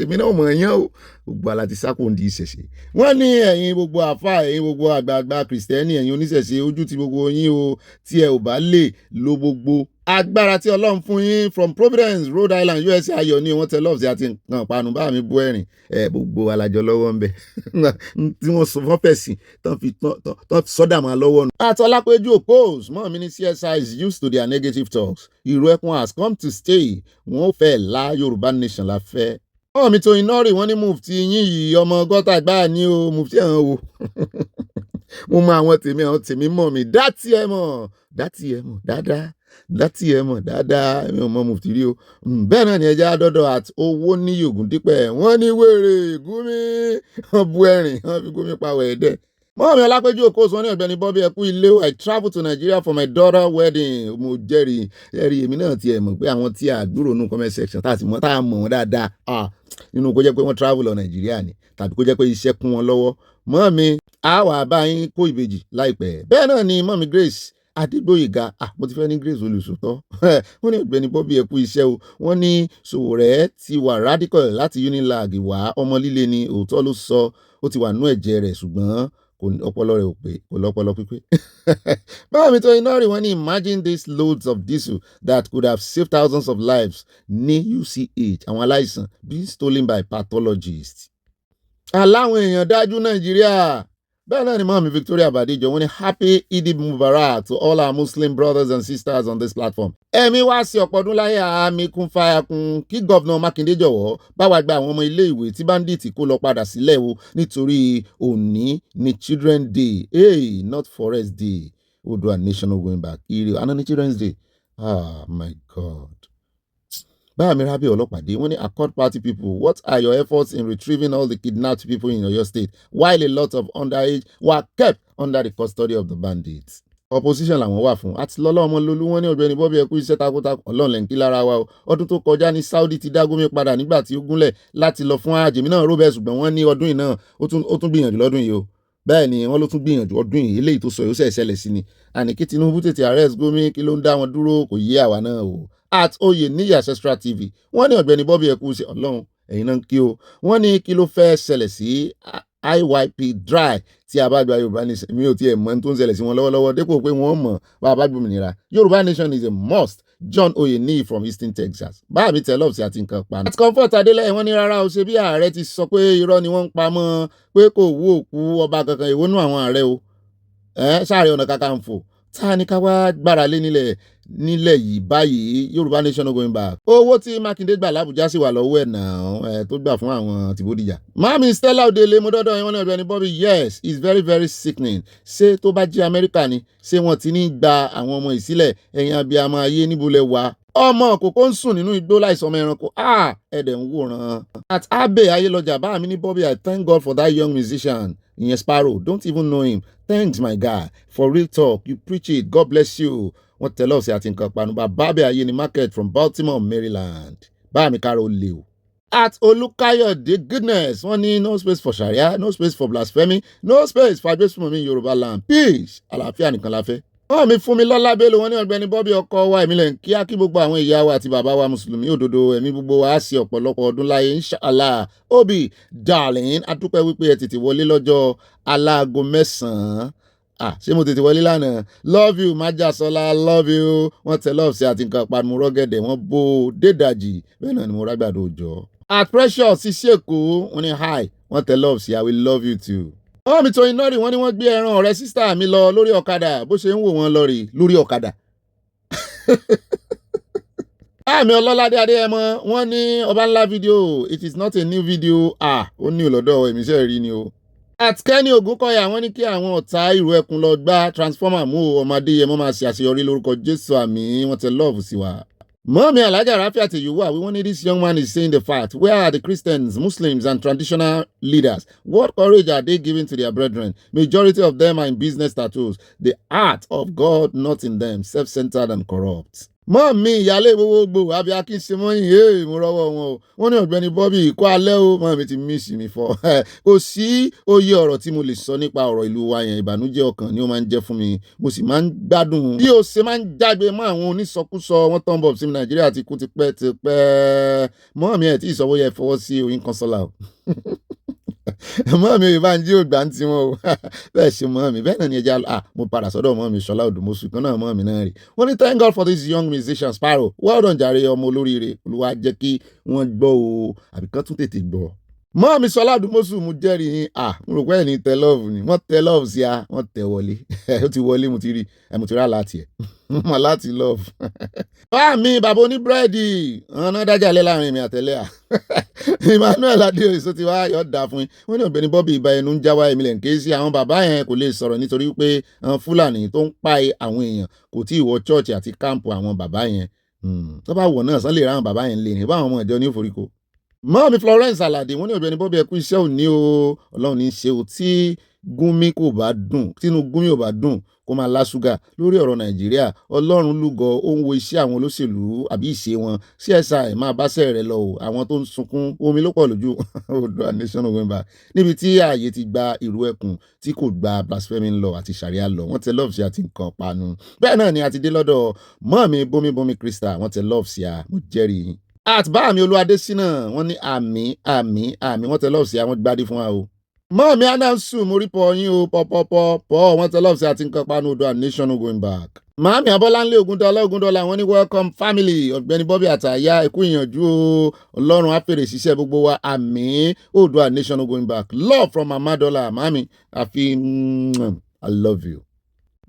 èmi náà mọ̀ yan o gbogbo aláti sákò ń di ìṣẹ̀ṣe wọ́n ní ẹ̀yin gbogbo àfà ẹ̀yin gbogbo àgbààgbà kìrìsìtẹ́nì ẹ̀yin oníṣẹ̀ṣe ojú ti gbogbo yín o tí ẹ ò bá lè lo gbogbo agbára tí Ọlọ́run fún yín from Providence Rhode Island USA ayọ̀ ní wọ́n tẹ lọ́ọ̀sì àti nǹkan panu bá mi bú ẹ̀rìn gbogbo alájọ lọ́wọ́ ń bẹ̀ tí wọ́n sọ fún pẹ̀sì tán sọ́dà máa lọ́wọ́ nù. Àtọ́lápẹ́jú oppose mọ́ mi ní CSI is used to their negative talks ìró ẹkùn has come to stay wọ́n fẹ́ la Yorùbá nation la fẹ́. Ọmọ mi tó iná rè wọ́n ní mufti yín yìí ọmọ gọ́tà gbáà ní o mufti ẹ̀hán o mo mọ àwọn tèmi mọ̀ mi dátì ẹ̀ mọ̀ dáadáa láti ẹ mọ̀ dáadáa mi ò mọ mufti rí o bẹ́ẹ̀ náà ni ẹja dọ́dọ̀ àti owó ní Ògúndípẹ̀ wọ́n ní wèrè Gumi wọ́n bu ẹ̀rìn wọ́n fi Gumi pa wẹ̀ẹ́dẹ́. Mọ́mí Ọlápẹ́jú Okoso ní Ọ̀gbẹ́ni Bobby ẹ̀kú ilé I travel to Nigeria for my daughter wedding mo jẹ́rìí èmi náà ti ẹ̀ mọ̀ pé àwọn tí a gbúrò nínú comment section tá a mọ̀ wọ́n dáadáa nínú kó jẹ́ pé wọ́n travel lọ Nàìjíríà ni tàbí kó jẹ́ pé iṣẹ́ kún wọn lọ́wọ́ mọ́mí àwa àbáyín kó ìbejì láìpẹ́ bẹ́ẹ̀ náà ni mọ́mí Grace Adégbóyèga mo ti fẹ́ ní Grace olùsòtọ́ wọ́n ní Ọ̀gbẹ́ni Bobby ẹ̀kú iṣẹ́ o wọ́n ní Sowore ti wà radical láti Unilag wá ọmọ líle ni òótọ́ ló sọ ó ti wà nú ẹ̀jẹ̀ rẹ̀ ṣùgbọ́n ọpọlọ rẹ̀ ò pé kò lọ́pọlọ pípé. báwo mi tó iná rí wọ́n ní imagine these loads of diesel that could have saved thousands of lives ní UCH àwọn aláìsàn being stolen by pathologists. aláwọn èèyàn dájú Nàìjíríà bẹ́ẹ̀ náà ni mọ́mí Victoria Badijo wọ́n ní happy Eid Mubarak to all our Muslim brothers and sisters on this platform. ẹ̀mí wá sí ọ̀pọ̀ ọdún láyé àmì kún fàyà kún kí gọ́vnà Mákindé jọ̀wọ́ bá wa gba àwọn ọmọ ilé ìwé tí báńdíìtì kó lọ padà sílẹ̀ o nítorí òní ni Children's Day not Forest Day Odua national going back ire àná ni Children's Day my God. Báàmí Rábí Ọlọ́pàdé wọ́n ní Accord Party people what are your efforts in retrieving all the kidnapped people in your state while a lot of underage were kept under the custody of the bandits. Opposition làwọn wà fún àti lọ́lọ́ Ọmọlólú wọ́n ní Ọ̀gbẹ́ni Bobby ẹ̀kú iṣẹ́ takuntakun Ọlọ́run lẹ́ǹkí lára wa o ọdún tó kọjá ní Saudi ti dá Gumi padà nígbà tí ó gúnlẹ̀ láti lọ fún àjèmí náà róbẹ̀ ṣùgbọ́n wọ́n ní ọdún yìí náà ó tún gbìyànjú lọ́dún yìí o bẹ́ẹ̀ ni wọ́n ló tún gbìyànjú ọdún yìí eléyìí tó sọ yóò ṣẹlẹ̀ sí ni àní kí Tinubu tètè arrest Gumi kí ló ń dá wọn dúró kò yé àwa náà o at Oye ní Ancestral TV wọ́n ní Ọ̀gbẹ́ni Bobby ẹ̀kú iṣẹ́ Ọlọ́run ẹ̀yin náà kí o wọ́n ní kí ló fẹ́ ṣẹlẹ̀ sí IYP dry tí a bá gba Yorùbá nation mi ò tiẹ̀ mọ̀ tó ń ṣẹlẹ̀ sí wọn lọ́wọ́lọ́wọ́ dépò pé wọ́n mọ̀ bá a bá gbòmìnira Yorùbá nation is a must John Oyeni from Houston Texas báà mi tẹ̀lé ọ̀sẹ̀ àti nǹkan pa. àti Comfort Adélẹ́yìn wọ́n ní rárá o ṣe bí ààrẹ ti sọ pé irọ́ ni wọ́n ń pa mọ́ pé kò wú òkú ọba kankan ìwónú àwọn ààrẹ o Ààrẹ Ọ̀nà Kakanfò ta ni ká wá gbára lé nílẹ̀ yìí báyìí Yorùbá nation no going back. owó tí Mákindé gbà l'Ábùjá sì wà lọ́wọ́ ẹ̀ náà tó gbà fún àwọn tìbódìjà. Mami Stella Odele mo dọ́dọ̀ wọn ní Ọ̀gbẹ́ni Bobby yes it's very very sickening ṣé tó bá jẹ́ Amẹ́ríkà ni ṣé wọ́n ti ní gba àwọn ọmọ ìsílẹ̀ ẹ̀yìn abiyamọ ayé níbo lẹ wà. ọmọ kòkó ń sùn nínú igbó láìsọ ọmọ ẹranko ẹ̀dẹ̀ ń wòran. at Abe Ayélọjà bá mi ní Bobby I thank God for that young musician ìyẹn Sparrow don't even know him thanks my guy for real talk you preach it God bless you. wọ́n tẹ̀lé ọ̀sẹ̀ àti nǹkan panu bàbá ayé ni market from Baltimore Maryland bá mi kára ó lè o. at Olúkáyọ̀dé goodness wọ́n ní no space for Sharia no space for blasphemy no space for agbésùnmọ̀mí Yorùbá land peace àlàáfíà nìkan la fẹ́. wọ́n mi fún mi lọ́lá Bello wọ́n ní Ọ̀gbẹ́ni Bobby ọkọ wa ẹ̀mí lẹ̀ ń kíá kí gbogbo àwọn ìyá wa àti bàbá wa mùsùlùmí òdodo ẹ̀mí gbogbo wa á sí ọ̀pọ̀lọpọ̀ ọdún láyé inshallah Obi darling adúpẹ́ wípé ẹ tètè wọlé lọ́jọ́ aláago 9 ṣé mo tètè wọlé lánàá love you Májàsọ́lá love you wọ́n tẹ love sí àti nǹkan panu rọ́gẹ̀dẹ̀ wọ́n bó dédàjì bẹ́ẹ̀ náà ni mo rágbàdo òjò. at Precious sí ṣèkó wọ́n ní hi wọ́n tẹ love sí I will love you too. wọ́n mi tó iná rí wọ́n ní wọ́n gbé ẹran ọ̀rẹ́ sísá mi lọ lórí ọ̀kadà bó ṣe ń wò wọ́n lọ rí lórí ọ̀kadà. àmì ọlọ́ládé adéyẹmọ wọ́n ní ọba ńlá fídíò it is not a new video ó ní òlọ́dọ̀ èmíṣẹ́ rí ni o. àtikẹ́ni ògúnkọ̀yà wọ́n ní kí àwọn ọ̀tá ìrù ẹkùn lọ gbá transformer mú ọmọ adéyẹmọ máa ṣe àṣeyọrí lórúkọ jésù àmì wọ́n tẹ love sí wa. Mọ́mí Alájà Rafiat Yuwa, we want this young man is saying the fact. Where are the Christians, Muslims, and traditional leaders? What courage are they giving to their brethren? Majority of them are in business tattoos. The heart of God not in them, self-centered and corrupt. Mọ́mí ìyálé gbogbogbò àbí akínṣemọ́yìn mo rọ́wọ́ wọn o. Wọ́n ní Ọ̀gbẹ́ni Bobby kó alẹ́ o, mọ́mí ti mísì mi fọ́. Kò sí òye ọ̀rọ̀ tí mo lè sọ nípa ọ̀rọ̀ ìlú wa yẹn, ìbànújẹ́ ọkàn ni ó máa ń jẹ́ fún mi. Mo sì máa ń gbádùn. Bí o ṣe máa ń jágbe mọ́ àwọn onísọkúsọ wọn tán bọ̀ sí Nàìjíríà ti kú tipẹ́. Mọ́mí ẹ̀ tí ìsọwọ́ yẹ fọwọ́ sí oyin kọ́nsọ́là o. Mọ́mí ìbánjí ò gbà ń ti wọn o. Bẹ́ẹ̀ ṣe mọ́mí bẹ́ẹ̀ náà ni ẹja mo padà sọ́dọ̀ mọ́mí Ṣọlá Òdùmọ̀ṣù kan náà mọ́mí náà rí. Wọ́n ní thank God for this young musician Sparrow. Well done jàre ọmọ olóríire. Olúwa jẹ́ kí wọ́n gbọ́ o àbí kán tún tètè gbọ́. Mọ́mí Ṣọlá Òdùmọ̀ṣù mo jẹ́rìí yín mo rò pé ẹni tẹ love ni wọ́n tẹ love sí a wọ́n tẹ wọlé ó ti wọlé mo ti rí láti ẹ̀ mo láti love. Báàmí bàbá oníbúrẹ́dì ọ̀nà dájà lẹ́ láàrin mi àtẹ̀lẹ́ Emmanuel Adéoyè ti wá yọ̀ dá fún yín. Wọ́n ní Ọ̀gbẹ́ni Bobby ìbá ẹnu ń jáwá Emily Nkesi àwọn bàbá yẹn kò lè sọ̀rọ̀ nítorí pé àwọn Fúlàní tó ń pa àwọn èèyàn kò tí ì wọ chọ́ọ̀chì àti káàmpù àwọn bàbá yẹn. Tó bá wọ̀ náà sán lè ra àwọn bàbá yẹn lè ní báwọn ọmọ ìjọ ní òforíko. Mọ́mí Florence Alade wọ́n ní Ọ̀gbẹ́ni Bobby ẹkú iṣẹ́ òní o Ọlọ́run ní í ṣe o tí Gúnmi kò bá dùn tínú Gúnmi ò bá dùn kó máa lá ṣúgà lórí ọ̀rọ̀ Nàìjíríà Ọlọ́run lúgọ ó ń wo iṣẹ́ àwọn olóṣèlú àbí ìṣe wọn CSI máa báṣẹ́ rẹ̀ lọ o àwọn tó ń sunkún omi ló pọ̀ lójú Oòduà Nation November níbi tí ààyè ti gba ìrú ẹkùn tí kò gba blasphemy law àti sharia law wọ́n tẹ love sí àti nǹkan panu bẹ́ẹ̀ náà ni a ti dé lọ́dọ̀ mọ́mí bómibómi Krista wọ́n tẹ love sí a mo jẹ́rìí àtibáàmì Olúwadésínà wọ́n ní àmì wọ́n tẹ love sí àwọn gbádìí fún wa o. Mọ́mí Anansu mo rí pọ̀ yín o pọ̀ wọ́n tẹ love sí àti nǹkan panu Oòduà Nation no going back. Màámi Abọ́láńlé Ògúndọ́lá wọ́n ní welcome family Ọ̀gbẹ́ni Bobby àtàyà ẹkú ìyànjú o Ọlọ́run á fèrè ṣiṣẹ́ gbogbo wa àmín Oòduà Nation no going back. Love from Amadola màámi àfi I love you.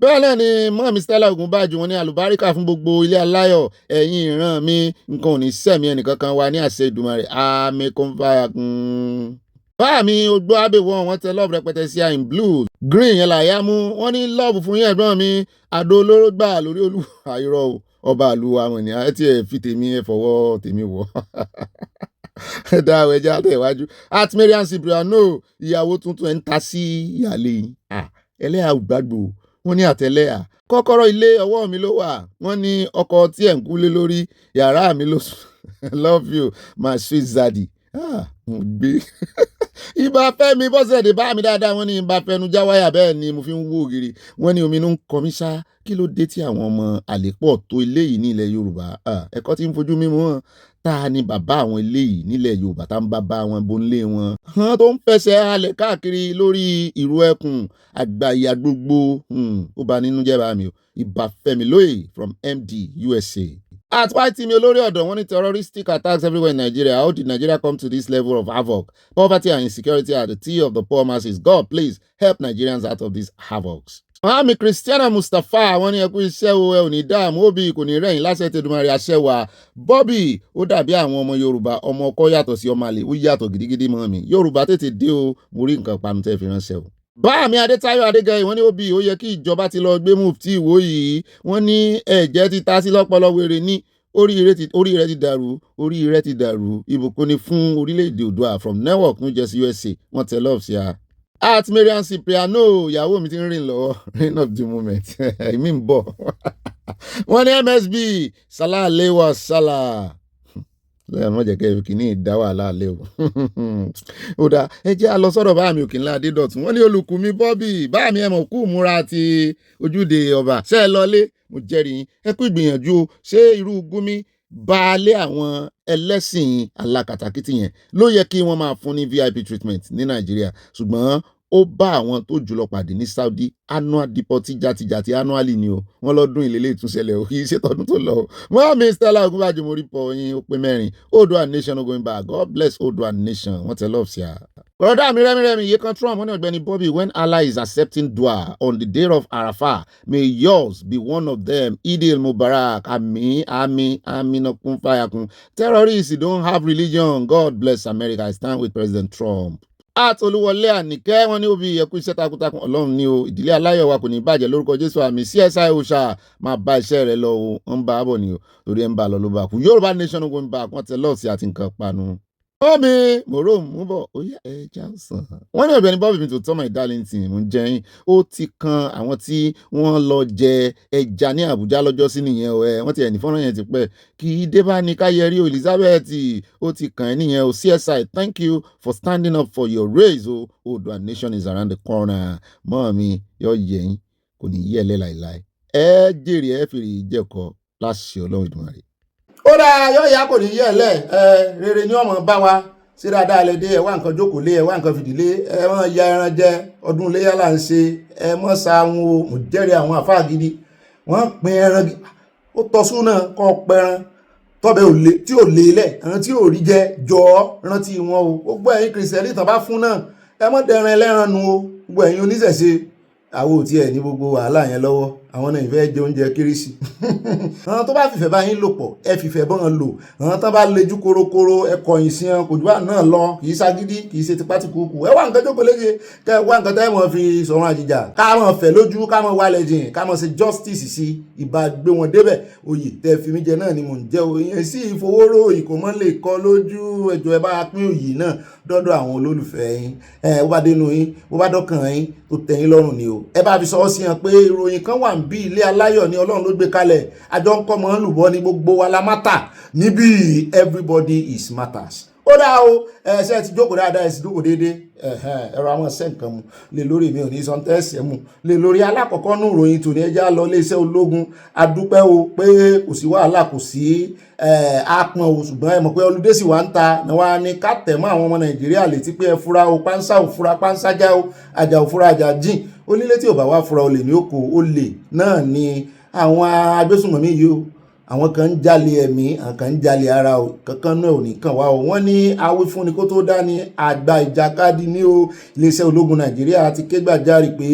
Bẹ́ẹ̀ náà ni mọ́mí Stella Ògúnbàjò wọn ní àlùbáríkà fún gbogbo ilé aláyọ̀ ẹ̀yin ìran mi nǹkan ò ní sẹ̀mí ẹnìkankan wa ní àṣẹ Èdùmàrè àmì kọ́ńfàyà báàmí ogbó abẹ́wọ̀n wọn tẹ love rẹpẹtẹ sí in blue green yẹn làyà mú wọn ní love fún yín ẹ̀gbọ́n mi àdó olóró gbà lórí àìrọ̀ ọba àlùwà àwọn ènìyàn ẹ tí ẹ fi tèmi ẹ fọwọ́ tèmi wọ̀ dá àwọn ẹja àtẹ̀wájú at Marian Cipriano ìyàwó tuntun ẹ̀ ń ta sí ìyàlẹ́ yìí ẹlẹ́yà gbàgbó wọ́n ní àtẹ̀lẹ́yà kọ́kọ́rọ́ ilé ọwọ́ mi ló wà wọ́n ní ọkọ̀ tí ẹ̀ ń kúlé lórí yàrá mi ló sùn love you my sweet zaddy mo gbé ibà fẹ́mi bọ́sẹ̀dé bá mi dáadáa wọ́n ní ibà fẹnu já wáyà bẹ́ẹ̀ ni mo fi ń wó ògiri wọ́n ní omi inú ń kọ mí ṣá kí ló dé tí àwọn ọmọ àlépọ̀ tó ilé yìí ní ilẹ̀ Yorùbá ẹ̀kọ́ tí ń fojú mímú wọn ta ni bàbá àwọn ilé yìí nílẹ̀ Yorùbá tá ń bàbá wọn bonlé wọn hàn tó ń fẹsẹ̀ halẹ̀ káàkiri lórí ìrú ẹkùn àgbàyà gbogbo ó bà nínú jẹ́ bá mi o ibà fẹ́mi lóye from MD USA. At white team olórí ọ̀dọ̀ wọ́n ní terroristic attacks everywhere in Nigeria. How did Nigeria come to this level of havoc? Poverty and insecurity are the tea of the poor masses. God, please help Nigerians out of these havocs. Àmì Christiana Mustapha wọ́n ní ẹkú iṣẹ́ o ẹ ò ní dààmú òbí kò ní rẹ̀yìn láṣẹ tẹ̀dùmarè àṣẹwà Bobby ó dàbí àwọn ọmọ Yorùbá ọmọ ọkọ yàtọ̀ sí ọmọ àlè ó yàtọ̀ gidigidi mọ́ mi Yorùbá tètè dé o mo rí nǹkan panu tẹ́ fi ránṣẹ́ o. Báàmí Adétáyọ̀ Adégẹyè wọ́n ní òbí ó yẹ kí ìjọba ti lọ gbé mufti ìwó yìí wọ́n ní ẹ̀jẹ̀ ti ta sí lọ́pọlọ wèrè ní orí rẹ̀ ti dàrú ìbùkún ni fún orílẹ̀-èdè Oòduà from Newark New Jersey USA wọ́n tẹ love sí a. At Marian Cipriano ìyàwó mi ti ń rìn lọ́wọ́ rain of the moment èmi ń bọ̀ wọ́n ní MSB Salah Alewa Salah lẹ́yìn wọ́n jẹ́ kẹ́ kìíní ìdá wàhálà alẹ́ o ó dáa ẹ jẹ́ àlọ́ sọ̀rọ̀ báàmì Òkìnlá Adédọ̀tún wọ́n ní olùkùnmí Bobby báàmì ẹ̀mọ̀ kú múra ti ojúde ọba ṣe é lọlé mo jẹ́rìí ẹ kú ìgbìyànjú ṣé irú Gúnmi baálé àwọn ẹlẹ́sìn alákatakítí yẹn ló yẹ kí wọ́n máa fún ní VIP treatment ní Nàìjíríà ṣùgbọ́n ó bá àwọn tó jùlọ pàdé ní Saudi annual deportee jàtijàti annually ni o wọ́n lọ́dún ìlélẹ̀ ìtúnṣẹlẹ̀ o kì í ṣe tọdún tó lọ o mọ́ Stella Ògúnbàjò mo rí pọ̀ yín ó pé mẹ́rin Oòduà Nation no going back God bless Oòduà Nation wọ́n tẹ love sí a. Brother Remi, you can Trump, Ogbeni Bobby, when Allah is accepting dua on the day of Arafah, may yours be one of them. Idil Mubarak, Amin. Terrorists don't have religion. God bless America. I stand with President Trump. Àtolúwọlé Àníkẹ́ wọn ní òbí ẹkú iṣẹ́ takuntakun Ọlọ́run ní o ìdílé aláyọ̀ wa kò ní bàjẹ́ lórúkọ Jésù àmì CSI òòṣà máa bá iṣẹ́ rẹ̀ lọ o ń bá bọ̀ ní o torí ẹ̀ ń bá lọ ló bá kú Yorùbá nation going back wọ́n tẹ lọ́ọ̀sì àti nǹkan panu. Omi mòró mú bọ̀ ó yẹ ẹja ọ̀sán. Wọ́n ní Ọ̀gbẹ́ni Bobby mi tó tọ́ my darling tí mò ń jẹyìn ó ti kan àwọn tí wọ́n lọ jẹ ẹja ní Àbújá lọ́jọ́ sí nìyẹn o wọ́n ti ẹ̀ ní fọ́nrán yẹn ti pẹ́ kì í dé bá ní káyẹrí o Elizabeth ó ti kàn ẹ́ nìyẹn o CSI thank you for standing up for your race o Oòduà nation is around the corner mọ́ mi yọ yẹ̀yìn kò ní yí ẹ̀lẹ́ láìláì ẹ jèrè ẹ fèrè ìjẹ́kọ̀ọ́ láṣẹ Ọlọ́run Ìdùmarè. Ó dáa yọ ìyá kò ní yí ẹ̀lẹ́ rere ni ọmọ bá wa sí dáadáa lè dé ẹ wá nǹkan jókòó lé ẹ wá nǹkan fìdílé ẹ mọ ya ẹran jẹ ọdún iléyà là ń ṣe ẹ mọ sáwọn o mo jẹ́rìí àwọn àfáà gidi wọ́n pín ẹran ó tọ́sún náà kọ́ pẹran tọ́bẹ̀ tí ò lé lẹ̀ ẹran tí ò rí jẹ jọ rántí wọn o gbogbo ẹ̀yin kìrìsìtẹ́nì tán bá fún náà ẹ mọ dẹran ẹlẹ́ran nu o gbogbo ẹ̀yin oníṣẹ̀ṣe àwọn ò tiẹ̀ ní gbogbo wàhálà yẹn lọ́wọ́ àwọn náà ìfẹ́ jẹ oúnjẹ kérésì àwọn tó bá fìfẹ́ bá yín lò pọ̀ ẹ fìfẹ́ bọ́n lò àwọn tó bá lejú korokoro ẹ kọ̀yìn sí wọn kò jù bá náà lọ kì í ságídí kì í ṣe tipátìkúkù ẹ wá nǹkan jókòó léje kẹ wá nǹkan tẹ́ mọ̀ fi sọ̀rọ̀ àjìjà ká mọ̀ fẹ́ lójú ká mọ̀ wálẹ̀ jìn ká mọ̀ ṣe justice sí ìbá gbé wọn débẹ̀ oyè tẹ́ fi mí jẹ náà ni mò ń jẹ́ òyìn sí ìfowóró ìkòmọ́ lè kọ́ lójú ẹjọ́ ẹ bá pín òyì náà dọ́dọ̀ àwọn olólùfẹ́ yín ó bá dénú yín ó bá dọ́kàn yín tó tẹ́ yín lọ́rùn ni o ẹ bá fi sọ sí hàn pé ìròyìn kan wà ń bí ilé aláyọ̀ ni Ọlọ́run ló gbé kalẹ̀ àjọ ń kọ́ mọ́ lùbọ́ ní gbogbo wa la mátà níbí everybody is matters. Ó dá o ẹ̀ṣẹ́ ti jókòó dáadáa ẹ̀sìn jókòó déédéé ẹ̀rọ àwọn ẹ̀ṣẹ́ nǹkan mu lè lórí mi ò ní sọ tẹ́ẹ̀sì mu lè lórí alákọ̀ọ́kọ́ nù ròyìn tòní ẹja lọ iléeṣẹ́ ológun adúpẹ́ o pé kò sí wàhálà kò sí àpọn o ṣùgbọ́n ẹ mọ̀ pé olùdé sì wà ń ta ni wọ́n á ní ká tẹ̀mọ́ àwọn ọmọ Nàìjíríà létí pé ẹ fura o pánsá ò fura pánsá já o àjà ò fura àjà jìn onílé tí ò bá wá fura olè ní òkò olè náà ni àwọn agbésùnmọ̀mí yìí o àwọn kan ń jalè ẹ̀mí àwọn kan ń jalè ara o kankan náà ò ní kàn wá o wọ́n ní awífúnni kó tó dání àgbà ìjàkadì ní o iléeṣẹ́ ológun Nàìjíríà ti ké gbàjarè pé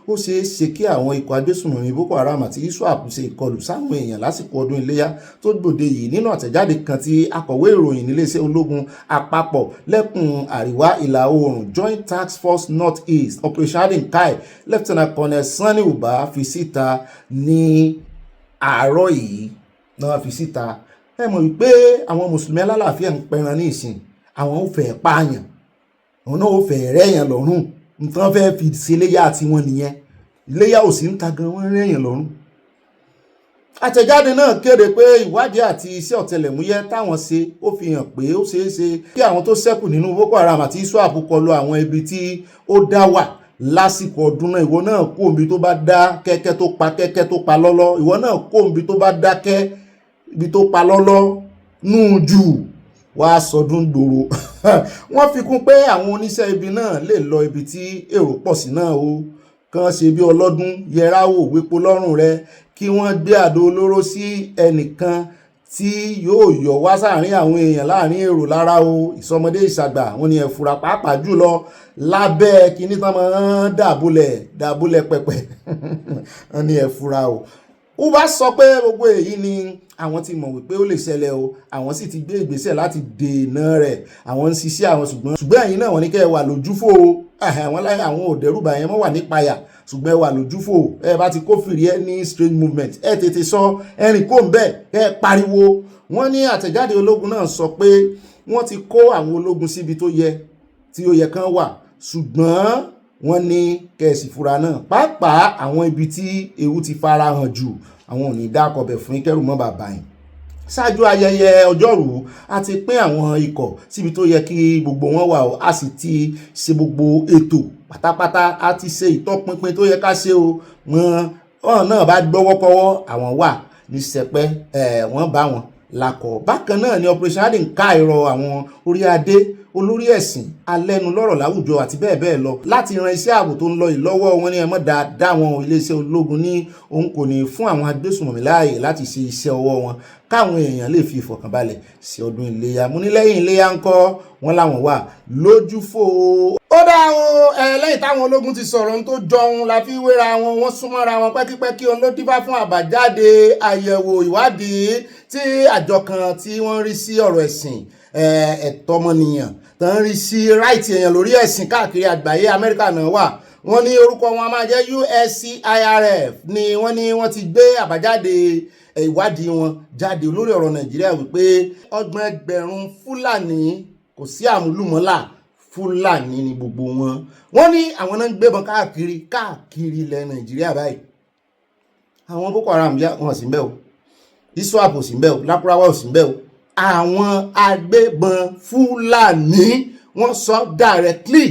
ó ṣeé ṣe kí àwọn ikọ̀ agbésùnmọ̀mí Boko Haram àti ISWAP ṣe ìkọlù sáwọn èèyàn lásìkò ọdún iléyà tó gbòde yìí nínú àtẹ̀jáde kan tí akọ̀wé ìròyìn níléeṣẹ́ ológun àpapọ̀ lẹ́kùn àríwá ìlà oòrùn Joint Task Force North East Operation Adenkai Lieutenant Colonel Sani Uba fi síta ní àárọ̀ yìí náà fi síta ẹ mọ̀ wípé àwọn mùsùlùmí alálàáfíà ń pẹran ní ìsìn àwọn ò fẹ́ pààyàn àwọn náà ò fẹ́ rẹ́yàn lọ́rùn nǹkan fẹ́ fi ṣe iléyà àti wọn nìyẹn iléyà ò sí ń ta gan wọ́n rẹ́yàn lọ́rùn. Àtẹ̀jáde náà kéde pé ìwádìí àti iṣẹ́ ọ̀tẹlẹ̀múyẹ́ táwọn ṣe ó fi hàn pé ó ṣeé ṣe kí àwọn tó ṣẹ́kù nínú Boko Haram àti ISWAP kọlu àwọn ibi tí ó dá wà lásìkò ọdún náà ìwọ náà kó omi tó bá dá kẹ́kẹ́ tó pa lọ́lọ́ ìwọ náà kó omi tó bá dákẹ́ ibi tó pa lọ́lọ́ nù jù wá sọdún gbòòrò wọ́n fi kún pé àwọn oníṣẹ́ ibi náà lè lọ ibi tí èrò pọ̀ sí náà o kàn ṣe bí ọlọ́dún yẹra wò wípé lọ́rùn rẹ kí wọ́n gbé àdó olóró sí ẹnìkan tí yóò yọ wá sáàrin àwọn èèyàn láàrin èrò lára o ìsọmọdé ìṣàgbà wọn ni ẹ̀fúra pàápàá jùlọ lábẹ́ kíní tán máa ń dàbúlẹ̀ pẹ̀pẹ̀ wọn ni ẹ̀fúra o. ó bá sọ pé gbogbo èyí ni àwọn ti mọ̀ wípé ó lè ṣẹlẹ̀ o àwọn sì ti gbé ìgbésẹ̀ láti dènà rẹ̀ àwọn ń ṣiṣẹ́ àwọn ṣùgbọ́n ẹ̀yin náà wọ́n ní kẹ́ ẹ wà lójúfò àwọn láyé àwọn ò dẹ́rùbà yẹn mọ́ wà nípayà ṣùgbọ́n ẹ wà lójúfò ẹ bá ti kófìrí ẹ ní strange movement ẹ tètè sọ ẹrìn kó ń bẹ̀ ẹ pariwo. wọ́n ní àtẹ̀jáde ológun náà sọ pé wọ́n ti kó àwọn ológun síbi tó yẹ kán wà ṣùgbọ́n wọ́n ní kẹ̀sì fura náà pàápàá àwọn ibi tí ewu ti fara hàn jù àwọn ò ní dákọ̀bẹ̀ fún ikẹ́rù mọ́ bàbá yìí. ṣáájú ayẹyẹ ọjọ́rú a ti pín àwọn ikọ̀ síbi tó yẹ kí gbogbo wọn wà o a sì ti ṣe gbogbo ètò pátápátá a ti ṣe ìtọpinpin tó yẹ ká ṣe o wọn náà bá gbọ́wọ́kọ́wọ́ àwọn wà ní sẹpẹ́ wọ́n bá wọn lakọ̀. bákan náà ni Operation Adenkai rọ àwọn orí adé olórí ẹ̀sìn alẹ́nulọ́rọ̀ láwùjọ àti bẹ́ẹ̀ bẹ́ẹ̀ lọ láti ran iṣẹ́ ààbò tó ń lọ ìlọ́wọ́ wọn ní ẹmọ́ dáadáa wọn iléeṣẹ́ ológun ní òun kò ní fún àwọn agbésùnmọ̀mí láàyè láti ṣe iṣẹ́ ọwọ́ wọn káwọn èèyàn lè fi ìfọ̀kànbalẹ̀ sí ọdún iléyà. mo ní lẹ́yìn iléyà ńkọ́ wọn láwọn wà lójúfò dá o lẹ́yìn táwọn ológun ti sọ̀rọ̀ ohun tó jọun la fi wéra wọn, wọ́n súnmọ́ra wọn pẹ́kípẹ́kí ohun ló dífá fún àbájáde àyẹ̀wò ìwádìí tí àjọ kan tí wọ́n rí sí ọ̀rọ̀ ẹ̀sìn ẹ̀tọ́ ọmọnìyàn tó ń rí sí ráìtì èèyàn lórí ẹ̀sìn káàkiri àgbáyé Amẹ́ríkà náà wà. Wọ́n ní orúkọ wọn a máa jẹ́ USCIRF ni wọ́n ní wọ́n ti gbé àbájáde ìwádìí wọn jáde lórí ọ̀rọ̀ Nàìjíríà wípé 30,000 Fúlàní kò sí àmúlùmọ́là Fúlàní ni gbogbo wọn. Wọ́n ní àwọn náà ń gbébọn káàkiri ilẹ̀ Nàìjíríà báyìí. Àwọn Boko Haram wọn sì ń bẹ o, ISWAP ò sì ń bẹ o, Lakurawa ò sì ń bẹ o. Àwọn agbébọn Fúlàní wọ́n sọ directly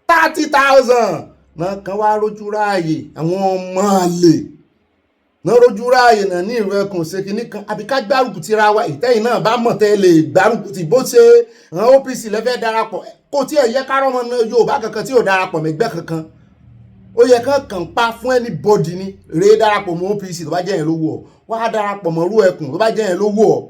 30,000 náà kan wá rójú ráàyè, àwọn ọmọ àlè náà rójú ráàyè náà ní ìlú ẹkùn ṣe kìíní kan àbí ká gbárùkù ti ra wa. Ìtẹ́yìn náà bá mọ̀ tẹ́ lè gbárùkù ti bó ṣe àwọn OPC lẹ́fẹ́ darapọ̀ kò tí ẹ̀ yẹ kárọ̀ ọmọ Yorùbá kankan tí ò darapọ̀ mẹ́gbẹ́ kankan. Ó yẹ kàn pa fún anybody ni rèé darapọ̀ mọ́ OPC tó bá jẹ́ yẹn lówó ọ̀, wá darapọ̀ mọ́ irú ẹkùn tó bá jẹ́ yẹn lówó ọ̀.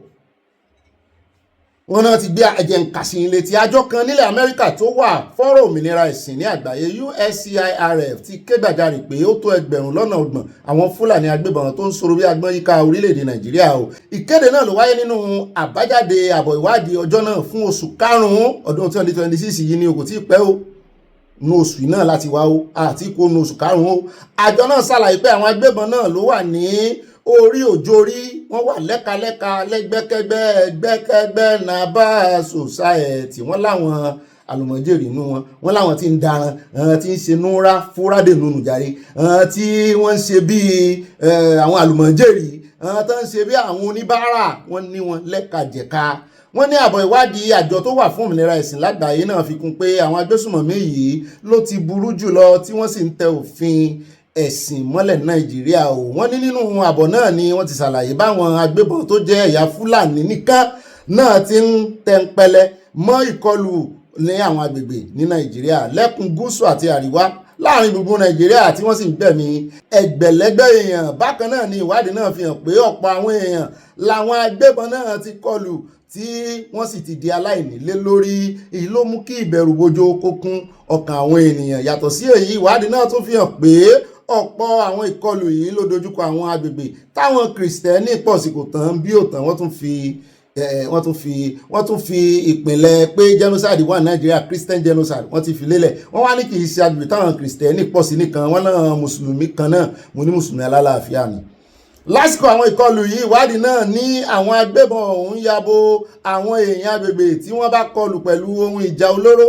Wọ́n náà ti gbé àjẹǹkàsí ilé tí àjọ kan nílẹ̀ Amẹ́ríkà tó wà fọ́rọ̀ òmìnira ẹ̀sìn ní àgbáyé USCIRF ti ké gbàjarè pé ó tó 30,000 àwọn Fúlàní agbébọn tó ń sọ̀rọ̀ bí agbọ́n yíká orílẹ̀-èdè Nàìjíríà o. Ìkéde náà ló wáyé nínú àbájáde àbọ̀ ìwádìí ọjọ́ náà fún oṣù karùn-ún ọdún 2026 yìí ní kò tí ì pẹ́ o. Nú oṣù náà láti wá o àti kó nú oṣù karùn-ún o. Àjọ náà ṣàlàyé pé àwọn agbébọn náà ló wà ní orí òjòrí, wọ́n wà lẹ́kalẹ́ka lẹ́gbẹ́kẹ́gbẹ́ ẹgbẹ́kẹ́gbẹ́ nàbà society. Wọ́n láwọn àlùmọ̀jèrè inú wọn, wọ́n láwọn tí ń daran, tí ń ṣe núra fúrádé nínú jàre, tí wọ́n ń ṣe bí àwọn àlùmọ̀jèrè, tó ń ṣe bí àwọn oníbàárà, wọ́n ní wọn lẹ́kajẹ̀ka. Wọ́n ní àbọ̀ ìwádìí àjọ tó wà fún òmìnira ẹ̀sìn lágbàáyé náà fi kún pé àwọn agbésùmọ̀mí yìí ló ti burú jùlọ tí wọ́n sì ń tẹ òfin ẹ̀sìn mọ́lẹ̀ Nàìjíríà o. Wọ́n ní nínú àbọ̀ náà ni wọ́n ti ṣàlàyé báwọn agbébọn tó jẹ́ ẹ̀yà Fúlàní nìkan náà ti ń tẹnpẹlẹ mọ́ ìkọlù ní àwọn agbègbè ní Nàìjíríà lẹ́kùn gúúsù àti àríwá láàrin gbogbo Nàìjíríà tí wọ́n sì ń gbẹ̀mí ẹgbẹ̀lẹ́gbẹ̀ èèyàn. Bákan náà ni ìwádìí náà fi hàn pé ọ̀pọ̀ àwọn èèyàn làwọn agbébọn náà ti kọlù tí wọ́n sì ti di aláìnílé lórí. Èyí ló mú kí ìbẹ̀rùbojo kó kún ọkàn àwọn ènìyàn. Yàtọ̀ sí èyí, ìwádìí náà tún fi hàn pé ọ̀pọ̀ àwọn ìkọlù yìí ló dojúkọ àwọn agbègbè táwọn Kìrìsìtẹ́nì pọ̀ sí kò tán bí ò tán. wọ́n tún fi ìpìnlẹ̀ pé genocide wà ní Nàìjíríà, Christian genocide, wọ́n ti fi lélẹ̀. Wọ́n wá ní kì í ṣe agbègbè táwọn Kìrìsìtẹ́nì pọ̀ sí nìkan, wọ́n náà mùsùlùmí kan náà, mo ní mùsùlùmí alálàáfíà ni. Lásìkò àwọn ìkọlù yìí, ìwádìí náà ní àwọn agbébọn ọ̀hún yabo àwọn èèyàn agbègbè tí wọ́n bá kọlù pẹ̀lú ohun ìjà olóró,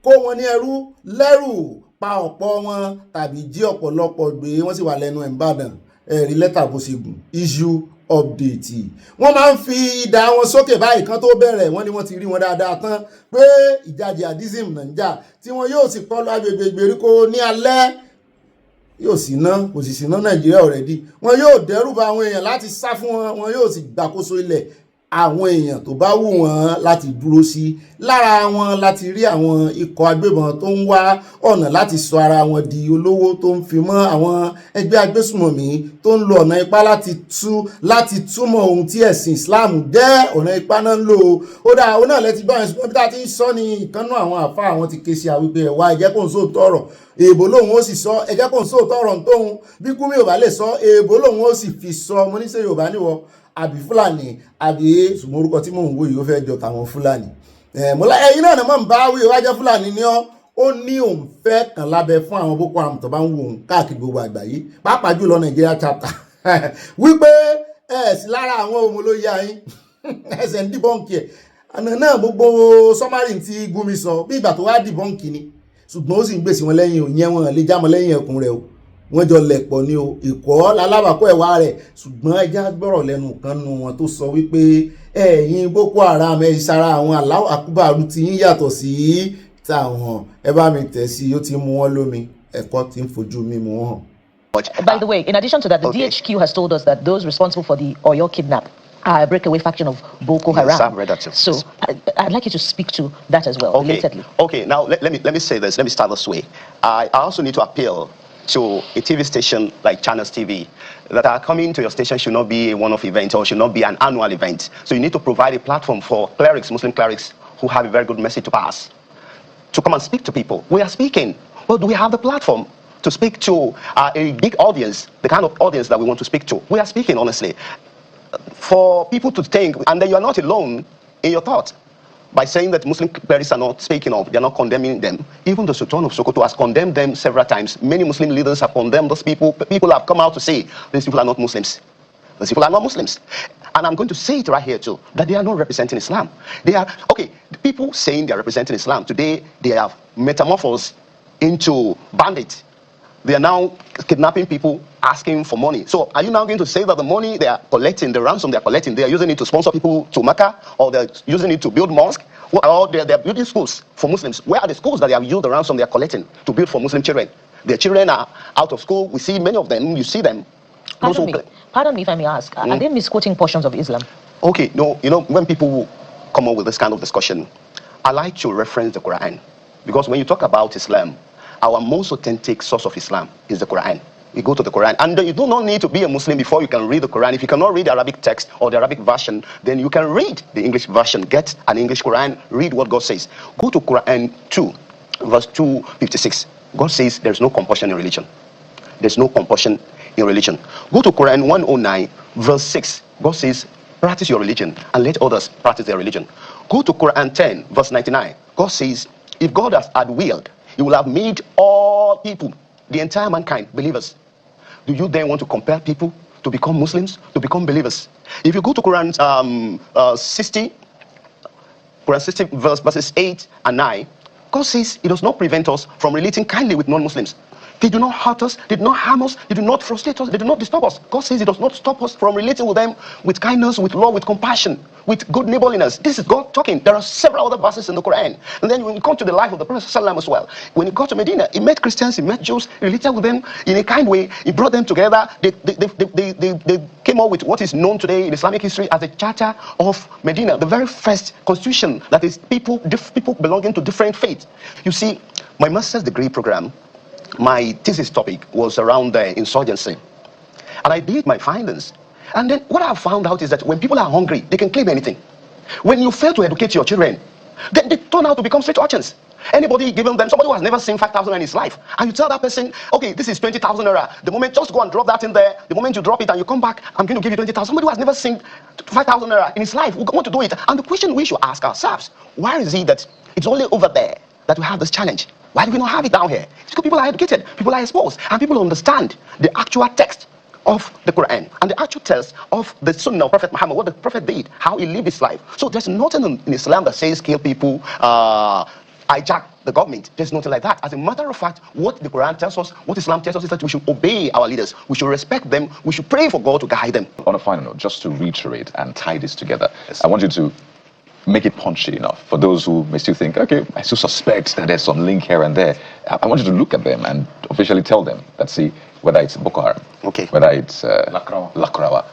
kó wọn ní ẹrú lẹ́rù, pa ọ̀pọ̀ wọn tàbí jí ọ̀pọ̀lọpọ̀ gbé. Wọ́n sì wà lẹ́nu Ìbàdàn. Ẹ̀rí lẹ́tà bó ṣe gùn, issue update. Wọ́n máa ń fi ìdá wọn sókè báyìí kan tó bẹ̀rẹ̀. Wọ́n ní wọ́n ti rí wọn dáadáa tán pé ìjà jihadism náà ń jà, tí wọn yóò sì kọlù agbègbè ìgbèríko ní alẹ́. Yóò sì ná, kò sì sí ná Nàìjíríà already. Wọn yóò dẹ́rù bà àwọn èèyàn láti sá fún wọn, wọn yóò sì gbàkóso ilẹ̀ àwọn èèyàn tó bá wù wọ́n láti dúró sí. Lára wọn láti rí àwọn ikọ̀ agbébọn tó ń wá ọ̀nà láti sọ ara wọn di olówó, tó ń fi mọ́ àwọn ẹgbẹ́ agbésùmọ̀mí tó ń lo ọ̀nà ipá láti túmọ̀ ohun tí ẹ̀sìn Islam jẹ́. Ọ̀nà ipá náà ń lò ó dáa. Ó náà lẹ́ti gbọ́ ẹ̀sùn bí tá ti ń sọ ní ìkànnà àwọn àfa àwọn ti ké sí àwípé ẹ̀wà ẹ̀jẹ̀ kò ń sóòótọ́ ọ̀rọ̀, èèbò lòun ó sì sọ, ẹ̀jẹ̀ kò ń sóòótọ́ ọ̀rọ̀ tóun bí Gumi ò bá lè sọ, èèbò lòun ó sì fi sọ. Mo ní ṣe Yorùbá níwọ àbí Fúlàní àbí ṣùgbọ́n orúkọ tí mò ń wò yìí ó fẹ́ jọ tàwọn Fúlàní. Mọ́lá ẹ̀yin náà mọ̀ ń bá wí wájẹ́ Fúlàní ni ó ní òun fẹ́ kàn lábẹ́ fún àwọn Boko Haram tó bá ń wò ó káàkiri gbogbo àgbáyé, pàápàá jùlọ Nàìjíríà chapter wípé sí lára àwọn ohun olóyè ayín ẹsẹ̀ ń dìbọ́ǹkì ẹ̀. Àná náà gbogbo sọ́márì tí Gumi sọ bí ìgbà tó wá dìbọ́ǹkì ni, ṣùgbọ́n ó sì ń gbèsè wọn lẹ́yìn òun yẹn wọn lè jámọ́ lẹ́yìn ẹkùn rẹ̀ o. Wọ́n jọ lẹ̀pọ̀ ní o, ìkọ́ lálábàkọ́ ẹ̀wà rẹ̀. Ṣùgbọ́n ẹja gbọ́rọ̀ lẹ́nu kan nu wọn tó sọ wípé ẹ̀yin Boko Haram ìsara àwọn Allahu Akbar tí yín yàtọ̀ sí táwọn. Ẹ bá mi tẹ̀ sí, ó ti mú wọn lómi, ẹ̀kọ́ ti ń fojú mímu hàn. By the way, in addition to that, the DHQ has told us that those responsible for the OYO kidnap are a breakaway faction of Boko Haram. Yes, I've read that too. So I'd like you to speak to that as well, relatedly. Okay, now let me say this. Let me start this way. I also need to appeal to a TV station like Channels TV that are coming to your station should not be a one-off event or should not be an annual event. So you need to provide a platform for clerics, Muslim clerics, who have a very good message to pass. to come and speak to people. We are speaking, but do we have the platform to speak to a big audience, the kind of audience that we want to speak to? We are speaking, honestly. For people to think, and then you are not alone in your thoughts, by saying that Muslim parents are not speaking up, they're not condemning them. Even the Sultan of Sokoto has condemned them several times. Many Muslim leaders have condemned those people. People have come out to say, these people are not Muslims. These people are not Muslims. And I'm going to say it right here too, that they are not representing Islam. They are, okay, the people saying they are representing Islam, today they have metamorphosed into bandits. They are now kidnapping people, asking for money. So are you now going to say that the money they are collecting, the ransom they are collecting, they are using it to sponsor people to Mecca, or they're using it to build mosques, or they're building schools for Muslims? Where are the schools that they have used the ransom they are collecting to build for Muslim children? Their children are out of school. We see many of them. You see them. Pardon me if I may ask. Are they misquoting portions of Islam? Okay, no. You know, when people come up with this kind of discussion, I like to reference the Quran. Because when you talk about Islam, our most authentic source of Islam is the Quran. We go to the Quran, and you do not need to be a Muslim before you can read the Quran. If you cannot read the Arabic text or the Arabic version, then you can read the English version. Get an English Quran, read what God says. Go to Quran 2, verse 256. God says there's no compulsion in religion. There's no compulsion in religion. Go to Quran 109, verse 6. God says, practice your religion and let others practice their religion. Go to Quran 10, verse 99. God says, if God had willed, He will have made all people, the entire mankind, believers. Do you then want to compel people to become Muslims, to become believers? If you go to Quran 60, verses 8 and 9, God says He does not prevent us from relating kindly with non-Muslims. They do not hurt us, they do not harm us, they do not frustrate us, they do not disturb us. God says He does not stop us from relating with them with kindness, with love, with compassion, with good neighborliness. This is God talking. There are several other verses in the Quran. And then when you come to the life of the Prophet ﷺ as well, when he got to Medina, he met Christians, he met Jews, he related with them in a kind way. He brought them together. They came up with what is known today in Islamic history as the Charter of Medina, the very first constitution that is people belonging to different faiths. You see, my master's degree program, my thesis topic was around insurgency, and I did my findings. And then what I found out is that when people are hungry, they can claim anything. When you fail to educate your children, then they turn out to become street urchins. Anybody giving them, somebody who has never seen 5,000 in his life, and you tell that person, okay, this is 20,000 naira. The moment, just go and drop that in there. The moment you drop it and you come back, I'm going to give you 20,000. Somebody who has never seen 5,000 naira in his life will want to do it. And the question we should ask ourselves, why is it that it's only over there that we have this challenge? Why do we not have it down here? It's because people are educated, people are exposed, and people understand the actual text of the Quran and the actual text of the Sunnah of Prophet Muhammad, what the Prophet did, how he lived his life. So there's nothing in Islam that says kill people, hijack the government. There's nothing like that. As a matter of fact, what the Quran tells us, what Islam tells us is that we should obey our leaders, we should respect them, we should pray for God to guide them. On a final note, just to reiterate and tie this together, I want you to make it punchy enough for those who may still think, okay, I still suspect that there's some link here and there. I want you to look at them and officially tell them that, see, whether it's Boko Haram, whether it's Lakrawa,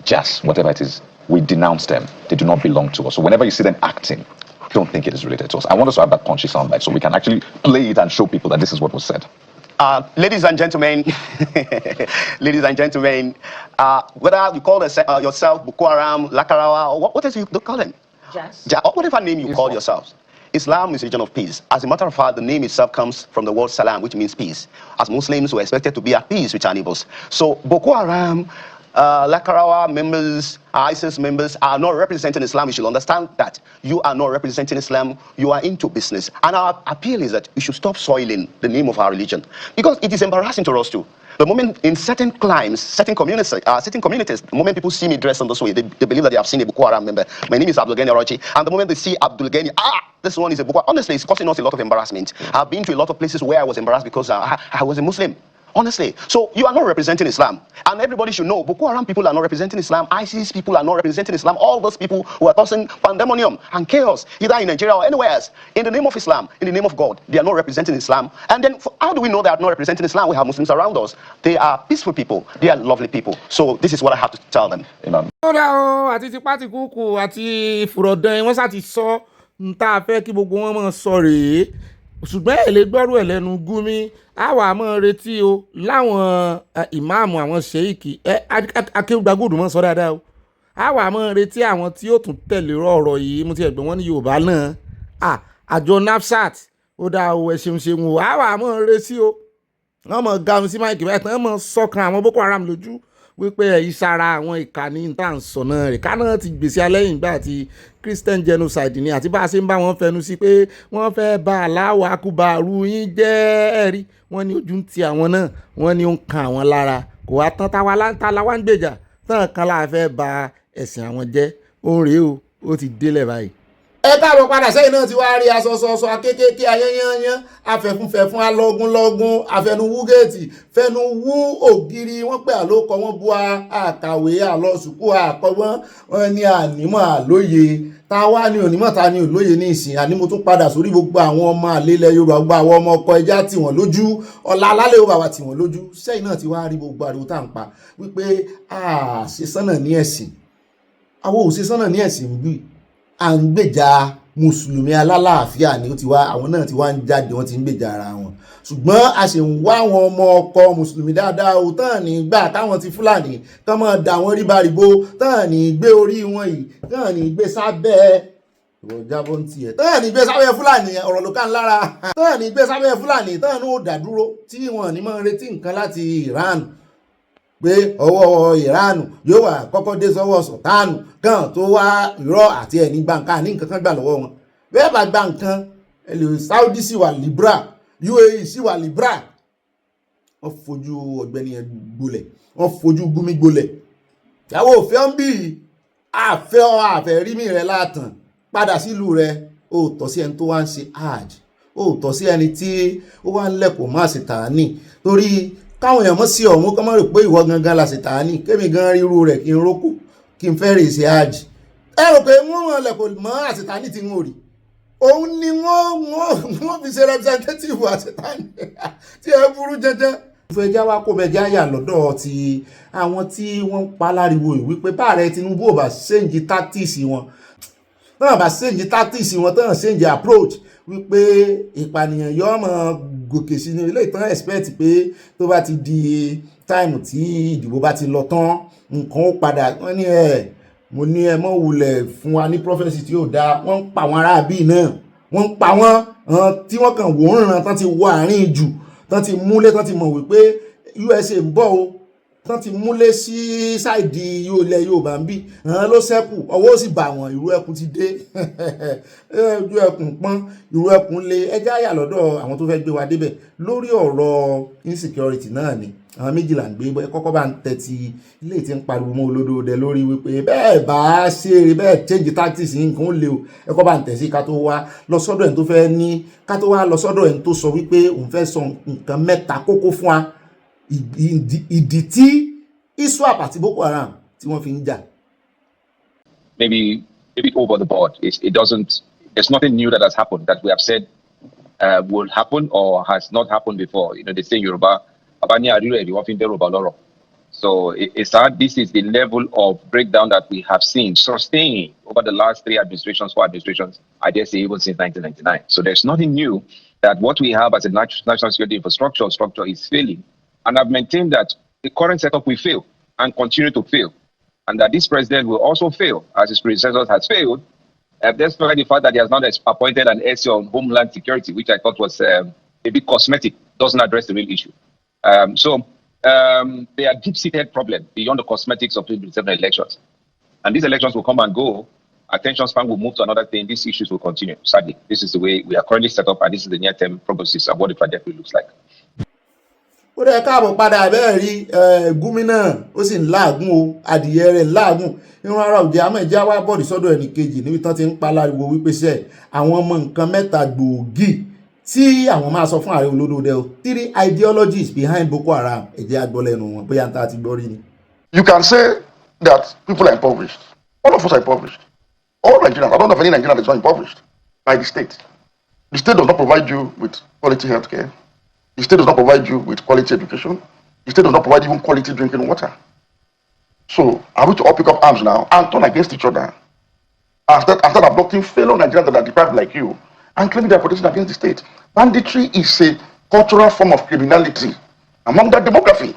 Jas, whatever it is, we denounce them. They do not belong to us. So whenever you see them acting, don't think it is related to us. I want us to have that punchy soundbite so we can actually play it and show people that this is what was said. Ladies and gentlemen, whether you call yourself Boko Haram, Lakrawa, or what else you call them? Whatever name you call yourselves, Islam is a religion of peace. As a matter of fact, the name itself comes from the word salam, which means peace. As Muslims, we're expected to be at peace with our neighbors. So Boko Haram, Lakrawa members, ISIS members are not representing Islam. You should understand that. You are not representing Islam. You are into business. And our appeal is that you should stop soiling the name of our religion, because it is embarrassing to us too. The moment in certain climes, certain communities, the moment people see me dressed in this way, they believe that they have seen a Boko Haram member. My name is Abdulgani Orochi, and the moment they see Abdulgani, this one is a Boko Haram. Honestly, it's causing us a lot of embarrassment. I've been to a lot of places where I was embarrassed because I was a Muslim. Honestly. So you are not representing Islam. And everybody should know, Boko Haram people are not representing Islam. ISIS people are not representing Islam. All those people who are causing pandemonium and chaos, either in Nigeria or anywhere else, in the name of Islam, in the name of God, they are not representing Islam. And then how do we know they are not representing Islam? We have Muslims around us. They are peaceful people. They are lovely people. So this is what I have to tell them. Imam. Àti ti pátìkúkù àti fùrọ̀dán wọ́n sá ti sọ ń tá a fẹ́ kí gbogbo wọn máa sọ rèé, ṣùgbọ́n ẹ̀ lè gbọ́rú ẹ̀ lẹ́nu Gumi. Àwa máa retí o láwọn ìmáàmù àwọn ṣèyíkì akéwùgbàgùdù mọ́ sọ dáadáa o. Àwa máa retí àwọn tí ó tún tẹ̀lé ọ̀rọ̀ yìí, mo ti ẹ̀gbọ́n wọn ní Yorùbá náà. Àjọ NAFSAT ó dá o ẹ ṣeun o àwa àmọ́ rẹ sí o wọ́n mọ̀ ga mi sí máìkì báyìí tán wọ́n mọ̀ sọ̀kan àwọn Boko Haram lójú wípé ìsara àwọn ìkànnì tá à ń sọ náà rẹ̀ káná ti gbèsè alẹ́yìn gbà tí Christian genocide ni àti bá a ṣe ń bá wọn fẹnu sí pé wọ́n fẹ́ ba aláwọ̀ akúbàrú yín jẹ́ ẹ̀rí wọ́n ní ojú ń ti àwọn náà wọ́n ní ó ń kan àwọn lára kò wá tán táwa láńtàláwá ń gbèjà tán kan láà fẹ́ ba ẹ̀sìn àwọn jẹ́ òun rèé o ó ti délẹ̀ báyìí. ẹ káàbọ̀ padà sẹ́yìn náà ti wá rí aṣọ akékèké ayányányán afẹ́fúnfẹ́fún alọ́gúnlọ́gún afẹnuwú géètì fẹnuwú ògiri wọ́n pè àlókọ wọ́n bu àkàwé àlọ́sùkú àkọ́gbọ́n wọn ní ànímọ̀ àlóye ta wá ní onímọ̀ ta ní olóye ní ìsìn àní mo tún padà sórí gbogbo àwọn ọmọ àlélẹ̀ Yorùbá gbogbo àwọn ọmọ ọkọ ẹja tì wọ́n lójú ọ̀la alálẹ̀ ó bàbá tì wọ́n lójú sẹ́yìn náà ti wá rí gbogbo ariwo tá à ń pa wípé àṣesánà ní ẹ̀sìn àwọn òṣesánà ní ẹ̀sìn bí à ń gbèjà mùsùlùmí alálàáfíà ni ó ti wá àwọn náà ti wá ń jáde wọ́n ti ń gbèjà ara wọn ṣùgbọ́n a ṣe ń wá àwọn ọmọ ọkọ mùsùlùmí dáadáa o tán ní gbà táwọn ti Fúlàní tán máa dà wọ́n ríbaríbo tán ní gbé orí wọn yìí tán ní gbé sábẹ́ ìwọ̀jábọ̀ ń tiẹ̀ tán ní gbé sábẹ́ Fúlàní ọ̀rọ̀ ló kàn lára tán ní gbé sábẹ́ Fúlàní tán ní ó dàdúró tí wọ́n ní máa retí nǹkan láti Iran pé ọwọ́ ìránù yóò wà kọ́kọ́ dé sọ́wọ́ sọ̀tánù kan tó wá irọ́ àti ẹni gba nǹkan ní nǹkan kan gbà lọ́wọ́ wọn bẹ́ẹ̀ bá gba nǹkan Saudi sì wà libra UAE sì wà libra wọ́n fojú Ọ̀gbẹ́ni yẹn gbolẹ̀ wọ́n fojú Gumi gbolẹ̀ ìyàwó òfẹ́ ń bì àfẹ́ rí mi rẹ̀ látàn padà sílùú rẹ̀ ó tọ́ sí ẹni tó wá ń ṣe hajj ó tọ́ sí ẹni tí ó wá ń lẹ̀pọ̀ má ṣe tààní torí káwọn èèyàn mọ́ sí ọ̀hún kọ́ mọ́ rò pé ìwọ gangan la ṣètàání kémi gan ríru rẹ̀ kí n rókò kí n fẹ́ rè ṣe ájì ẹ rò pé wọ́n mọ̀ lẹ̀kọ̀ mọ́ àṣetàání tí ń rí òun ni wọ́n fi ṣe representative àṣetàání tí ẹ burú jẹjẹ. ìfẹ́ já wa kó bẹjá yà lọ́dọ̀ ti àwọn tí wọ́n pa láriwo yìí wípé báàrẹ Tinubu ò bá ṣéǹjì tactics wọn tán bá ṣéǹjì tactics wọn tán ṣéǹjì approach wípé ìpànìyàn yọ ọmọ gòkè sí ní ilé ìtàn expect pé tó bá ti di táìmù tí ìdìbò bá ti lọ tán nǹkan ó padà wọ́n ní mo ní ẹ mọ́ wulẹ̀ fún wa ní prophecy tí ó dáa wọ́n ń pa àwọn aráàbí náà wọ́n ń pa wọ́n tí wọ́n kàn wò ń ràn tán ti wọ àárín jù tán ti múlé tán ti mọ̀ wípé USA ń bọ̀ o tán ti múlé sí sáìdì ilẹ̀ Yorùbá ń bí ló ṣẹ́kù ọwọ́ sì bà wọ́n ìrú ẹkùn ti dé ojú ẹkùn pọ́n ìrú ẹkùn lé ẹjẹ́ àyà lọ́dọ̀ àwọn tó fẹ́ gbé wa débẹ̀ lórí ọ̀rọ̀ insecurity náà ni àwọn méjìlá ń gbé kọ́kọ́ bá ń tẹ́tí ilé tí ń pariwo mọ́ olódòdẹ lórí wípé bẹ́ẹ̀ bá ṣe eré bẹ́ẹ̀ change tactics nǹkan ó lé o ẹ̀kọ́ bá ń tẹ̀ sí ká tó wá lọ sọ́dọ̀ ẹ̀ tó fẹ́ ní ká tó wá lọ sọ́dọ̀ ẹ̀ tó sọ wípé òun fẹ́ sọ nǹkan mẹ́ta kókó fún wa ìdí tí ISWAP àti Boko Haram tí wọ́n fi ń jà. Maybe over the board. There's nothing new that has happened that we have said will happen or has not happened before. You know, they say in Yoruba, so it's hard. This is the level of breakdown that we have seen sustained over the last 4 administrations, I dare say even since 1999. So there's nothing new that what we have as a national security infrastructure is failing. And I've maintained that the current setup will fail and continue to fail. And that this president will also fail, as his predecessors has failed, despite the fact that he has now appointed an SC on Homeland Security, which I thought was a bit cosmetic, doesn't address the real issue. There are deep-seated problems beyond the cosmetics of 2027 elections. And these elections will come and go. Attention span will move to another thing. These issues will continue. Sadly, this is the way we are currently set up, and this is the near-term prognosis of what the trajectory looks like. ó dẹ̀ káàbọ̀ padà bẹ́ẹ̀ rí Gumi náà ó sì ń láàgùn o adìyẹ rẹ̀ ń láàgùn irun ara òjì àmọ́ ìjà wá bọ́ọ̀dì sọ́dọ̀ ẹnì kejì níbi tán ti ń pa láriwo wípé sẹ́ àwọn ọmọ nǹkan mẹ́ta gbòógì tí àwọn máa sọ fún ààrẹ olódòdẹ o 3 ideologies behind Boko Haram ẹ̀jẹ̀ agbọ́lẹ́nu wọn bóyá ń ta ti gbọ́ rí ni. You can say that people are impoverished. All of us are impoverished. All Nigerians. I don't know of any Nigerian that is not impoverished by the state. The state does not provide you with quality healthcare. The state does not provide you with quality education. The state does not provide even quality drinking water. So, are we to all pick up arms now and turn against each other? After adopting fellow Nigerians that are deprived like you and claiming their protection against the state. Banditry is a cultural form of criminality among that demography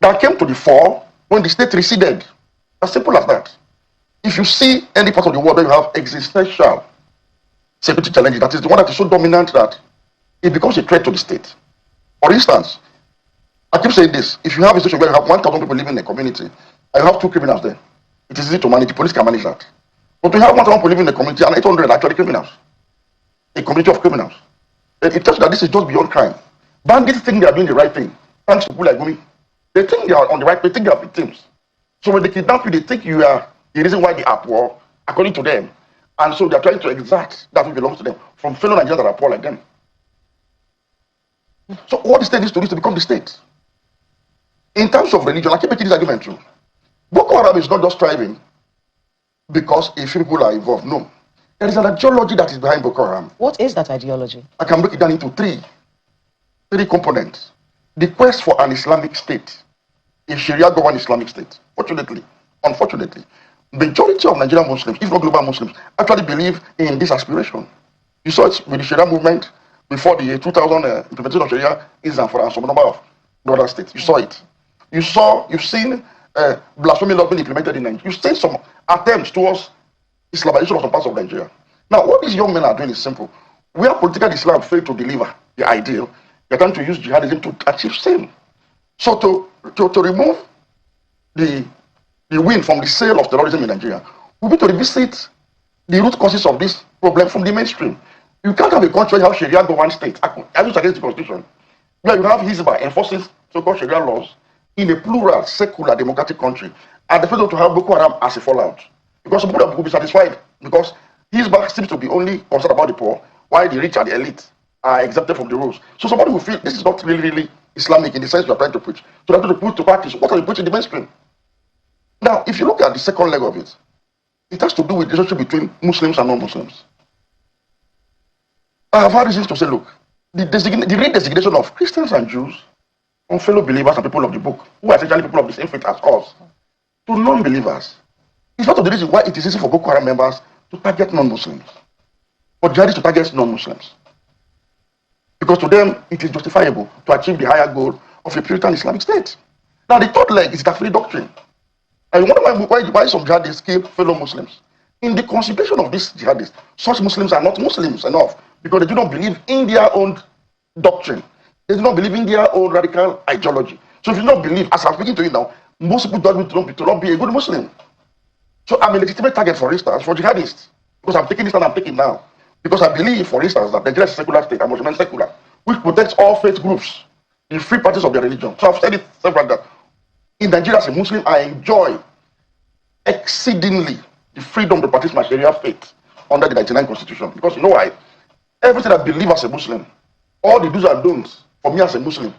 that came to the fore when the state receded. As simple as that. If you see any part of the world where you have existential security challenges that is the one that is so dominant that it becomes a threat to the state. For instance, I keep saying this, if you have a situation where you have 1,000 people living in a community, and you have 2 criminals there, it is easy to manage, the police can manage that. But we have 1,000 people living in a community and 800 actually criminals, a community of criminals. And it tells you that this is just beyond crime. Bandits think they are doing the right thing. Thanks to people like me. They think they are on the right way, they think they are victims. So when they kidnap you, they think you are the reason why they are poor, according to them. And so they are trying to exact that which belongs to them from fellow Nigerians that are poor like them. So what the state needs to do is to become the state. In terms of religion, I keep making this argument too. Boko Haram is not just thriving because a few people are involved. No. There is an ideology that is behind Boko Haram. What is that ideology? I can break it down into three components. The quest for an Islamic state, a Sharia-governed Islamic state. Unfortunately, majority of Nigerian Muslims, if not global Muslims, actually believe in this aspiration. You saw it with the Sharia movement before the 2000 implementation of Sharia in Zamfara and some number of other states. You saw it. You've seen blasphemy law being implemented in Nigeria. You've seen some attempts towards Islamization of some parts of Nigeria. Now, what these young men are doing is simple. Where political Islam failed to deliver the ideal, they're trying to use jihadism to achieve same. So to remove the win from the sale of terrorism in Nigeria, we need to revisit the root causes of this problem from the mainstream. You can't have a country where you have Sharia governed state, against the constitution, where you have Hizbah enforcing so-called Sharia laws in a plural, secular, democratic country, and the failure to have Boko Haram as a fallout. Because some people will be satisfied because Hizbah seems to be only concerned about the poor, while the rich and the elite are exempted from the rules. So somebody will feel this is not really Islamic in the sense you are trying to preach. So they're trying to put to practice what are you preaching in the mainstream. Now, if you look at the second leg of it, it has to do with the relationship between Muslims and non-Muslims. I have had reasons to say, look, the redesignation of Christians and Jews from fellow believers and people of the book, who are essentially people of the same faith as us, to non-believers, is part of the reason why it is easy for Boko Haram members to target non-Muslims, for jihadists to target non-Muslims. Because to them, it is justifiable to achieve the higher goal of a Puritan Islamic state. Now, the third leg is the free doctrine. And you wonder why some jihadists kill fellow Muslims. In the consideration of these jihadists, such Muslims are not Muslims enough because they do not believe in their own doctrine. They do not believe in their own radical ideology. So if you do not believe, as I'm speaking to you now, most people judge me to not be a good Muslim. So I'm a legitimate target, for instance, for jihadists. Because I'm taking this and I'm taking now. Because I believe, for instance, that Nigeria is a secular state, and must remain secular, which protects all faith groups, the free parties of their religion. So I've said it several times that in Nigeria as a Muslim, I enjoy exceedingly the freedom to practice my Sharia faith under the 99 Constitution. Because you know why? Everything I believe as a Muslim, all the do's and don'ts for me as a Muslim,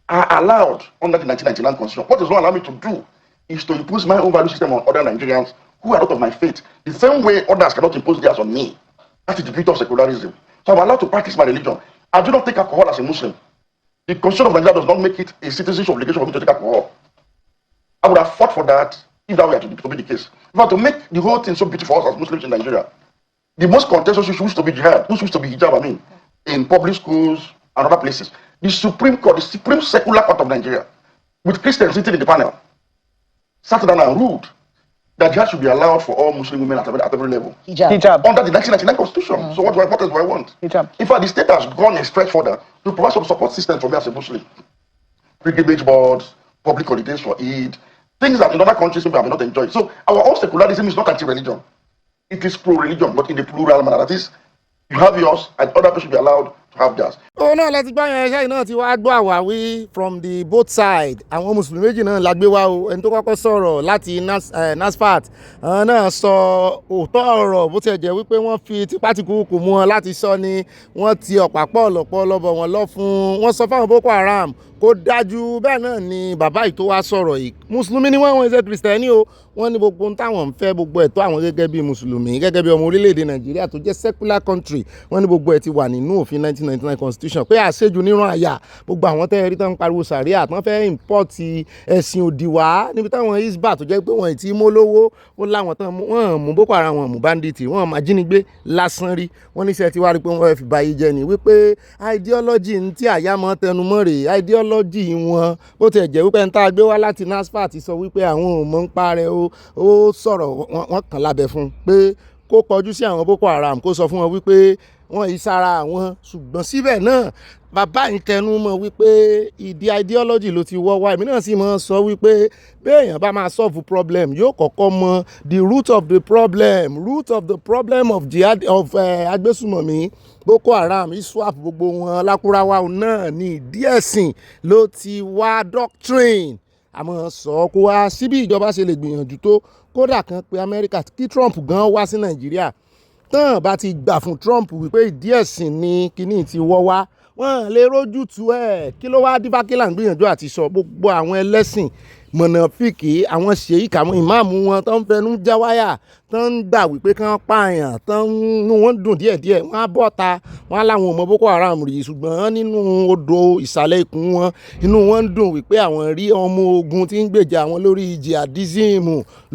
are allowed under the 1999 Constitution. What does not allow me to do is to impose my own value system on other Nigerians who are not of my faith, the same way others cannot impose theirs on me. That is the beauty of secularism. So I'm allowed to practice my religion. I do not take alcohol as a Muslim. The Constitution of Nigeria does not make it a citizenship obligation for me to take alcohol. I would have fought for that if that were to be the case. But to make the whole thing so beautiful for us as Muslims in Nigeria, the most contentious issue used to be jihad, which used to be hijab, in public schools and other places. The Supreme Court, the Supreme Secular Court of Nigeria, with Christians sitting in the panel, sat down and ruled that jihad should be allowed for all Muslim women at every level. Hijab. Under the 1999 Constitution. So what else do I want? Hijab. In fact, the state has gone a stretch further to provide some support system for me as a Muslim. Pilgrimage boards, public holidays for Eid, things that in other countries maybe have not enjoyed. So our own secularism is not anti-religion. It is pro-religion, but in the plural manner. That is, you have yours and other people should be allowed to have theirs. Oh no, let's gbọ́ yẹn ṣáà náà ti wá gbọ́ àwáwí from the both side. Àwọn mùsùlùmí méjì náà la gbé wá o. Ẹni tó kọ́kọ́ sọ̀rọ̀ láti NASFAT náà sọ òótọ́ ọ̀rọ̀ bó tiẹ̀ jẹ́ wípé wọ́n fi tipátìkúùkù mú wọn láti sọ ni wọ́n ti ọ̀pá pọ̀ lọ́pọ̀ lọ́bọ̀ wọn lọ fún wọ́n sọ fáwọn Boko Haram kó dájú bẹ́ẹ̀ náà ni bàbá yìí tó wá sọ̀rọ̀ yìí mùsùlùmí ni wọ́n ṣe kìrìsìtẹ́nì o wọ́n ní gbogbo ohun táwọn ń fẹ́ gbogbo ẹ̀tọ́ àwọn gẹ́gẹ́ bí mùsùlùmí gẹ́gẹ́ bí ọmọ orílẹ̀-èdè Nàìjíríà tó jẹ́ secular country wọ́n ní gbogbo ẹ̀ ti wà nínú òfin 1999 constitution pé àṣejù níran àyà gbogbo àwọn tẹ́ rí tán ń pariwo sàríà tán fẹ́ import ẹ̀sìn òdì wá níbi táwọn Hizbah tó jẹ́ pé wọ́n ti mú lówó ó láwọn tán wọ́n mú Boko Haram wọ́n mú bandits wọ́n máa jínigbé lásán rí wọ́n níṣẹ́ ti wá rí pé wọ́n fẹ́ fi báyìí jẹ́ ni wípé ideology ń tí àyà mọ́ tẹnumọ́ rè ideology wọn bó tiẹ̀ jẹ́ wípé ń tá a gbé wá láti NASFAT ti sọ wípé àwọn ò mọ̀ ń parẹ́ ó sọ̀rọ̀ wọ́n kàn lábẹ́ fún pé kó kọjú sí àwọn Boko Haram kó sọ fún wọn wípé wọ́n yìí sára àwọn, ṣùgbọ́n síbẹ̀ náà bàbá yìí tẹnu mọ́ wípé ìdí ideology ló ti wọ́ wá. Èmi náà sì mọ́ sọ wípé bí èèyàn bá máa solve problem yóò kọ́kọ́ mọ the root of the problem of jihad of agbésùmọ̀mí Boko Haram ISWAP gbogbo wọn Lakurawa náà ní ìdí ẹ̀sìn ló ti wá doctrine. Àmọ́ sọ kó wá síbí ìjọba ṣe lè gbìyànjú tó kódà kan pé Amẹ́ríkà kí Trump gan wá sí Nàìjíríà tán bá ti gbà fún Trump wípé ìdí ẹ̀sìn ni kíní ti wọ́ wá wọ́n lè rójú tu ẹ̀ kí ló wá dífákílà ń gbìyànjú àti sọ gbogbo àwọn ẹlẹ́sìn mọ̀nàfíkì àwọn ṣèyíkà àwọn ìmáàmù wọn tó ń fẹnu já wáyà tó ń gbà wípé kán pààyàn tó ń nú wọn dùn díẹ̀díẹ̀ wọ́n á bọ́ta wọ́n á láwọn ọmọ Boko Haram rí ṣùgbọ́n nínú odò ìsàlẹ̀ ikùn wọn inú wọn ń dùn wípé àwọn rí ọmọ ogun tí ń gbèjà àwọn lórí jihadism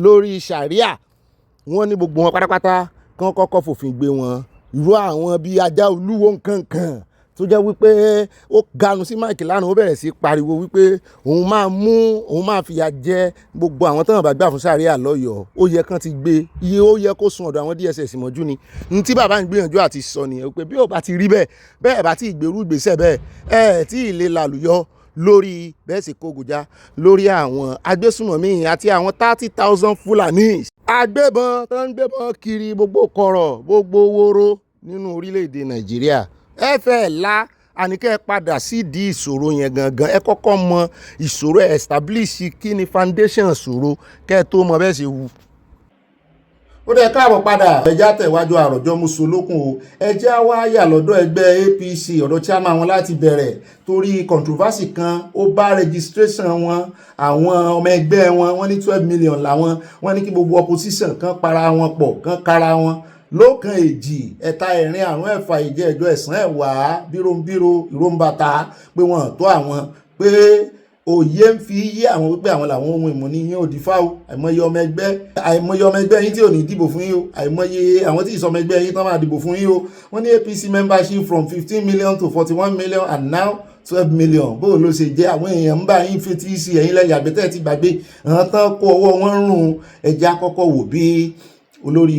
lórí sharia wọ́n ní gbogbo wọn pátápátá kán kọ́kọ́ fòfin gbé wọn irú àwọn bíi ajá olúwo nkankan tó jẹ́ wípé ó ganu sí máìkì lánàá ó bẹ̀rẹ̀ sí pariwo wípé òun máa fìyà jẹ gbogbo àwọn tọ́nà bá gbà fún sàríà lọ́yọ̀ọ́ ó yẹ kán ti gbé iye ó yẹ kó sun ọ̀dọ̀ àwọn DSS mọ́jú ni ní tí bàbá ń gbìyànjú àti sọ nìyẹn pé bí ó bá ti rí bẹ́ẹ̀ bá ti ìgbèrú ìgbésẹ̀ bẹ́ẹ̀ tí ì lè làlùyọ lórí bẹ́ẹ̀ sì kógojá lórí àwọn agbésùmọ̀mí àti àwọn 30,000 Fulani agbébọn tó ń gbébọn kiri gbogbo kọ̀rọ̀ gbogbo wóró nínú orílẹ̀-èdè Nàìjíríà ẹ fẹ́ la àníkẹ́ padà sídìí ìṣòro yẹn gangan ẹ kọ́kọ́ mọ ìṣòro establish kí ni foundation ìṣòro kẹ́ ẹ tó mọ bẹ́ẹ̀ ṣe wù. ó dẹ̀ káàbọ̀ padà ẹjẹ́ àtẹ̀wájú àròjọ musolókun o ẹjẹ́ wá yà lọ́dọ̀ ẹgbẹ́ APC ọ̀dọ̀ chairman wọn láti bẹ̀rẹ̀ torí controversy kan ó bá registration wọn àwọn ọmọ ẹgbẹ́ wọn ní 12 million làwọn wọ́n ní kí gbogbo opposition kan para wọn pọ̀ kan kára wọn lókàn èjì ẹ̀ta ẹ̀rin àrùn ẹ̀fà ìjẹ́ ẹ̀jọ ẹ̀sán ẹ̀wà bíròǹbírò ìròǹbàtà pé wọ́n tó àwọn pé òye ń fi yí àwọn wípé àwọn làwọn ohun ìmọ̀ ní yín ò dífá o àìmọye ọmọ ẹgbẹ́ yín tí ò ní dìbò fún yín o àìmọye àwọn tí ìsọmọ ẹgbẹ́ yín tán máa dìbò fún yín o wọ́n ní APC membership from 15 million to 41 million and now 12 million bó ló ṣe jẹ́ àwọn èèyàn ń bá yín fetí sí ẹ̀yin lẹ́yìn àgbẹ̀tẹ̀ ti gbàgbé àwọn tán kó ọwọ́ wọn rùn ẹja kọ́kọ́ wò bí olórí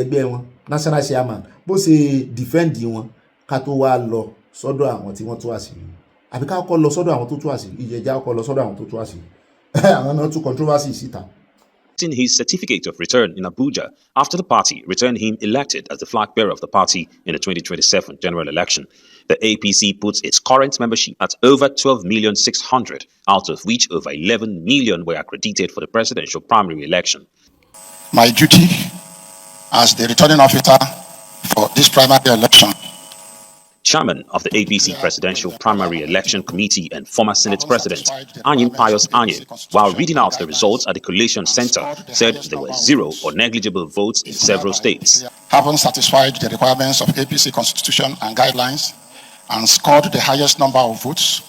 ẹgbẹ́ wọn national chairman bó ṣe defend wọn ká tó wá lọ sọ́dọ̀ àwọn tí wọ́n tú àṣírí àbí ká kọ́ lọ sọ́dọ̀ àwọn tó tú àṣírí ìjẹjà kọ́ lọ sọ́dọ̀ àwọn tó tú àṣírí àwọn náà tú controversy síta. In his certificate of return in Abuja after the party returned him elected as the flag bearer of the party in the 2027 general election. The APC puts its current membership at over 12,600,000, out of which over 11 million were accredited for the presidential primary election. My duty as the returning officer for this primary election. Chairman of the APC Presidential Primary Election Committee and former Senate President Anyin Pius Anyin, while reading out the results at the Collation Center, said there were 0 or negligible votes in several states. Having satisfied the requirements of APC Constitution and guidelines and scored the highest number of votes,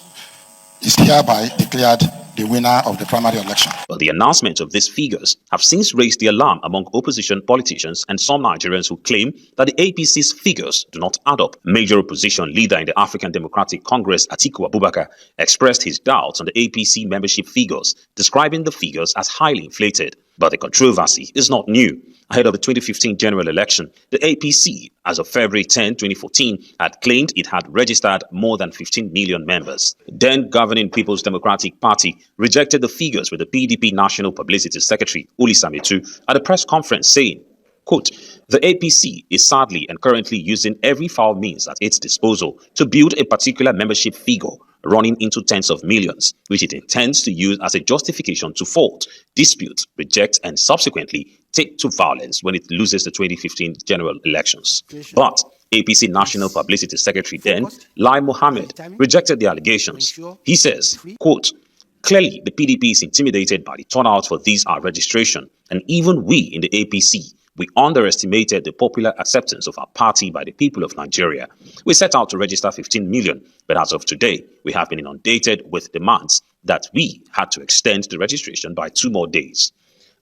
is hereby declared the winner of the primary election. But the announcement of these figures have since raised the alarm among opposition politicians and some Nigerians who claim that the APC's figures do not add up. Major opposition leader in the African Democratic Congress, Atiku Abubakar, expressed his doubts on the APC membership figures, describing the figures as highly inflated. But the controversy is not new. Ahead of the 2015 general election, the APC, as of February 10, 2014, had claimed it had registered more than 15 million members. Then governing People's Democratic Party rejected the figures with the PDP National Publicity Secretary, Uli Samitu, at a press conference saying, quote, "The APC is sadly and currently using every foul means at its disposal to build a particular membership figure running into tens of millions, which it intends to use as a justification to fault, dispute, reject, and subsequently take to violence when it loses the 2015 general elections." But APC National Publicity Secretary then, Lai Mohammed, rejected the allegations. He says, quote, "Clearly, the PDP is intimidated by the turnout for this our registration, and even we in the APC, we underestimated the popular acceptance of our party by the people of Nigeria. We set out to register 15 million, but as of today, we have been inundated with demands that we had to extend the registration by 2 more days."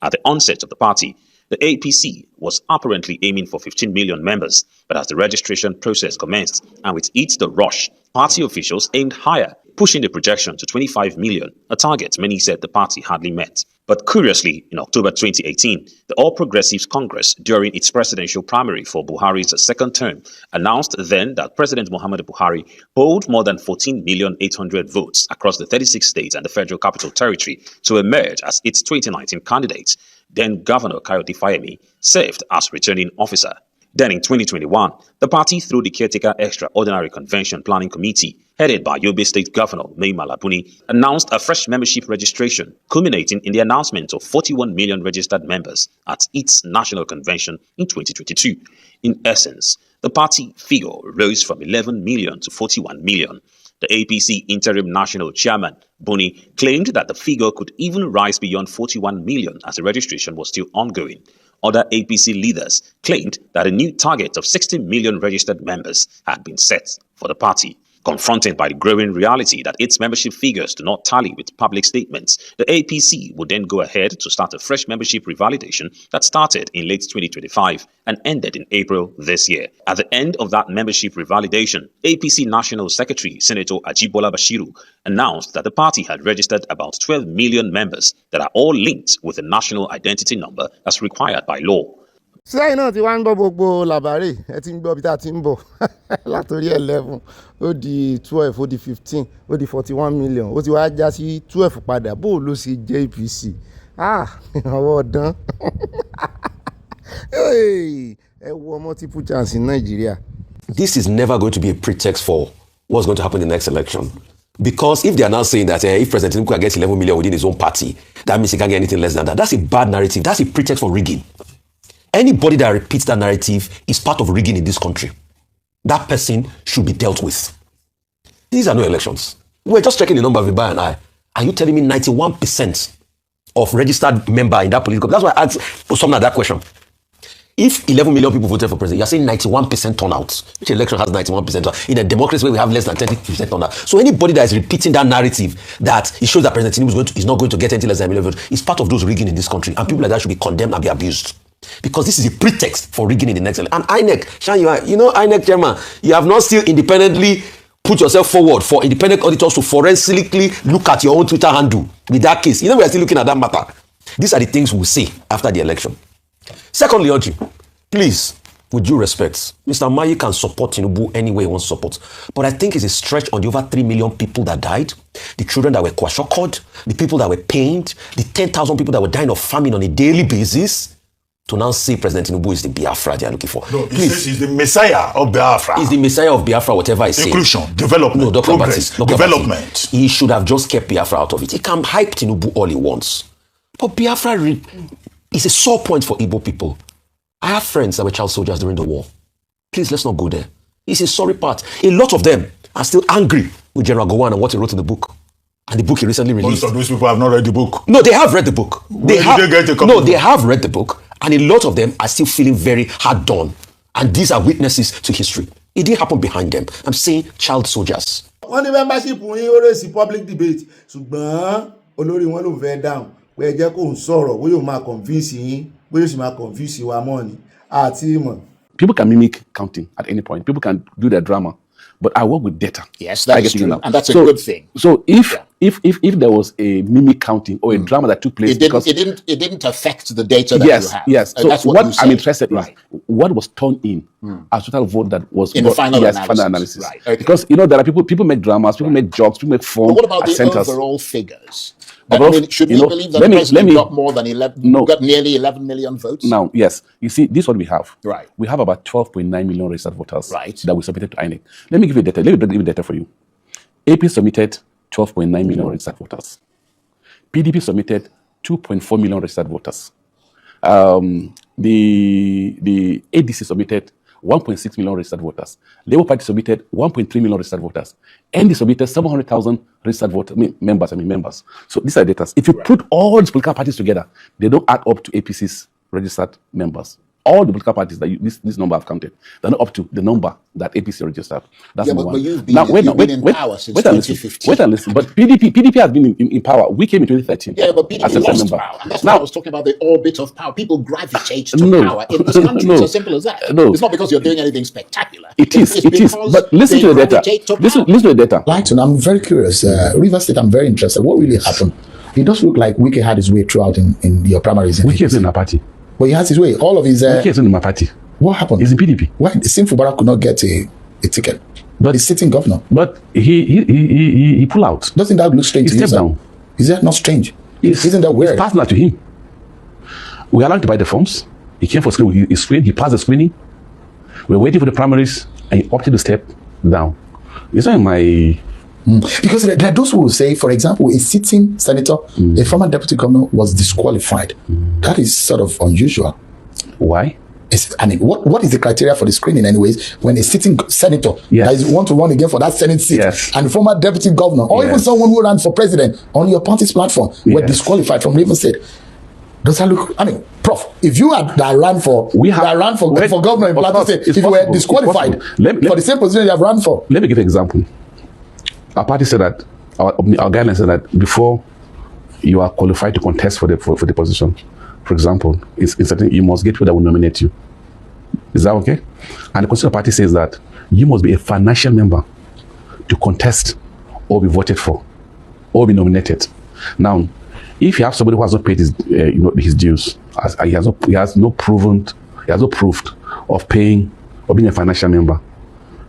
At the onset of the party, the APC was apparently aiming for 15 million members, but as the registration process commenced, and with it the rush, party officials aimed higher, pushing the projection to 25 million, a target many said the party hardly met. But curiously, in October 2018, the All Progressives Congress, during its presidential primary for Buhari's second term, announced then that President Muhammadu Buhari polled more than 14,800,000 votes across the 36 states and the Federal Capital Territory to emerge as its 2019 candidate. Then Governor Kayode Fayemi served as returning officer. Then in 2021, the party, through the Caretaker Extraordinary Convention Planning Committee, headed by Yobe State Governor Mai Mala Buni, announced a fresh membership registration, culminating in the announcement of 41 million registered members at its national convention in 2022. In essence, the party figure rose from 11 million to 41 million. The APC interim national chairman, Buni, claimed that the figure could even rise beyond 41 million as the registration was still ongoing. Other APC leaders claimed that a new target of 60 million registered members had been set for the party. Confronted by the growing reality that its membership figures do not tally with public statements, the APC would then go ahead to start a fresh membership revalidation that started in late 2025 and ended in April this year. At the end of that membership revalidation, APC National Secretary Senator Ajibola Bashiru announced that the party had registered about 12 million members that are all linked with a national identity number as required by law. sẹ́yìn náà ti wá ń gbọ́ gbogbo làbárè ẹ ti ń gbọ́ bí tá a ti ń bọ̀ látòrí 11 ó di 12 ó di 15 ó di 41 million ó ti wá já sí 12 padà bó ló ṣe jẹ́ APC ọwọ́ ọ̀dán ẹ wọ multiple chance in Nigeria. This is never going to be a pretext for what's going to happen in the next election. Because if they are now saying that if President Tinubu gets 11 million within his own party, that means he can't get anything less than that. That's a bad narrative. That's a pretext for rigging. Anybody that repeats that narrative is part of rigging in this country. That person should be dealt with. These are no elections. We're just checking the number of Iba and I. Are you telling me 91% of registered member in that political? That's why I asked Osomna that question. If 11 million people voted for president, you're saying 91% turnout. Which election has 91%? In a democracy where we have less than 30% turnout. So anybody that is repeating that narrative that it shows that President Tinubu is not going to get anything less than 11 million votes is part of those rigging in this country. And people like that should be condemned and be abused. Because this is a pretext for rigging in the next election. And INEC, Shan, INEC chairman, you have not still independently put yourself forward for independent auditors to forensically look at your own Twitter handle with that case. We are still looking at that matter. These are the things we'll see after the election. Secondly, Oji, please, with due respect, Mr. Mayi can support Tinubu any way he wants to support. But I think it's a stretch on the over 3 million people that died, the children that were kwashiorkored, the people that were pained, the 10,000 people that were dying of famine on a daily basis, to now say President Tinubu is the Biafra they are looking for. No, he says he's the Messiah of Biafra. He's the Messiah of Biafra, whatever I say. Inclusion, development, no, Dr. progress, development. He should have just kept Biafra out of it. He can hype Tinubu all he wants. But Biafra is a sore point for Igbo people. I have friends that were child soldiers during the war. Please, let's not go there. It's a sorry part. A lot of them are still angry with General Gowon and what he wrote in the book. And the book he recently released. Most of those people have not read the book. No, they have read the book. They have read the book. And a lot of them are still feeling very hard done. And these are witnesses to history. It didn't happen behind them. I'm saying child soldiers. Wọ́n ní membership yín ó rèsì public debate ṣùgbọ́n olórí wọn ló fẹ́ down pé ẹ jẹ́ kó ń sọ̀rọ̀ bóyá ó máa convince yín bóyá ó sì máa convince wa mọ́ ni àti ìmọ̀. People can mimic counting at any point. People can do their drama. But I work with data. Yes, that is true. And that's a good thing. So if there was a mimic counting or a drama that took place, it didn't affect the data that you have. Yes. So that's what I'm interested in. What was turned in as total vote that was in the final analysis. Right. Okay. Because there are people make dramas, people make jokes, people make fun. But what about the overall figures? Should we believe that the president got more than 11? Got nearly 11 million votes. Now, yes, you see, this is what we have. Right. We have about 12.9 million registered voters. Right. That we submitted to INEC. Let me give you data. Let me give you data for you. AP submitted 12.9 million registered voters. PDP submitted 2.4 million registered voters. The ADC submitted 1.6 million registered voters. Labour Party submitted 1.3 million registered voters. ND submitted 700,000 registered members. So these are data. If you put all these political parties together, they don't add up to APC's registered members. all the political parties that this number I've counted, they're not up to the number that APC registered. That's number one. But you've been in power since 2015. Wait and listen. But PDP has been in power. We came in 2013. Yeah, but PDP lost power. That's why I was talking about the orbit of power. People gravitate to power in this country. It's as simple as that. No. It's not because you're doing anything spectacular. It is. But listen to the data. Listen to the data. Lighton, I'm very curious. Rivers State, I'm very interested. What really happened? It does look like Wike had his way throughout in your primaries. Wike is in our party. But he has his way. All of his... Wike is in my party. What happened? He's in PDP. Why Simfu Barak could not get a ticket? But he's sitting governor. But he pulled out. Doesn't that look strange to you? He stepped down. Is that not strange? Isn't that weird? It's personal to him. We allowed to buy the forms. He came for screening. He passed the screening. We were waiting for the primaries, and he opted to step down. It's not in my... Because there are those who will say, for example, a sitting senator, a former deputy governor was disqualified. That is sort of unusual. Why? What is the criteria for the screening anyways when a sitting senator that is want to run again for that Senate seat and former deputy governor or even someone who ran for president on your party's platform were disqualified from Rivers State? Does that look... Prof, if you had that ran for governor in Plateau State, if you were disqualified for the same position you have run for... Let me give an example. Our party said that, our guidelines said that before you are qualified to contest for the position, for example, you must get people that will nominate you. Is that okay? And the Constitutional Party says that you must be a financial member to contest or be voted for or be nominated. Now, if you have somebody who has not paid his dues, he has no proof of paying or being a financial member,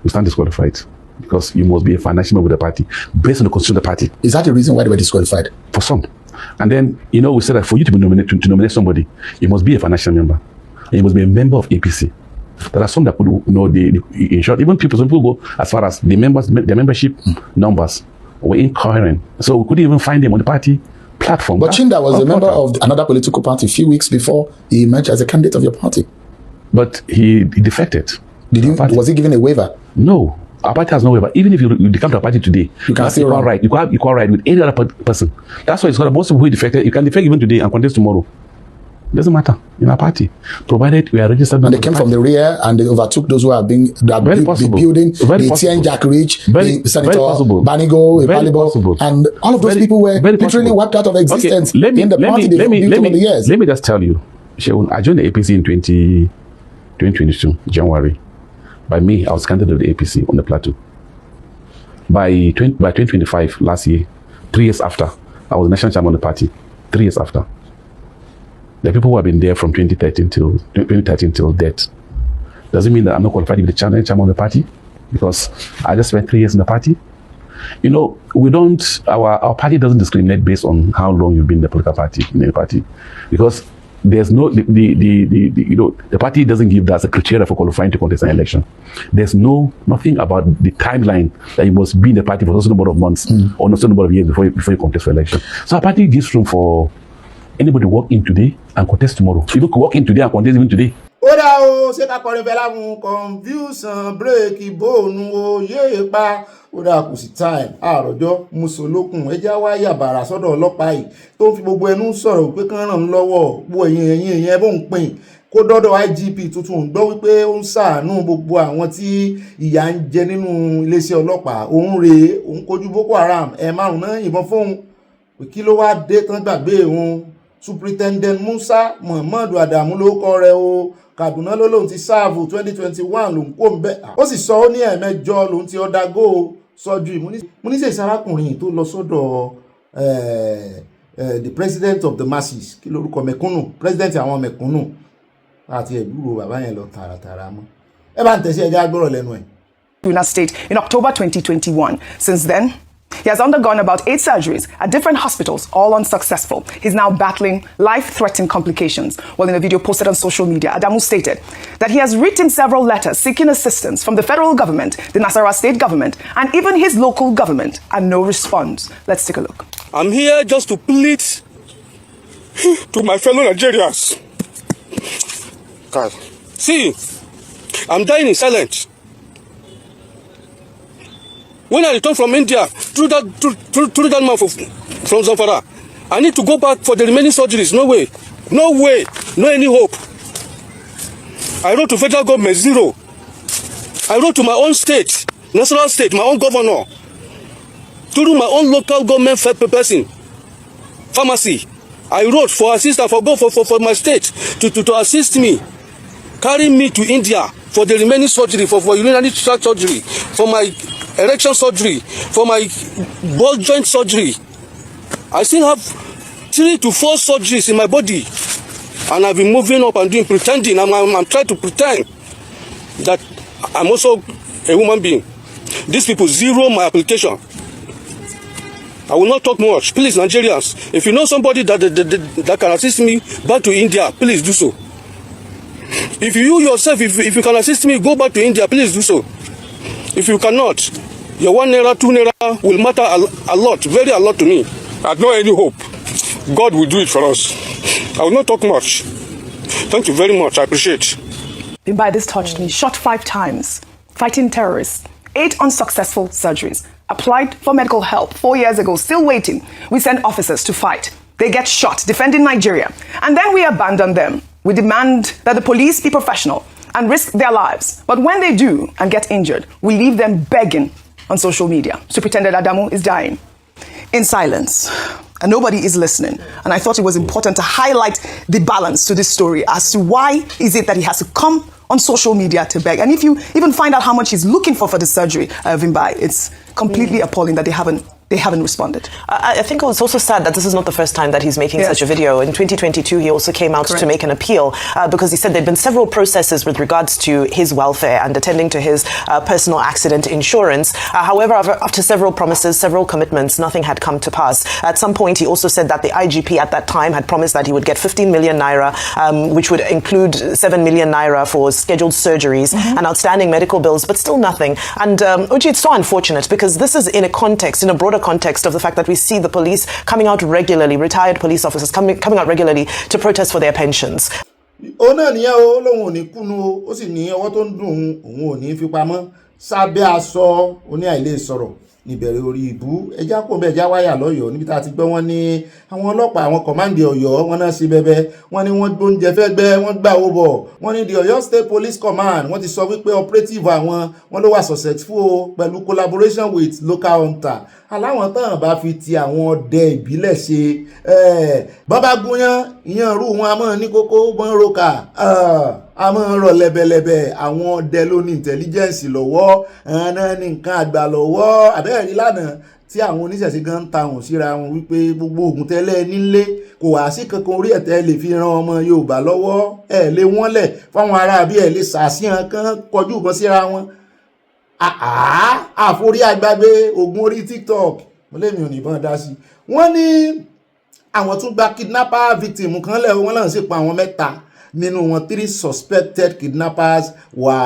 you stand disqualified. Because you must be a financial member of the party based on the constitution of the party. Is that the reason why they were disqualified? For some. And then, we said that for you to be nominated, to nominate somebody, you must be a financial member. And you must be a member of APC. There are some that could, in short, some people go as far as their membership numbers were incoherent. So we couldn't even find them on the party platform. But Chinda was a member of another political party a few weeks before he emerged as a candidate of your party. But he defected. Was he given a waiver? No. Our party has no waiver. Even if you come to a party today, you have equal right. You can have equal right with any other person. That's why it's got most people who defected. You can defect even today and contest tomorrow. It doesn't matter in our party, provided we are registered. And they came from the rear and they overtook those who have been building the Tien Jack Ridge, the Senator Banigo, Ipalibo, and all of those people were literally wiped out of existence in the party they built over the years. Let me just tell you, Shegun, I joined the APC in 2022, January. By me, I was candidate of the APC on the plateau. By 2025, last year, 3 years after, I was national chairman of the party. 3 years after. The people who have been there from 2013 till death. Doesn't mean that I'm not qualified to be the chairman of the party, because I just spent 3 years in the party. Our party doesn't discriminate based on how long you've been in the political party, because there's no the party doesn't give that as a criteria for qualifying to contest an election. There's nothing about the timeline that you must be in the party for a certain number of months or a certain number of years before you contest for election. So our party gives room for anybody to walk in today and contest tomorrow. So you can walk in today and contest even today. Ó dá o, ṣé ká kọrin fẹ́ láwọn confusion bírèkì bóònù o yéé pa ó dá kù sí time àròjọ mùsùlùkùn ẹjá wá yàbàrà sọ́dọ̀ ọlọ́pàá yìí tó ń fi gbogbo ẹnu sọ̀rọ̀ pé kán ràn ń lọ́wọ́ bó ẹ̀yìn bó ń pín kó dọ́dọ̀ IGP tuntun gbọ́ wípé ó ń ṣàánú gbogbo àwọn tí ìyà ń jẹ nínú iléeṣẹ́ ọlọ́pàá òun rèé òun kojú Boko Haram márùn náà yìnbọn fóun kí ló wá dé tán gbàgbé òun Superintendent Musa Muhammadu Adamu ló kọ rẹ̀ o Kaduna ló lóun ti sáàfù 2021 lòun kó ń bẹ́ ó sì sọ ó ní ẹ̀mẹ́jọ lòun ti ọ̀dàgó sọ́jú ìmúníṣẹ́ ìsarákùnrin tó lọ sọ́dọ̀ the president of the masses kí lórúkọ mẹ̀kúnnù president àwọn mẹ̀kúnnù àti ẹ̀dúró bàbá yẹn lọ tààràtààrà mọ́ ẹ bá ń tẹ̀sí ẹja gbọ́rọ̀ lẹ́nu ẹ̀. Kaduna State in October 2021. Since then, he has undergone about 8 surgeries at different hospitals, all unsuccessful. He's now battling life-threatening complications. Well, in a video posted on social media, Adamu stated that he has written several letters seeking assistance from the federal government, the Nasarawa state government, and even his local government, and no response. Let's take a look. I'm here just to plead to my fellow Nigerians. God, see, I'm dying in silence. When I return from India, through that man from Zamfara, I need to go back for the remaining surgeries. No way, no any hope. I wrote to federal government, 0. I wrote to my own state, national state, my own governor, through my own local government person, pharmacy. I wrote for assistance for my state to assist me, carry me to India for the remaining surgery, for urinary tract surgery, for my erection surgery, for my ball joint surgery. I still have 3 to 4 surgeries in my body, and I've been moving up and doing, pretending. I'm trying to pretend that I'm also a human being. These people zero my application. I will not talk much. Please, Nigerians, if you know somebody that can assist me back to India, please do so. If you yourself, if you can assist me, go back to India, please do so. If you cannot, your 1 naira, 2 naira will matter a lot, very a lot to me. I have no any hope. God will do it for us. I will not talk much. Thank you very much. I appreciate. Bimbai, this touched me. Shot 5 times. Fighting terrorists. 8 unsuccessful surgeries. Applied for medical help 4 years ago. Still waiting. We send officers to fight. They get shot defending Nigeria. And then we abandon them. We demand that the police be professional and risk their lives. But when they do and get injured, we leave them begging on social media. Superintendent Adamu is dying in silence. And nobody is listening. And I thought it was important to highlight the balance to this story as to why is it that he has to come on social media to beg. And if you even find out how much he's looking for the surgery, Vimbai, it's completely appalling that they haven't responded. I think it's also sad that this is not the first time that he's making such a video. In 2022, he also came out to make an appeal because he said there'd been several processes with regards to his welfare and attending to his personal accident insurance. However, after several promises, several commitments, nothing had come to pass. At some point, he also said that the IGP at that time had promised that he would get 15 million naira, which would include 7 million naira for scheduled surgeries and outstanding medical bills, but still nothing. And Uji, it's so unfortunate because this is in a broader context of the fact that we see the police coming out regularly, retired police officers coming out regularly to protest for their pensions. ó náà nìyẹn o lóun ò ní kúnú ó sì ní ọwọ́ tó ń dùn òun ò ní fi pamọ́ sábẹ́ aṣọ oní àìlè sọ̀rọ̀ níbẹ̀rẹ̀ orí ìbú ẹjá kò bẹ́ẹ̀ já wáyà lọ́yọ̀ọ́ níbi tá a ti gbọ́ wọn ní àwọn ọlọ́pàá àwọn kọ̀máǹdì ọ̀yọ́ wọn náà ṣe bẹ́bẹ́ wọn ní wọ́n gbóúnjẹ fẹ́ gbẹ́ wọ́n gbà owó bọ̀ wọ́n ní the Ọ̀yọ́ State Police Command wọ́n ti sọ wípé operative àwọn wọn ló wà successful pẹ̀lú collaboration with local hunter aláwọn tán bá fi ti àwọn ọdẹ ìbílẹ̀ ṣe bọ́bá gúnyán ìyàn rú wọn a mọ̀ ní kókó bọ́n roka a mọ̀ rọ̀ lẹ́bẹ̀lẹ́bẹ̀ àwọn ọdẹ ló ní intelligence lọ́wọ́ ẹ̀hánà ní nǹkan àgbà lọ́wọ́ àbẹ́ẹ̀rí lánàá tí àwọn oníṣẹ̀ṣe gan ń ta hùn síra wọn wípé gbogbo ògùn tẹ́lẹ̀ nílé kò wá sí kankan orí ẹ̀tẹ́ lè fi ran ọmọ Yorùbá lọ́wọ́ ẹ̀ lé wọ́n lẹ̀ fáwọn ará bí ẹ̀ lè sàṣìyàn kan kọjú kan síra wọn àforí àgbàgbé ogun orí TikTok mo lè mi ò níbọn dá sí wọ́n ní àwọn tún gba kidnapper victim kan lẹ̀ wọ́n náà sì pa àwọn 3 nínú wọn 3 suspected kidnappers wà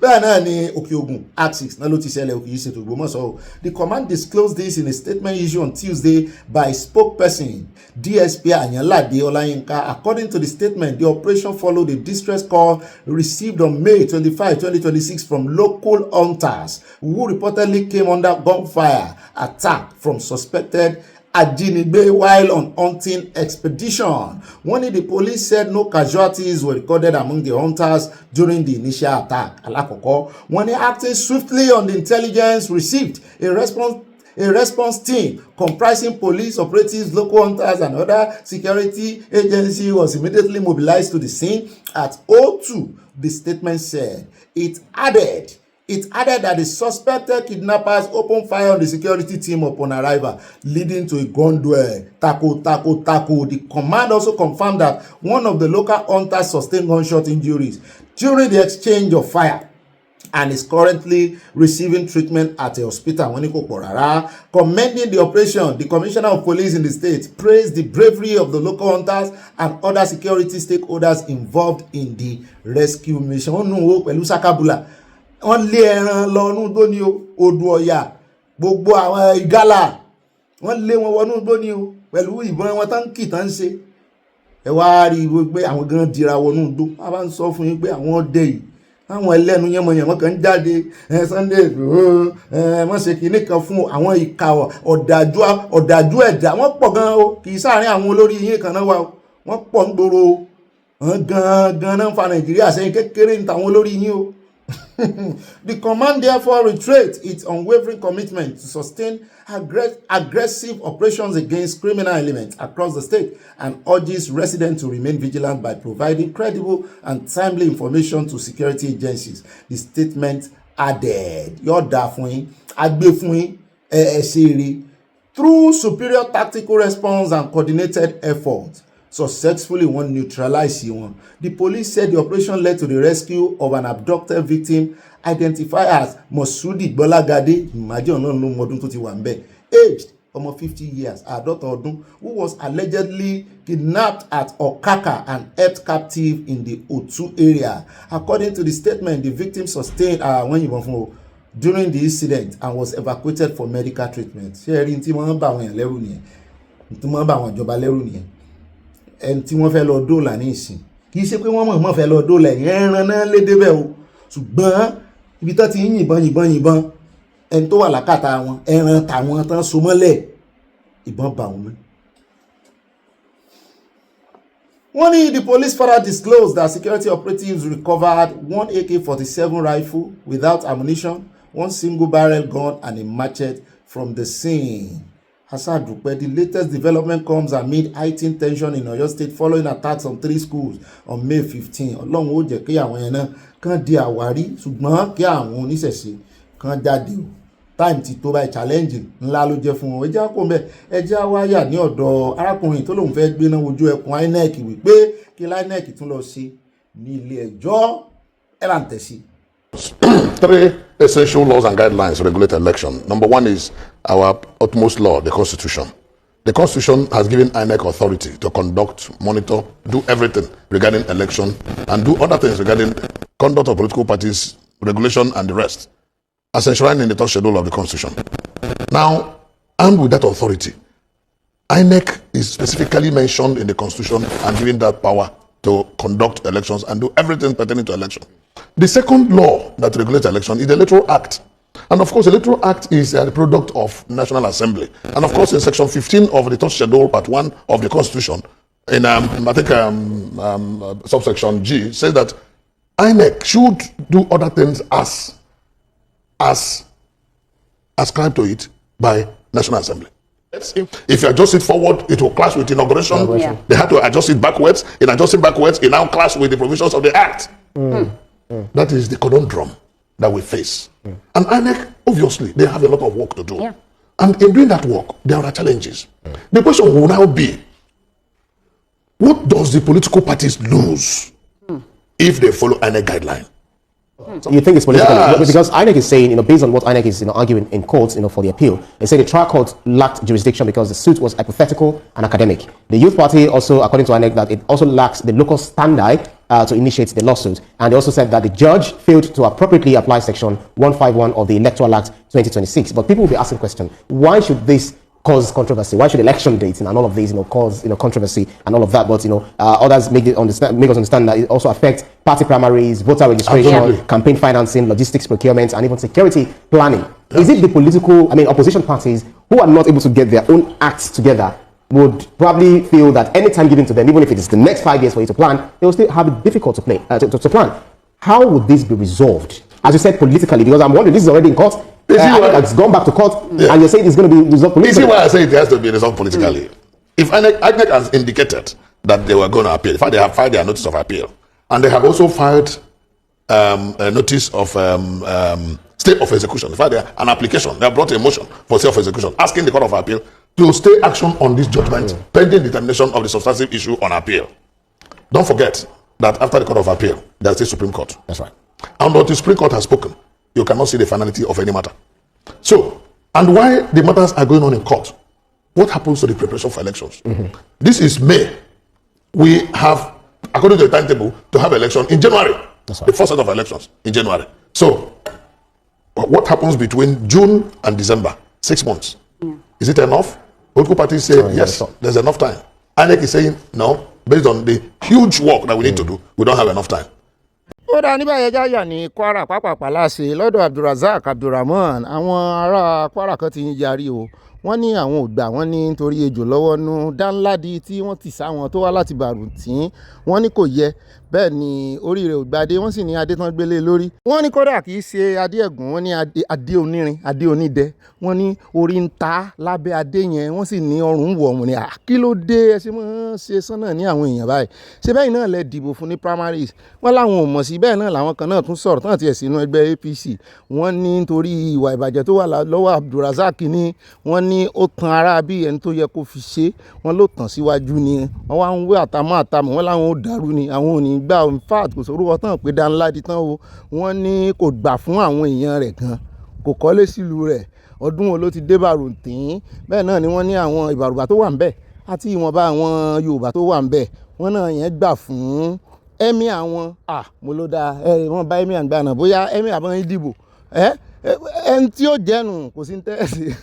bẹ́ẹ̀ náà ni Òkè Ògùn axis náà ló ti ṣẹlẹ̀ òkè yìí ṣètò Ògbómọ̀ṣọ́. The command disclosed this in a statement issued on Tuesday by spokesperson DSP Ayanlade Olayinka. According to the statement, the operation followed a distress call received on May 25, 2026 from local hunters who reportedly came under gunfire attack from suspected Ajinigbe while on hunting expedition. One of the police said no casualties were recorded among the hunters during the initial attack. Alakoko, when acting swiftly on the intelligence received, a response team comprising police operatives, local hunters, and other security agency was immediately mobilized to the scene at 02. The statement said. It added that the suspected kidnappers opened fire on the security team upon arrival, leading to a gun duel. Taco. The command also confirmed that one of the local hunters sustained gunshot injuries during the exchange of fire and is currently receiving treatment at a hospital. Commending the operation, the Commissioner of Police in the state praised the bravery of the local hunters and other security stakeholders involved in the rescue mission. Wọ́n lé ẹran lọ́nú tó ní odò Ọ̀yà gbogbo àwọn ìgálà wọ́n lé wọn wọnú tó ní pẹ̀lú ìbọn wọn tán kì tán ṣe ẹ wá rí pé àwọn gan dira wọnú tó a bá ń sọ fún yín pé àwọn ọdẹ yìí àwọn ẹlẹ́nu yẹmọ̀yẹmọ̀ kan jáde Sunday wọ́n ṣe kinní kan fún àwọn ìka ọ̀dájú ẹ̀dá wọ́n pọ̀ gan o kì í sáàrin àwọn olórí yín kan náà wà wọ́n pọ̀ ń gbòòrò gan-an náà ń fa Nàìjíríà sẹ́yìn kékeré ní tàwọn olórí yín o. The command therefore reiterates its unwavering commitment to sustain aggressive operations against criminal elements across the state and urges residents to remain vigilant by providing credible and timely information to security agencies. The statement added, through superior tactical response and coordinated efforts, successfully neutralize one. The police said the operation led to the rescue of an abducted victim identified as Mosudi Bolagade, aged almost 50 years, who was allegedly kidnapped at Okaka and held captive in the Otu area. According to the statement, the victim sustained during the incident and was evacuated for medical treatment. Ẹni tí wọ́n fẹ́ lọ dóòlà ní ìsìn kì í ṣe pé wọ́n mọ̀ fẹ́ lọ dóòlà ẹran náà lé débẹ̀ o, ṣùgbọ́n ibi tó ti ń yìnbọn ẹni tó wà lákàtà wọn ẹran tàwọn tán so mọ́lẹ̀ ìbọn bá wọn. Wọ́n ní the police further disclosed that security operatives recovered one AK-47 rifle without ammunition, one single barrel gun and a machete from the scene. The latest development comes amid heightened tension in Oyo State following attacks on 3 schools on May 15. Ọlọ́run ó jẹ́ kí àwọn ẹ̀nà kan di àwárí ṣùgbọ́n kí àwọn oníṣẹ̀ṣe kan jáde o. Time ti tó báyìí challenge ńlá ló jẹ́ fún wọn. Ẹjẹ́ kó mbẹ́ ẹjẹ́ wáyà ní ọ̀dọ̀ arákùnrin tó lòun fẹ́ gbéná wojú ẹkùn INEC wípé kí INEC tún lọ sí ní ilé ẹjọ́ ẹ̀rà ń tẹ̀sí. 3 essential laws and guidelines regulate election. Number 1 is our utmost law, the Constitution. The Constitution has given INEC authority to conduct, monitor, do everything regarding election and do other things regarding conduct of political parties, regulation and the rest, as enshrined in the 3rd schedule of the Constitution. Now, armed with that authority, INEC is specifically mentioned in the Constitution and given that power to conduct elections and do everything pertaining to election. The second law that regulates election is the Electoral Act. And of course, the Electoral Act is a product of National Assembly. And of course, in Section 15 of the 3rd schedule, Part 1 of the Constitution, in subsection G, says that INEC should do other things as ascribed to it by National Assembly. If you adjust it forward, it will clash with inauguration. Yeah. They had to adjust it backwards. In adjusting backwards, it now clashes with the provisions of the Act. That is the conundrum that we face. And INEC, obviously, they have a lot of work to do. Yeah. And in doing that work, there are challenges. The question will now be, what does the political parties lose if they follow INEC guideline? You think it's political? Yes. Because INEC is saying, based on what INEC is arguing in courts, for the appeal, they say the trial court lacked jurisdiction because the suit was hypothetical and academic. The Youth Party also, according to INEC, that it also lacks the local standard to initiate the lawsuit. And they also said that the judge failed to appropriately apply Section 151 of the Electoral Act 2026. But people will be asking the question, why should this cause controversy? Why should election dates and all of these, cause controversy and all of that? But others make us understand that it also affects party primaries, voter registration, campaign financing, logistics procurement, and even security planning. Yes. Is it the political, opposition parties who are not able to get their own acts together would probably feel that any time given to them, even if it is the next 5 years for you to plan, they will still have it difficult to plan? How would this be resolved? As you said, politically, because I'm wondering, this is already in court. It's gone back to court, and you're saying it's going to be resolved politically. You see why I say it has to be resolved politically? If INEC has indicated that they were going to appeal, in fact, they have filed their notice of appeal, and they have also filed a notice of stay of execution. In fact, they an application. They have brought a motion for stay of execution, asking the Court of Appeal to stay action on this judgment pending determination of the substantive issue on appeal. Don't forget that after the Court of Appeal, there's the Supreme Court. That's right. And what the Supreme Court has spoken, you cannot see the finality of any matter. So, and why the matters are going on in court? What happens to the preparation for elections? This is May. We have, according to the timetable, to have election in January. That's right. The first set of elections in January. So, what happens between June and December? 6 months. Is it enough? Political parties say, yes, there's enough time. INEC is saying, no, based on the huge work that we need to do, we don't have enough time. Ó dá níbà ẹja yà ní Kwara pàápàá láṣẹ lọ́dọ̀ Abdulrasaq Abdulrahman àwọn ará Kwara kan ti ń yarí o wọ́n ní àwọn ò gbà, wọ́n ní nítorí ejò lọ́wọ́ nú. Danladi tí wọ́n ti sáwọn tó wá láti Bàrùtí wọ́n ní kò yẹ, bẹ́ẹ̀ ni orí rẹ̀ ò gbadé, wọ́n sì ní adé tán gbélé lórí. Wọ́n ní kódà kì í ṣe adé ẹ̀gún, wọ́n ní adé onírin, adé onídẹ, wọ́n ní orí ń ta lábẹ́ adé yẹn, wọ́n sì ní ọrùn wọ̀ wọ́n ní kí ló dé ẹ ṣe máa ń ṣe sánà ní àwọn èèyàn báyìí, ṣé bẹ́ẹ̀ náà lẹ dìbò fún ní primaries. Wọ́n láwọn ò mọ̀ sí, bẹ́ẹ̀ náà làwọn kan náà tún sọ̀rọ̀ tán àti ẹ̀sìn inú ẹgbẹ́ APC. Wọ́n ní nítorí ìwà ìbàjẹ́ tó wà lọ́wọ́ Abdulrasaq ní wọ́n ní ó tan ara bí ẹni tó yẹ kó fi ṣe, wọ́n ló tàn síwájú ni wọ́n wá ń wé àtàmọ́ wọ́n láwọn ò dàrú ni àwọn ò ní gbà. In fact kò sórúkọ tán pé Danladi tán o, wọ́n ní kò gbà fún àwọn èèyàn rẹ̀ gan, kò kọ́lé sílùú rẹ̀. Ọdún wo ló ti dé Bàrùtí? Bẹ́ẹ̀ náà ni wọ́n ní àwọn ìbàrùbà tó wà ń bẹ̀ àti ìwọ̀nba àwọn Yorùbá tó wà ń bẹ̀, wọ́n náà yẹn gbà fún ẹ̀mí àwọn. Mo ló dáa wọ́n bá ẹ̀mí àgbà náà bóyá ẹ̀mí àbọ̀ yín dìbò ẹni tí ó jẹ́nu kò sí ń tẹ́sí.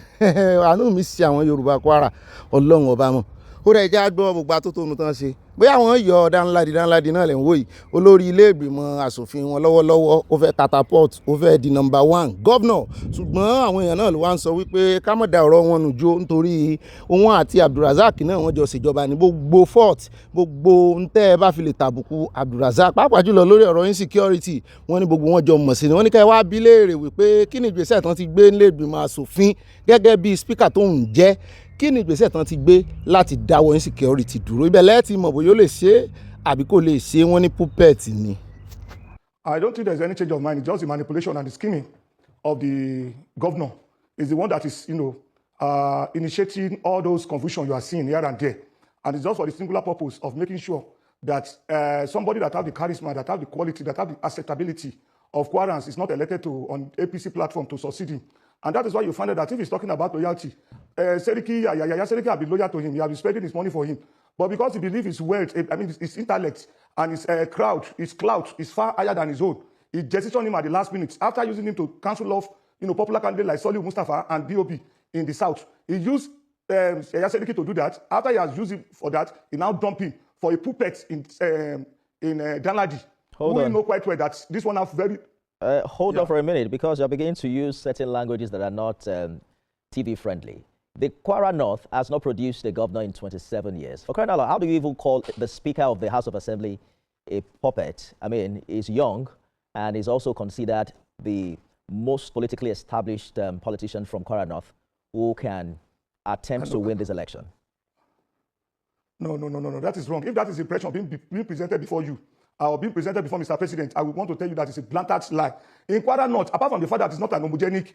Àánú mi ṣe àwọn Yorùbá Kwara, Ọlọ́run ọba mọ̀. Ó rẹ̀ jẹ́ àgbọ̀ gbogbo àtótónu tán ṣe, bóyá wọ́n yọ Danladi náà lẹ̀ ń wò yìí. Olórí ilé ìgbìmọ̀ asòfin wọn lọ́wọ́lọ́wọ́ ó fẹ́ catapult, ó fẹ́ di number 1 governor, ṣùgbọ́n àwọn èèyàn náà ló wá ń sọ wípé ká má da ọ̀rọ̀ wọn nù jó nítorí òun àti Abdulrasaq náà wọ́n jọ ṣèjọba ní gbogbo fort, gbogbo ntẹ́ ẹ bá fi lè tàbùkù Abdulrasaq pàápàá jùlọ lórí ọ̀rọ̀ insecurity, wọ́n ní gbogbo wọn jọ mọ̀ sí ni. Wọ́n ní ká ẹ wá bí léèrè wípé kí ni ìgbésẹ̀ tán ti gbé nílé ìgbìmọ̀ asòfin gẹ́gẹ́ bí speaker tó ń jẹ́, kí ni ìgbésẹ̀ tán ti gbé láti dáwọ́ insecurity dúró. Ibẹ̀ lẹ́ẹ̀tì mọ̀ bóyá ó lè ṣe àbí kò lè ṣe, wọ́n ní puppet ni. I don't think there's any change of mind. It's just the manipulation and the scheming of the governor is the one that is, initiating all those confusion you are seeing here and there. And it's just for the singular purpose of making sure that somebody that have the charisma, that have the quality, that have the acceptability of Kwarans is not elected to on APC platform to succeed him. And that is why you find that if he's talking about loyalty, Seriki have been loyal to him. He has been spending his money for him. But because he believes his wealth, his intellect and his clout is far higher than his own, he decisioned him at the last minute after using him to cancel off, popular candidates like Soliu Mustafa and BOB in the south. He used Seriki to do that. After he has used him for that, he now dumped him for a puppet in Danladi. We know quite well that this one has very. Hold on for a minute, because you're beginning to use certain languages that are not TV friendly. The Kwara North has not produced a governor in 27 years. For crying out loud, how do you even call the Speaker of the House of Assembly a puppet? I mean, he's young and is also considered the most politically established politician from Kwara North who can attempt to win this election. No. That is wrong. If that is the impression being presented before you, or being presented before Mr. President, I would want to tell you that it's a blatant lie. In Kwara North, apart from the fact that it's not an homogenic,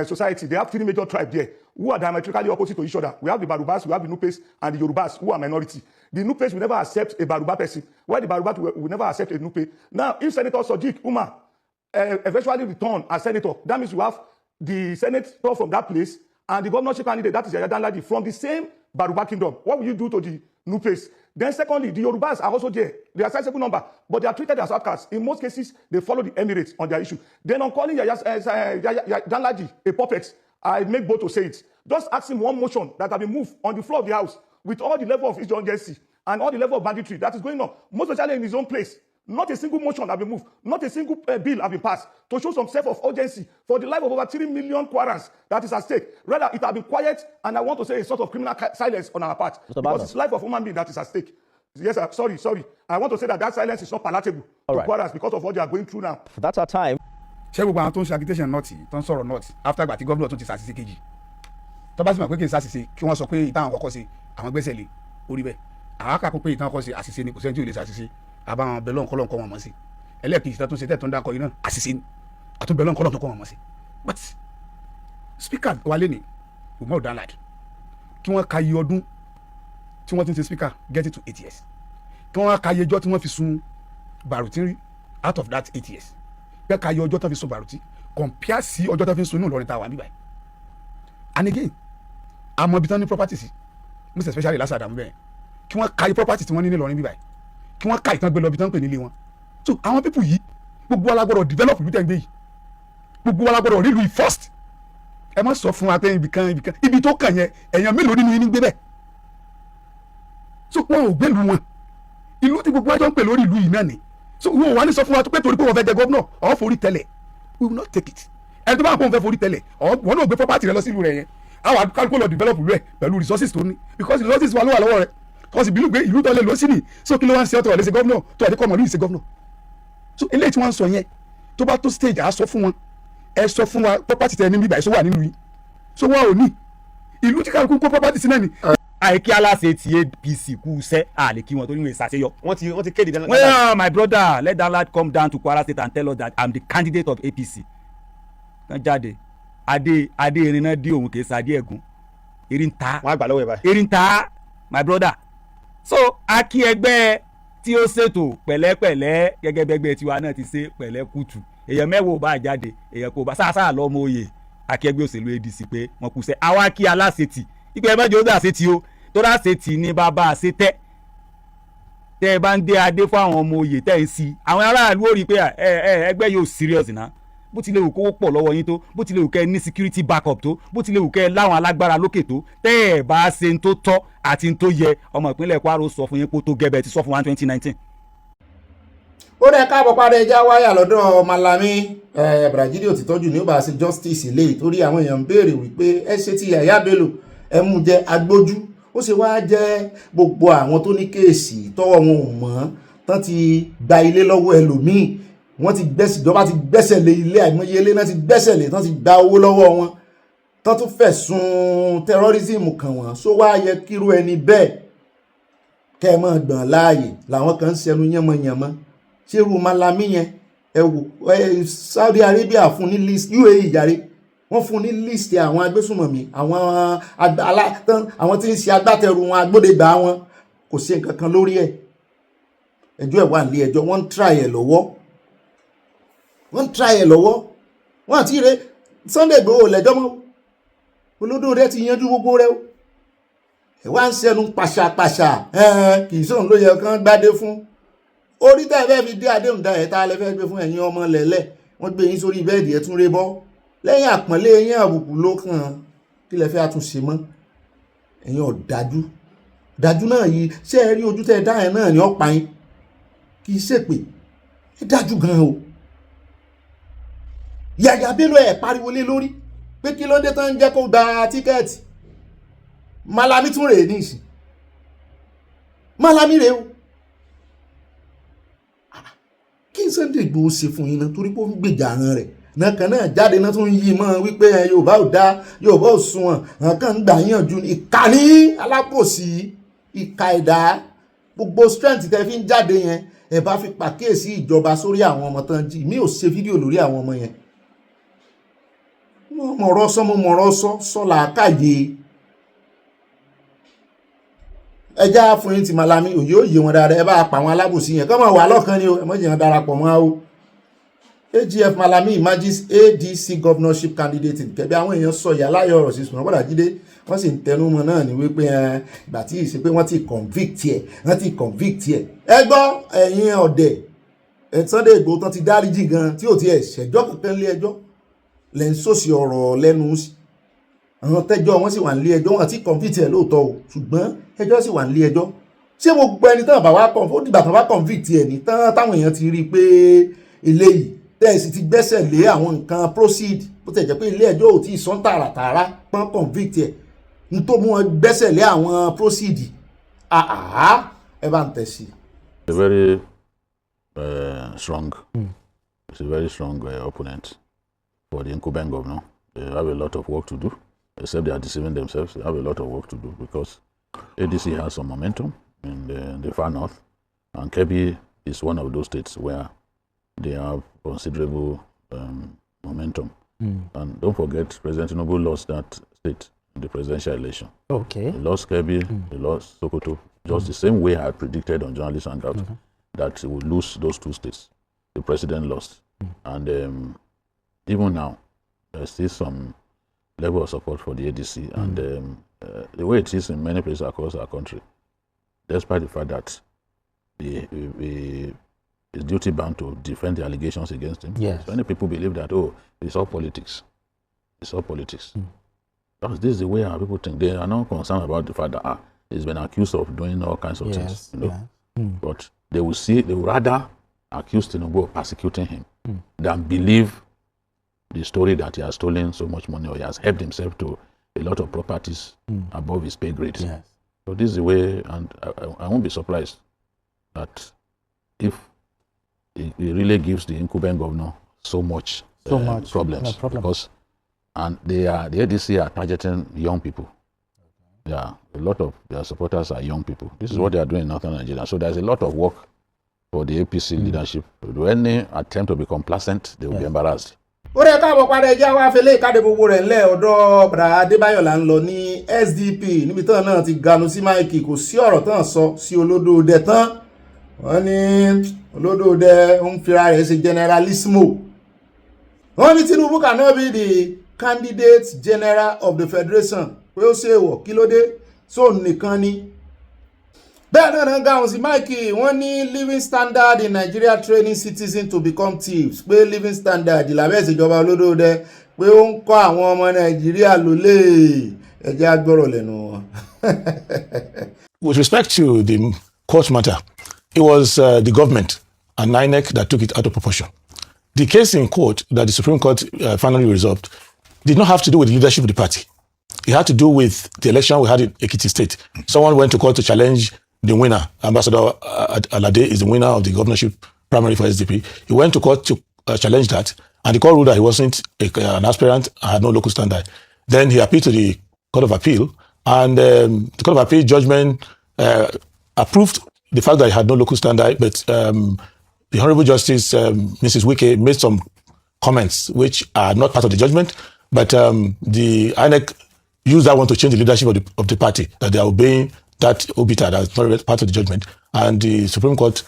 society, they have 3 major tribes there who are diametrically opposite to each other. We have the Barubas, we have the Nupes, and the Yorubas, who are minority. The Nupes will never accept a Baruba person, while the Baruba will never accept a Nupe. Now, if Senator Sadiq Umar eventually return as senator, that means we have the senator from that place and the governorship candidate, that is Yaya Danladi, from the same Baruba kingdom. What will you do to the Nupes? Then secondly, the Yorubas are also there. They are a sizable number, but they are treated as outcasts. In most cases, they follow the Emirates on their issue. Then on calling Danladi a puppet, I make bold to say it. Just ask him one motion that have been moved on the floor of the House with all the level of insurgency and all the level of banditry that is going on, most especially in his own place. Not a single motion have been moved. Not a single bill have been passed to show some sense of urgency for the life of over 3 million Kwarans that is at stake. Rather, it has been quiet, and I want to say a sort of criminal silence on our part. Because it's life of human being that is at stake. Yes, sir. Sorry. I want to say that silence is not palatable to Kwarans because of what they are going through now. That's our time. ṣé gbogbo àwọn tó ń ṣe agitation nọ́ọ̀tì tó ń sọ̀rọ̀ nọ́ọ̀tì after gbà tí gómìnà tó ti ṣàṣìṣe kejì tó bá sì mọ̀ pé kì í ṣàṣìṣe kí wọ́n sọ pé ìtàn àkọ́kọ́ ṣe àwọn gbẹ́sẹ̀ lé orí bẹ́ẹ̀ àwọn akẹ́kọ̀ọ́ pé ìtàn àkọ́kọ́ ṣe àṣìṣe ni kò sẹ́ni tí ò lè ṣàṣìṣe àbáwọn bẹ́ẹ̀ lọ́nkọ́ wọn mọ̀ sí ẹlẹ́ẹ̀kejì tó tún ṣe tẹ̀tún dákọ̀ yìí náà àṣìṣe ni àtúbẹ̀ lọ́nkọ́ wọn mọ̀ sí. But speaker wa lé ní Umar Danladi kí wọ́n ka iye ọdún tí wọ́n ti ń ṣe speaker get it to 8 years kí wọ́n ka iye ọjọ́ tí wọ́n fi sun Baruti rí out of that 8 years bẹ́ẹ̀ ka iye ọjọ́ tó fi sun Baruti compare sí ọjọ́ tó fi sun inú Ìlọrin tá a wà níbàyí. And again àmọ́ ibi tán ní property sí most especially lásàdà mú bẹ́ẹ̀ kí wọ́n ka iye property tí wọ́n ní ní Ìlọrin bíbáyìí kí wọ́n ka ìtàn gbé lọ ibi tán pè nílé wọn. So àwọn people yìí gbogbo wa la gbọ́dọ̀ develop ìlú tẹ̀ ń gbé yìí gbogbo wa la gbọ́dọ̀ rí ìlú yìí first. Ẹ má sọ fún wa pé ibi tó kàn yẹn èèyàn mélòó nínú yín ní gbé bẹ́ẹ̀. So wọn ò gbẹ́lu wọn ìlú tí gbogbo ẹjọ́ ń pè lórí ìlú yìí náà ni. So wọn ò wá ní sọ fún wa pé torí pé wọn fẹ́ jẹ gómìnà ọ̀ forí tẹ́lẹ̀ we will not take it. Ẹni tó bá ń pọ̀ ń fẹ́ forí tẹ́lẹ̀ wọn náà gbé property rẹ lọ sí ìlú rẹ yẹn àwọn akálùkù lọ develop rẹ̀ pẹ̀lú resources tó ní because resources wà ló wà lọ́wọ́ rẹ̀ because ìbílú gbé ìlú tó lè lọ sí ni so kí ló wá ń ṣe ọ̀tọ̀ ẹ̀lẹ́sẹ̀ gọ́vnọ̀ tó àdékọ́ ọmọ ìlú ìṣe gọ́vnọ̀ so eléyìí tí wọ́n ń sọ yẹn tó bá tó stage à sọ fún wọn ẹ sọ fún wa property tẹ ní bíbá ìṣó wà nínú yìí so wọn ò ní ìlú tí kálukú kó property sí náà ni. àìkí aláṣẹ ti APC kú sẹ́ àlè kí wọn tó níwèé ṣàṣeyọ. wọ́n ti kéde dáná. well my brother let that lad come down to Kwara State and tell us that I'm the candidate of APC. kan jáde adé erin náà dí òun kì í sa adé ẹ̀gún erin ta. wọ́n á gbà lọ́wọ́ ẹ̀ báyìí. erin ta my brother. so akí ẹgbẹ́ tí ó ṣètò pẹ̀lẹ́pẹ̀lẹ́ gẹ́gẹ́ bẹ́gbẹ́ tiwa náà ti ṣe pẹ̀lẹ́ kùtù èèyàn mẹ́wàá ò bá jáde èèyàn kò bá sáà lọ́mọ oyè akí ẹgbẹ́ òṣèlú ADC pé wọ́n kù sẹ́ àwa kí aláṣetì ìpè ẹ̀ mẹ́jọ ó dà ṣetì o tó dà ṣetì ní bàbá àṣetẹ́ tẹ́ ẹ bá ń dé adé fún àwọn ọmọ oyè tẹ́ ẹ ń sí àwọn aráàlú ó rí i pé ẹgbẹ́ yóò serious náà bó tilẹ̀ wù kówó pọ̀ lọ́wọ́ yín tó bó tilẹ̀ wù kẹ́ ẹ ní security backup tó bó tilẹ̀ wù kẹ́ ẹ láwọn alágbára lókè tó tẹ́ ẹ bá ṣe ń tó tọ́ àti ń tó yẹ ọmọ ìpínlẹ̀ Kwara sọ fún yín pé ó tó gẹ́bẹ̀ ti sọ fún wa 2019. ó rẹ káàbọ̀ padà ẹja wáyà lọ́dọ̀ Malami Brajidi òtítọ́jú ní ó bá ṣe justice ilé torí àwọn èèyàn ń béèrè wípé ẹ ṣe ti Yahaya Bello ẹ mú jẹ agbójú ó ṣe wá jẹ́ gbogbo àwọn tó ní kéèsì tọ́wọ́ wọn ò mọ́ tán ti gba ilé lọ́wọ́ ẹlòmíì wọ́n ti ìjọba ti gbẹ́sẹ̀ lé ilé àìmọye ilé náà ti gbẹ́sẹ̀ lé tán ti gba owó lọ́wọ́ wọn tán tún fẹ̀sùn terrorism kàn wọ́n só wá yẹ kírú ẹni bẹ́ẹ̀ kẹ́ ẹ máa gbọ̀n láàyè làwọn kan ń ṣẹnu yánmọ́yánmọ́ ṣé irú Malami yẹn ẹ wò Saudi Arabia fún ní list UAE jàre wọ́n fún ní list àwọn agbésùnmọ̀mí àwọn tí ń ṣe agbátẹrù wọn agbódegbà wọn kò ṣe nǹkan kan lórí ẹ̀ ẹjọ́ ẹ̀ wà nílé ẹjọ́ wọ́n ń try ẹ̀ lọ́wọ́ wọ́n àti rẹ̀ Sunday Igboho lẹ́jọ́ mọ́ olódò rẹ̀ ti yanjú gbogbo rẹ̀ o ẹ̀ wá ń ṣẹnu pàṣàpàṣà kì í sóhun ló yẹ kán gbádé fún orí tá ẹ fẹ́ fi dé àdéhùn dá ẹ̀ tá a lè fẹ́ gbé fún ẹ̀yin ọmọ lẹ̀lẹ̀ wọ́n gbé yín sórí bẹ́ẹ̀dì ẹ̀ tún ré bọ́ lẹ́yìn àpọ́nlé yín àbùkù ló kàn kí lẹ fẹ́ àtúnṣe mọ́ ẹ̀yin ọ̀dájú náà yìí ṣé ẹ rí ojú tẹ́ ẹ dá ẹ̀ náà ní ọ̀pá yín kì í ṣèpè ẹ dájú gan o Yahaya Bello ẹ̀ pariwo lé lórí pé kí ló dé tán ń jẹ́ kó gba tíkẹ́ẹ̀tì Malami tún rèé ní ìsìn Malami rèé o kí n Sunday Igboho ṣe fún yín náà torí pé ó ń gbèjà àrùn rẹ̀ nàkan náà jáde náà tún yí mọ́ wípé Yorùbá ò dá Yorùbá ò sunwọ̀n nǹkan ń gbà yànjú ìkànnì alápòsí ìka ẹ̀dá gbogbo strength tẹ́ fi ń jáde yẹn ẹ bá fi pàkíyèsí ìjọba sórí àwọn ọmọ tán jí mi ò ṣe fídíò lórí àwọn ọmọ yẹn mọ̀rọ̀ sọ làákàyè ẹjá fún yín ti Malami òye òye wọn dáadáa ẹ bá pa àwọn alábòsí yẹn kọ́ mọ̀ wà lọ́kàn ni o ẹ mọ̀jẹ̀ wọn darapọ̀ mọ́ o AGF Malami emerges ADC governorship candidate kẹbi àwọn èèyàn sọ ìyá láyọ̀ ọ̀rọ̀ sí Sùnmọ́ Bọ́lájídé wọ́n sì ń tẹnu mọ́ náà ní wípé ìgbà tí ìṣe pé wọ́n ti convict ẹ̀ ẹ gbọ́ ẹ̀yin ọ̀dẹ̀ Sunday Igboho tán ti dáríjì gan tí ò ti ẹ̀ ṣẹjọ́ kankan lé ẹjọ́ lẹ́ ń sòsì ọ̀rọ̀ lẹ́nu sí àwọn tẹ́jọ́ wọn sì wà nílé ẹjọ́ wọn àti convict ẹ̀ lóòótọ́ o ṣùgbọ́n ẹjọ́ sì wà nílé ẹjọ́ ṣé gbogbo ẹni tán bá wá ó dìgbà tán bá convict ẹ̀ ní táwọn èèyàn ti rí i pé eléyìí tẹ́ẹ̀sì ti gbẹ́sẹ̀ lé àwọn nǹkan proceed bó tẹ̀ jẹ́ pé ilé ẹjọ́ ò tí ì sọ́n tààràtààrà pọ́n convict ẹ̀ n tó mú wọn gbẹ́sẹ̀ lé àwọn proceed ẹ bá ń tẹ̀ sí. A very strong it's a very strong opponent for the incumbent governor. They have a lot of work to do, except they are deceiving themselves. They have a lot of work to do because ADC has some momentum in the far north, and Kebbi is one of those states where they have considerable momentum. And don't forget, President Tinubu lost that state in the presidential election. Okay. He lost Kebbi, he lost Sokoto, just the same way I predicted on Journalist Hangout that he would lose those two states. The president lost. And even now, there's still some level of support for the ADC. And the way it is in many places across our country, despite the fact that is duty bound to defend the allegations against him. Yes. Many people believe that, it's all politics. It's all politics. Because this is the way our people think. They are not concerned about the fact that he's been accused of doing all kinds of things. You know? But they will rather accuse Tinubu of persecuting him than believe the story that he has stolen so much money or he has helped himself to a lot of properties above his pay grade. Yes. So this is the way, and I won't be surprised that if he really gives the incumbent governor so much problems, because the ADC are targeting young people. Yeah, a lot of their supporters are young people. This is what they are doing in northern Nigeria. So there's a lot of work for the APC leadership. Do any attempt to be complacent, they will be embarrassed. ó rẹ káàbọ̀ padà ẹjẹ́ wá fẹlẹ́ ìkádé gbogbo rẹ̀ ńlẹ̀ ọ̀dọ̀ bàrà Adébáyọ̀ là ń lọ ní SDP níbi tán náà ti ganu sí máìkì kò sí ọ̀rọ̀ tán sọ sí Olódòdẹ tán wọ́n ní Olódòdẹ ń fira rẹ̀ ṣe generalissimo wọ́n ní Tinubu cannot be the candidate general of the federation pé ó ṣe èèwọ̀ kí ló dé sóun nìkan ni bẹ́ẹ̀ náà gáhùn sí máìkì wọ́n ní living standard in Nigeria training citizens to become thieves pé living standard lábẹ́ ìṣèjọba Olódòdẹ pé ó ń kọ́ àwọn ọmọ Nàìjíríà lólè ẹjẹ́ agbọ́rọ̀ lẹ́nu wọn. With respect to the court matter, it was the government and INEC that took it out of proportion. The case in court that the Supreme Court finally resolved did not have to do with the leadership of the party. It had to do with the election we had in Ekiti State. Someone went to court to challenge the winner. Ambassador Alade is the winner of the governorship primary for SDP. He went to court to challenge that, and the court ruled that he wasn't an aspirant and had no local standard. Then he appealed to the Court of Appeal, and the Court of Appeal judgment approved the fact that he had no local standard, but the Honorable Justice Mrs. Wike made some comments which are not part of the judgment, but the INEC used that one to change the leadership of the party, that they are obeying that obita that's not part of the judgment, and the Supreme Court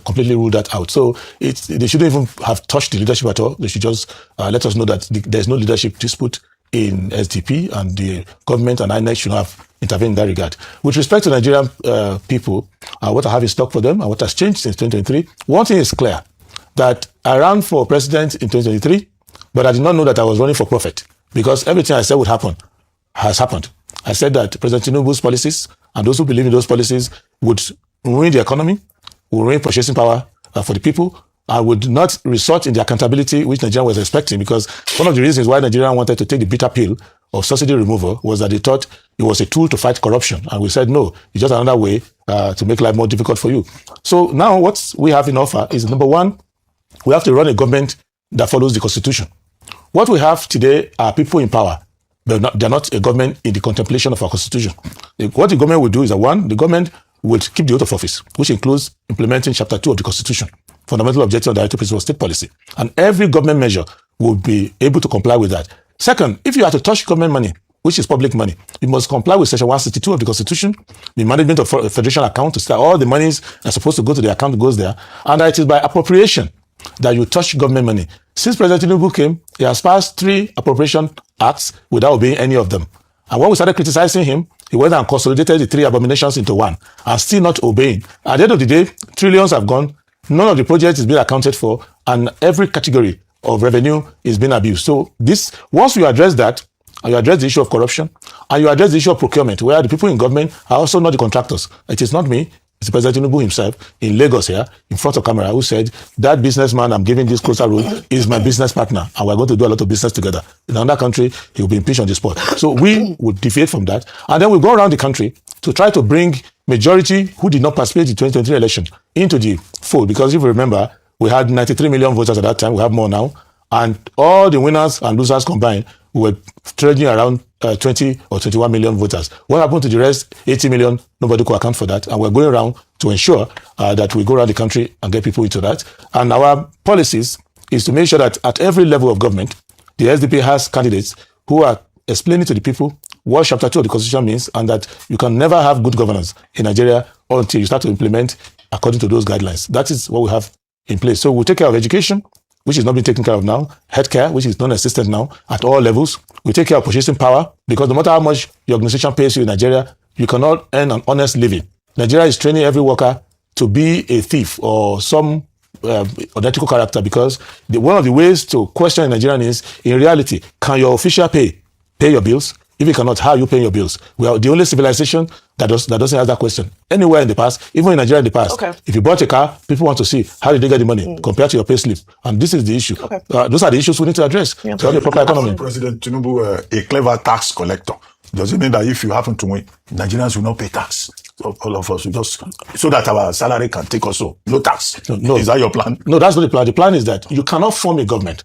completely ruled that out. So they shouldn't even have touched the leadership at all. They should just let us know that there's no leadership dispute in SDP, and the government and INEC should have intervened in that regard. With respect to Nigerian people, what I have in stock for them and what has changed since 2023, one thing is clear, that I ran for president in 2023, but I did not know that I was running for profit, because everything I said would happen has happened. I said that President Tinubu's policies and those who believe in those policies would ruin the economy, would ruin purchasing power for the people, and would not resort in the accountability which Nigeria was expecting, because one of the reasons why Nigeria wanted to take the bitter pill of subsidy removal was that they thought it was a tool to fight corruption. And we said, no, it's just another way to make life more difficult for you. So now what we have in offer is, number one, we have to run a government that follows the Constitution. What we have today are people in power, but they're not a government in the contemplation of our Constitution. What the government will do is that, one, the government will keep the oath of office, which includes implementing Chapter 2 of the Constitution, fundamental objective of the directive principle of state policy. And every government measure will be able to comply with that. Second, if you have to touch government money, which is public money, you must comply with Section 162 of the Constitution, the management of federation account, to start all the monies are supposed to go to the account goes there, and that it is by appropriation that you touch government money. Since President Tinubu came, he has passed 3 appropriation acts without obeying any of them. And when we started criticizing him, he went and consolidated the 3 abominations into one, and still not obeying. At the end of the day, trillions have gone, none of the projects is being accounted for, and every category of revenue is being abused. So this, once you address that, and you address the issue of corruption, and you address the issue of procurement, where the people in government are also not the contractors. It is not me, it's President Tinubu himself in Lagos here, in front of camera, who said, that businessman I'm giving this closer road is my business partner, and we're going to do a lot of business together. In another country, he will be impeached on the spot. So we would deviate from that, and then we go around the country to try to bring majority who did not participate in the 2023 election into the fold. Because if you remember, we had 93 million voters at that time, we have more now, and all the winners and losers combined were trading around 20 or 21 million voters. What happened to the rest, 80 million? Nobody could account for that. And we're going around to ensure that we go around the country and get people into that. And our policies is to make sure that at every level of government, the SDP has candidates who are explaining to the people what Chapter 2 of the Constitution means, and that you can never have good governance in Nigeria until you start to implement according to those guidelines. That is what we have in place. So we'll take care of education, which is not being taken care of now, healthcare, which is non-existent now at all levels. We take care of purchasing power, because no matter how much your organization pays you in Nigeria, you cannot earn an honest living. Nigeria is training every worker to be a thief or some unethical character, because one of the ways to question a Nigerian is, in reality, can your official pay your bills? If you cannot, how are you paying your bills? We are the only civilization that doesn't ask that question. Anywhere in the past, even in Nigeria in the past, if you bought a car, people want to see how did they get the money compared to your pay slip. And this is the issue. Those are the issues we need to address to have a proper economy. President Tinubu, a clever tax collector. Does it mean that if you happen to win, Nigerians will not pay tax? All of us will just, so that our salary can take also. No tax. No. Is that your plan? No, that's not the plan. The plan is that you cannot form a government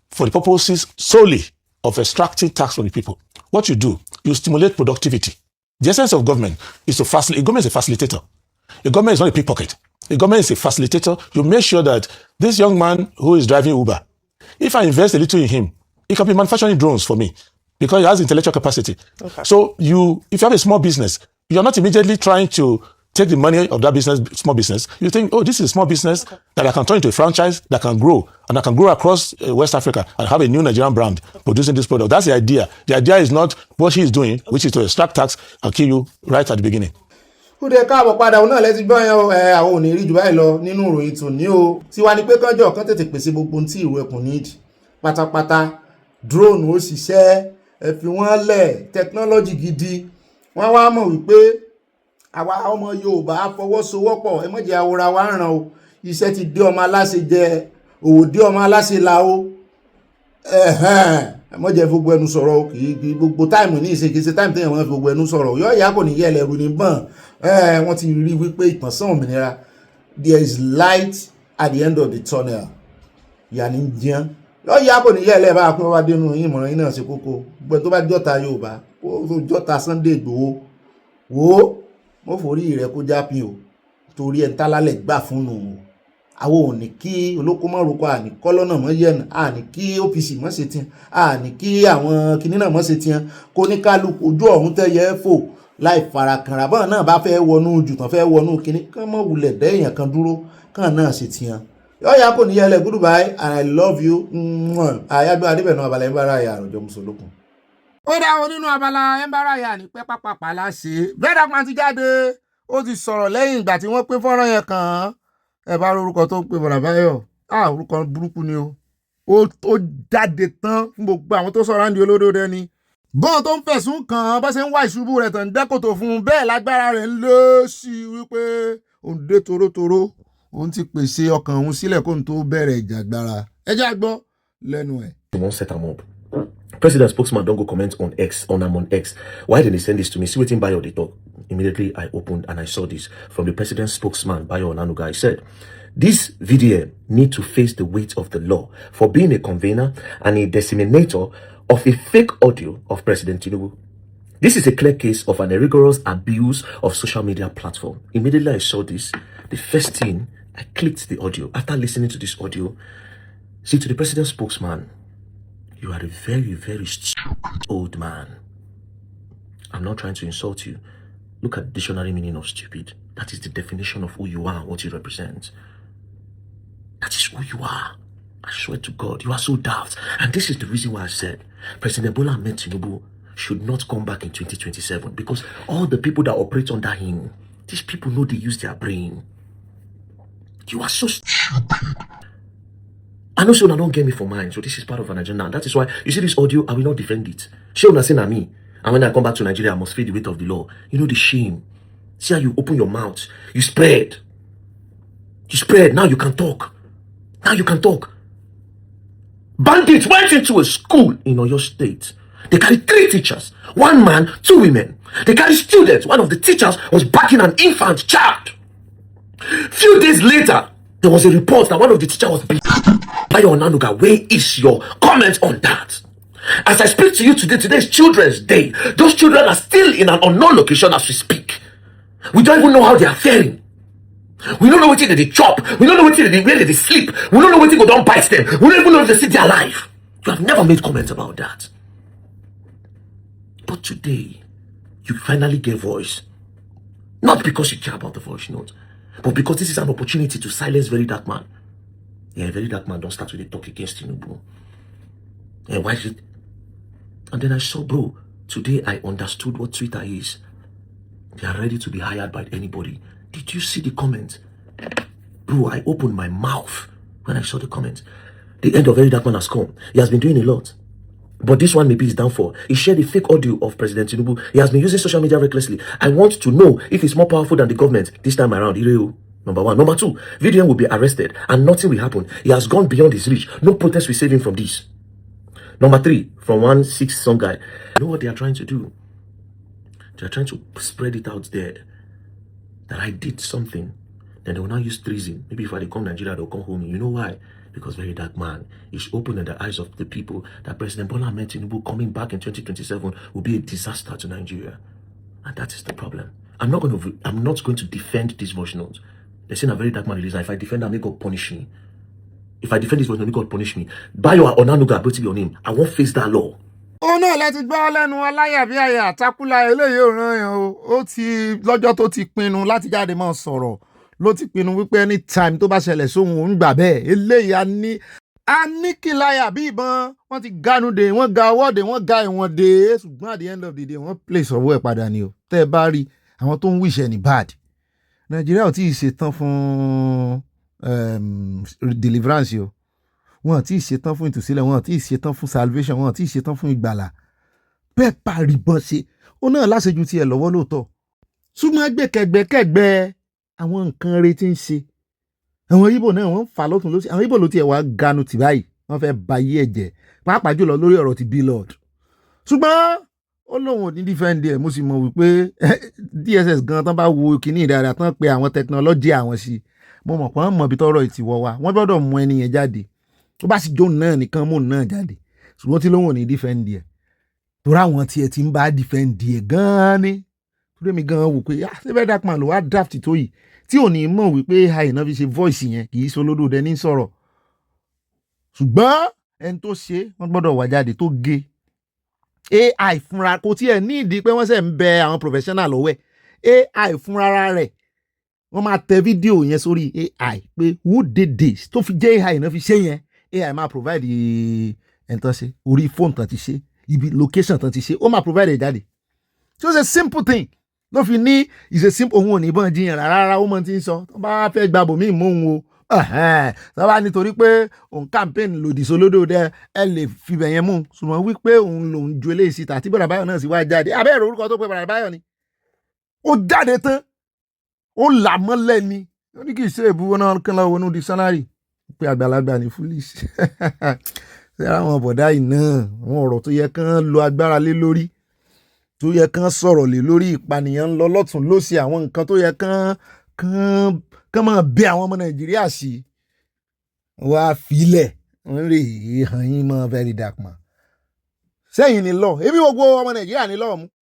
for the purposes solely of extracting tax from the people. What you do, you stimulate productivity. The essence of government is to facilitate. A government is a facilitator. A government is not a pickpocket. A government is a facilitator. You make sure that this young man who is driving Uber, if I invest a little in him, he can be manufacturing drones for me because he has intellectual capacity. Okay. So if you have a small business, you're not immediately trying to take the money of that business, small business. You think, oh, this is a small business that I can turn into a franchise that can grow, and I can grow across West Africa and have a new Nigerian brand producing this product. That's the idea. The idea is not what he is doing, which is to extract tax and kill you right at the beginning. Kúdé káàbọ̀ padà òun náà lẹ́tí gbọ́ yẹn àwọn ò ní rí jù báyìí lọ nínú ìròyìn tòun ní o tí wàá ní pé kánjọ́ kan tètè pèsè gbogbo ohun tí ìrù ẹkùn nídìí pátápátá drone ó ṣiṣẹ́ ẹ fi wọ́n lẹ̀ technology gidi wọ́n wá mọ̀ wípé àwa ọmọ Yorùbá fọwọ́sowọ́pọ̀ ẹ má jẹ́ àwòrán wa ràn o iṣẹ́ ti dé ọmọ aláṣẹ jẹ òwò dé ọmọ aláṣẹ la o ẹ má jẹ́ gbogbo ẹnu sọ̀rọ̀ o kì í gbogbo táìmù ní ìṣèkèsè táìmù téèyàn máa fi gbogbo ẹnu sọ̀rọ̀ yọ ìyá kò ní yẹ ẹlẹ́rù ní bọ̀n wọ́n ti rí wípé ìtànsán òmìnira there is light at the end of the tunnel ìyá ní jẹun yọ ìyá kò ní yẹ ẹlẹ́rù bá pín wá dénú ìmọ̀ràn yín náà ṣe kókó gbogbo tó bá jọ́ta Yorùbá ó jọ́ta Sunday Igboho wò mo forí rẹ kó jápin o torí ẹ tálálẹ̀ gbà fún nù o àwọn ò ní kí olóko mọ́ roko àní kọ́lọ́nà mọ́ yẹn àní kí OPC mọ́ ṣe tiẹ̀ àní kí àwọn kinní náà mọ́ ṣe tiẹ̀ kó ní kálukú ojú ọ̀hún tẹ́yẹ fò láì farakanra bọ́n náà bá fẹ́ wọnú jù tán fẹ́ wọnú kinní kán mọ́ wulẹ̀ dẹ́yìn kan dúró kán náà ṣe tiẹ̀ yọ̀ọ́yà kò ní yẹlẹ̀ goodbye and I love you àyájọ́ adébẹ̀nú Abala Ẹ̀ńbáràyà àròjọ mùsùlùkùn. Ó dáhùn nínú Abala Ẹ̀ńbáràyà ní pẹ́ pápápá láṣẹ bẹ́ẹ̀dá kan ti jáde ó ti sọ̀rọ̀ lẹ́yìn ìgbà tí wọ́n pín fọ́nrán yẹn kàn án ẹ bá orúkọ tó ń pè bọ̀dà báyọ̀ orúkọ burúkú ni o ó jáde tán fún gbogbo àwọn tó sọ̀rọ̀ àǹdí olódó dẹni bọ́n tó ń fẹ̀sùn kàn án bá ṣe ń wá ìṣubú rẹ̀ tàn dẹ́kòtò fún un bẹ́ẹ̀ lágbára rẹ̀ ń lé sí i wípé òun dé torótoró òun ti pèsè ọkàn òun sílẹ̀ kóun tó bẹ̀rẹ̀ ìjàgbára ẹ já gbọ́ lẹ́nu ẹ̀. They won't set am up. President spokesman don't go comment on X, on X. Why did they send this to me? See waiting Bayo they talk. Immediately I opened and I saw this from the president's spokesman, Bayo Onanuga. He said, this video need to face the weight of the law for being a convener and a disseminator of a fake audio of President Tinubu. This is a clear case of an rigorous abuse of social media platform. Immediately I saw this. The first thing, I clicked the audio. After listening to this audio, see, to the president's spokesman, you are a very, very stupid old man. I'm not trying to insult you. Look at the dictionary meaning of stupid. That is the definition of who you are and what you represent. That is who you are. I swear to God, you are so daft. And this is the reason why I said President Bola Ahmed Tinubu should not come back in 2027, because all the people that operate under him, these people know they use their brain. You are so stupid. I know Shona don't get me for mine, so this is part of an agenda. That is why you see this audio, I will not defend it. Shona saying me, and when I come back to Nigeria, I must feel the weight of the law. You know the shame. See how you open your mouth, you spread. You spread. Now you can talk. Now you can talk. Bandits went into a school in Oyo State. They carried 3 teachers, 1 man, 2 women. They carried students. One of the teachers was backing an infant child. Few days later, there was a report that one of the teachers was beaten. Bayo Onanuga, where is your comment on that? As I speak to you today, today is Children's Day. Those children are still in an unknown location as we speak. We don't even know how they are faring. We don't know what they chop. We don't know where they sleep. We don't know what they don't bite them. We don't even know if they see their life. You have never made comments about that. But today, you finally gave voice. Not because you care about the voice note, but because this is an opportunity to silence Very Dark Man. Yeah, Very Dark Man don't start with a talk against Tinubu. Yeah, why is it? And then I saw, bro, today I understood what Twitter is. They are ready to be hired by anybody. Did you see the comment? Bro, I opened my mouth when I saw the comment. The end of Very Dark Man has come. He has been doing a lot. But this one may be his downfall. He shared a fake audio of President Tinubu. He has been using social media recklessly. I want to know if he's more powerful than the government this time around. Number 1. Number 2, VDM will be arrested and nothing will happen. He has gone beyond his reach. No protest will save him from this. Number 3, from one 6 some guy. You know what they are trying to do? They are trying to spread it out there that I did something. Then they will now use treason. Maybe if I come Nigeria, they'll come home. You know why? Because very dark man is opening the eyes of the people that President Bola Ahmed Tinubu coming back in 2027 will be a disaster to Nigeria. And that is the problem. I'm not going to defend this voice note. They say a very dark man release. If I defend that, may God punish me. If I defend this voice note, may God punish me. Bayo Onanuga, put your name. I won't face that law. Ó náà láti gbọ́ lẹ́nu aláyà bí àyà àtakúlà eléyìí ò ràn yàn o. Ó ti lọ́jọ́ tó ti pinnu láti jáde máa sọ̀rọ̀ ló ti pinnu wípé anytime tó bá ṣẹlẹ̀ sóhun òun gbà bẹ́ẹ̀. Eléyìí a ní kí láyà bí ìbọn wọ́n ti gánu dé wọ́n ga ọwọ́ dé wọ́n ga ìwọ̀n dé ṣùgbọ́n at the end of the day wọ́n place ọwọ́ ẹ̀ padà ni o. Tẹ́ ẹ bá rí àwọn tó ń wíṣẹ́ ní bad. Nàìjíríà ò tí ì ṣetán fún deliverance o. Wọ́n ti ṣetán fún ìtúsílẹ̀, wọ́n ti ṣetán fún salvation, wọ́n ti ṣetán fún ìgbàlà. Bẹ́ẹ̀ parí bọ́n ṣe ó náà láṣejú tiẹ̀ lọ́wọ́ lóòótọ́. Ṣùgbọ́n ẹgbẹ́kẹgbẹ́ àwọn nǹkan rẹ̀ ti ń ṣe. Àwọn Ìgbò náà wọ́n fà lọ́tún lọ́sí. Àwọn Ìgbò ló tiẹ̀ wá ganu tì báyìí. Wọ́n fẹ́ ba ayé ẹ̀jẹ̀ pàápàá jùlọ lórí ọ̀rọ̀ ti Billord. Ṣùgbọ́n ó lóun ò ní defend ẹ̀. Mo sì mọ̀ wípé DSS gan tán bá wo kíní dáadáa tán pé àwọn technology àwọn sí. Mo mọ̀ pé wọ́n mọ̀ ibi tọ́rọ̀ ìtìwọ́ wa. Wọ́n gbọ́dọ̀ mú ẹni yẹn jáde. Tó bá sì jó náà nìkan mú náà jáde. Ṣùgbọ́n tí lóun ò ní defend ẹ̀. Torí àwọn tiẹ̀ ti ń bá defend ẹ̀ gan-an ni. Torí mi gan-an wò pé ṣé bẹ́ẹ̀ dark man ló wá draft tó yìí tí ò ní mọ̀ wípé AI náà fi ṣe voice yẹn kì í ṣe olódò dẹ ní sọ̀rọ̀. Ṣùgbọ́n ẹni tó ṣe wọ́n gbọ́dọ̀ wà jáde tó gé. AI fúnra kò tiẹ̀ ní ìdí pé wọ́n ṣe ń bẹ àwọn professional lọ́wọ́ ẹ̀. AI fúnra rẹ̀ wọ́n máa tẹ fídíò yẹn sórí AI pé who did this tó fi jẹ́ AI náà fi ṣe yẹn. AI máa provide ẹ̀ntàn ṣe orí fóònù tán ti ṣe ibi location tán ti ṣe ó máa provide ẹ̀ jáde. So it's a simple thing ló fi ní is a simple ohun ò ní bọ́n jiyàn rárá ó mọ̀ tí ń sọ tó bá fẹ́ gba bòmí mú òun o. Tó bá nítorí pé òun campaign lòdì sólódò dẹ ẹ lè fi bẹ̀ yẹn mú ṣùgbọ́n wípé òun lòun ju eléyìí síta tí Bọ̀dà Báyọ̀ náà sì wá jáde abẹ́rẹ́ orúkọ tó pé Bọ̀dà Báyọ̀ ni ó jáde tán ó là mọ́lẹ̀ ni ó ní kì í ṣe ìbúwọ́ náà kán lọ́wọ́ nínú dictionary pé àgbàlagbà ní foolish. Ṣé àwọn bọ̀dá yìí náà àwọn ọ̀rọ̀ tó yẹ kán lo agbára lé lórí tó yẹ kán sọ̀rọ̀ lé lórí ìpànìyàn ń lọ lọ́tún lósì àwọn nǹkan tó yẹ kán máa bẹ àwọn ọmọ Nàìjíríà sí wá filẹ̀ wọ́n rè é hàn yín mọ́ very dark man. Sẹ́yìn ni lọ ebi gbogbo ọmọ Nàìjíríà ní lọ́ọ̀ mú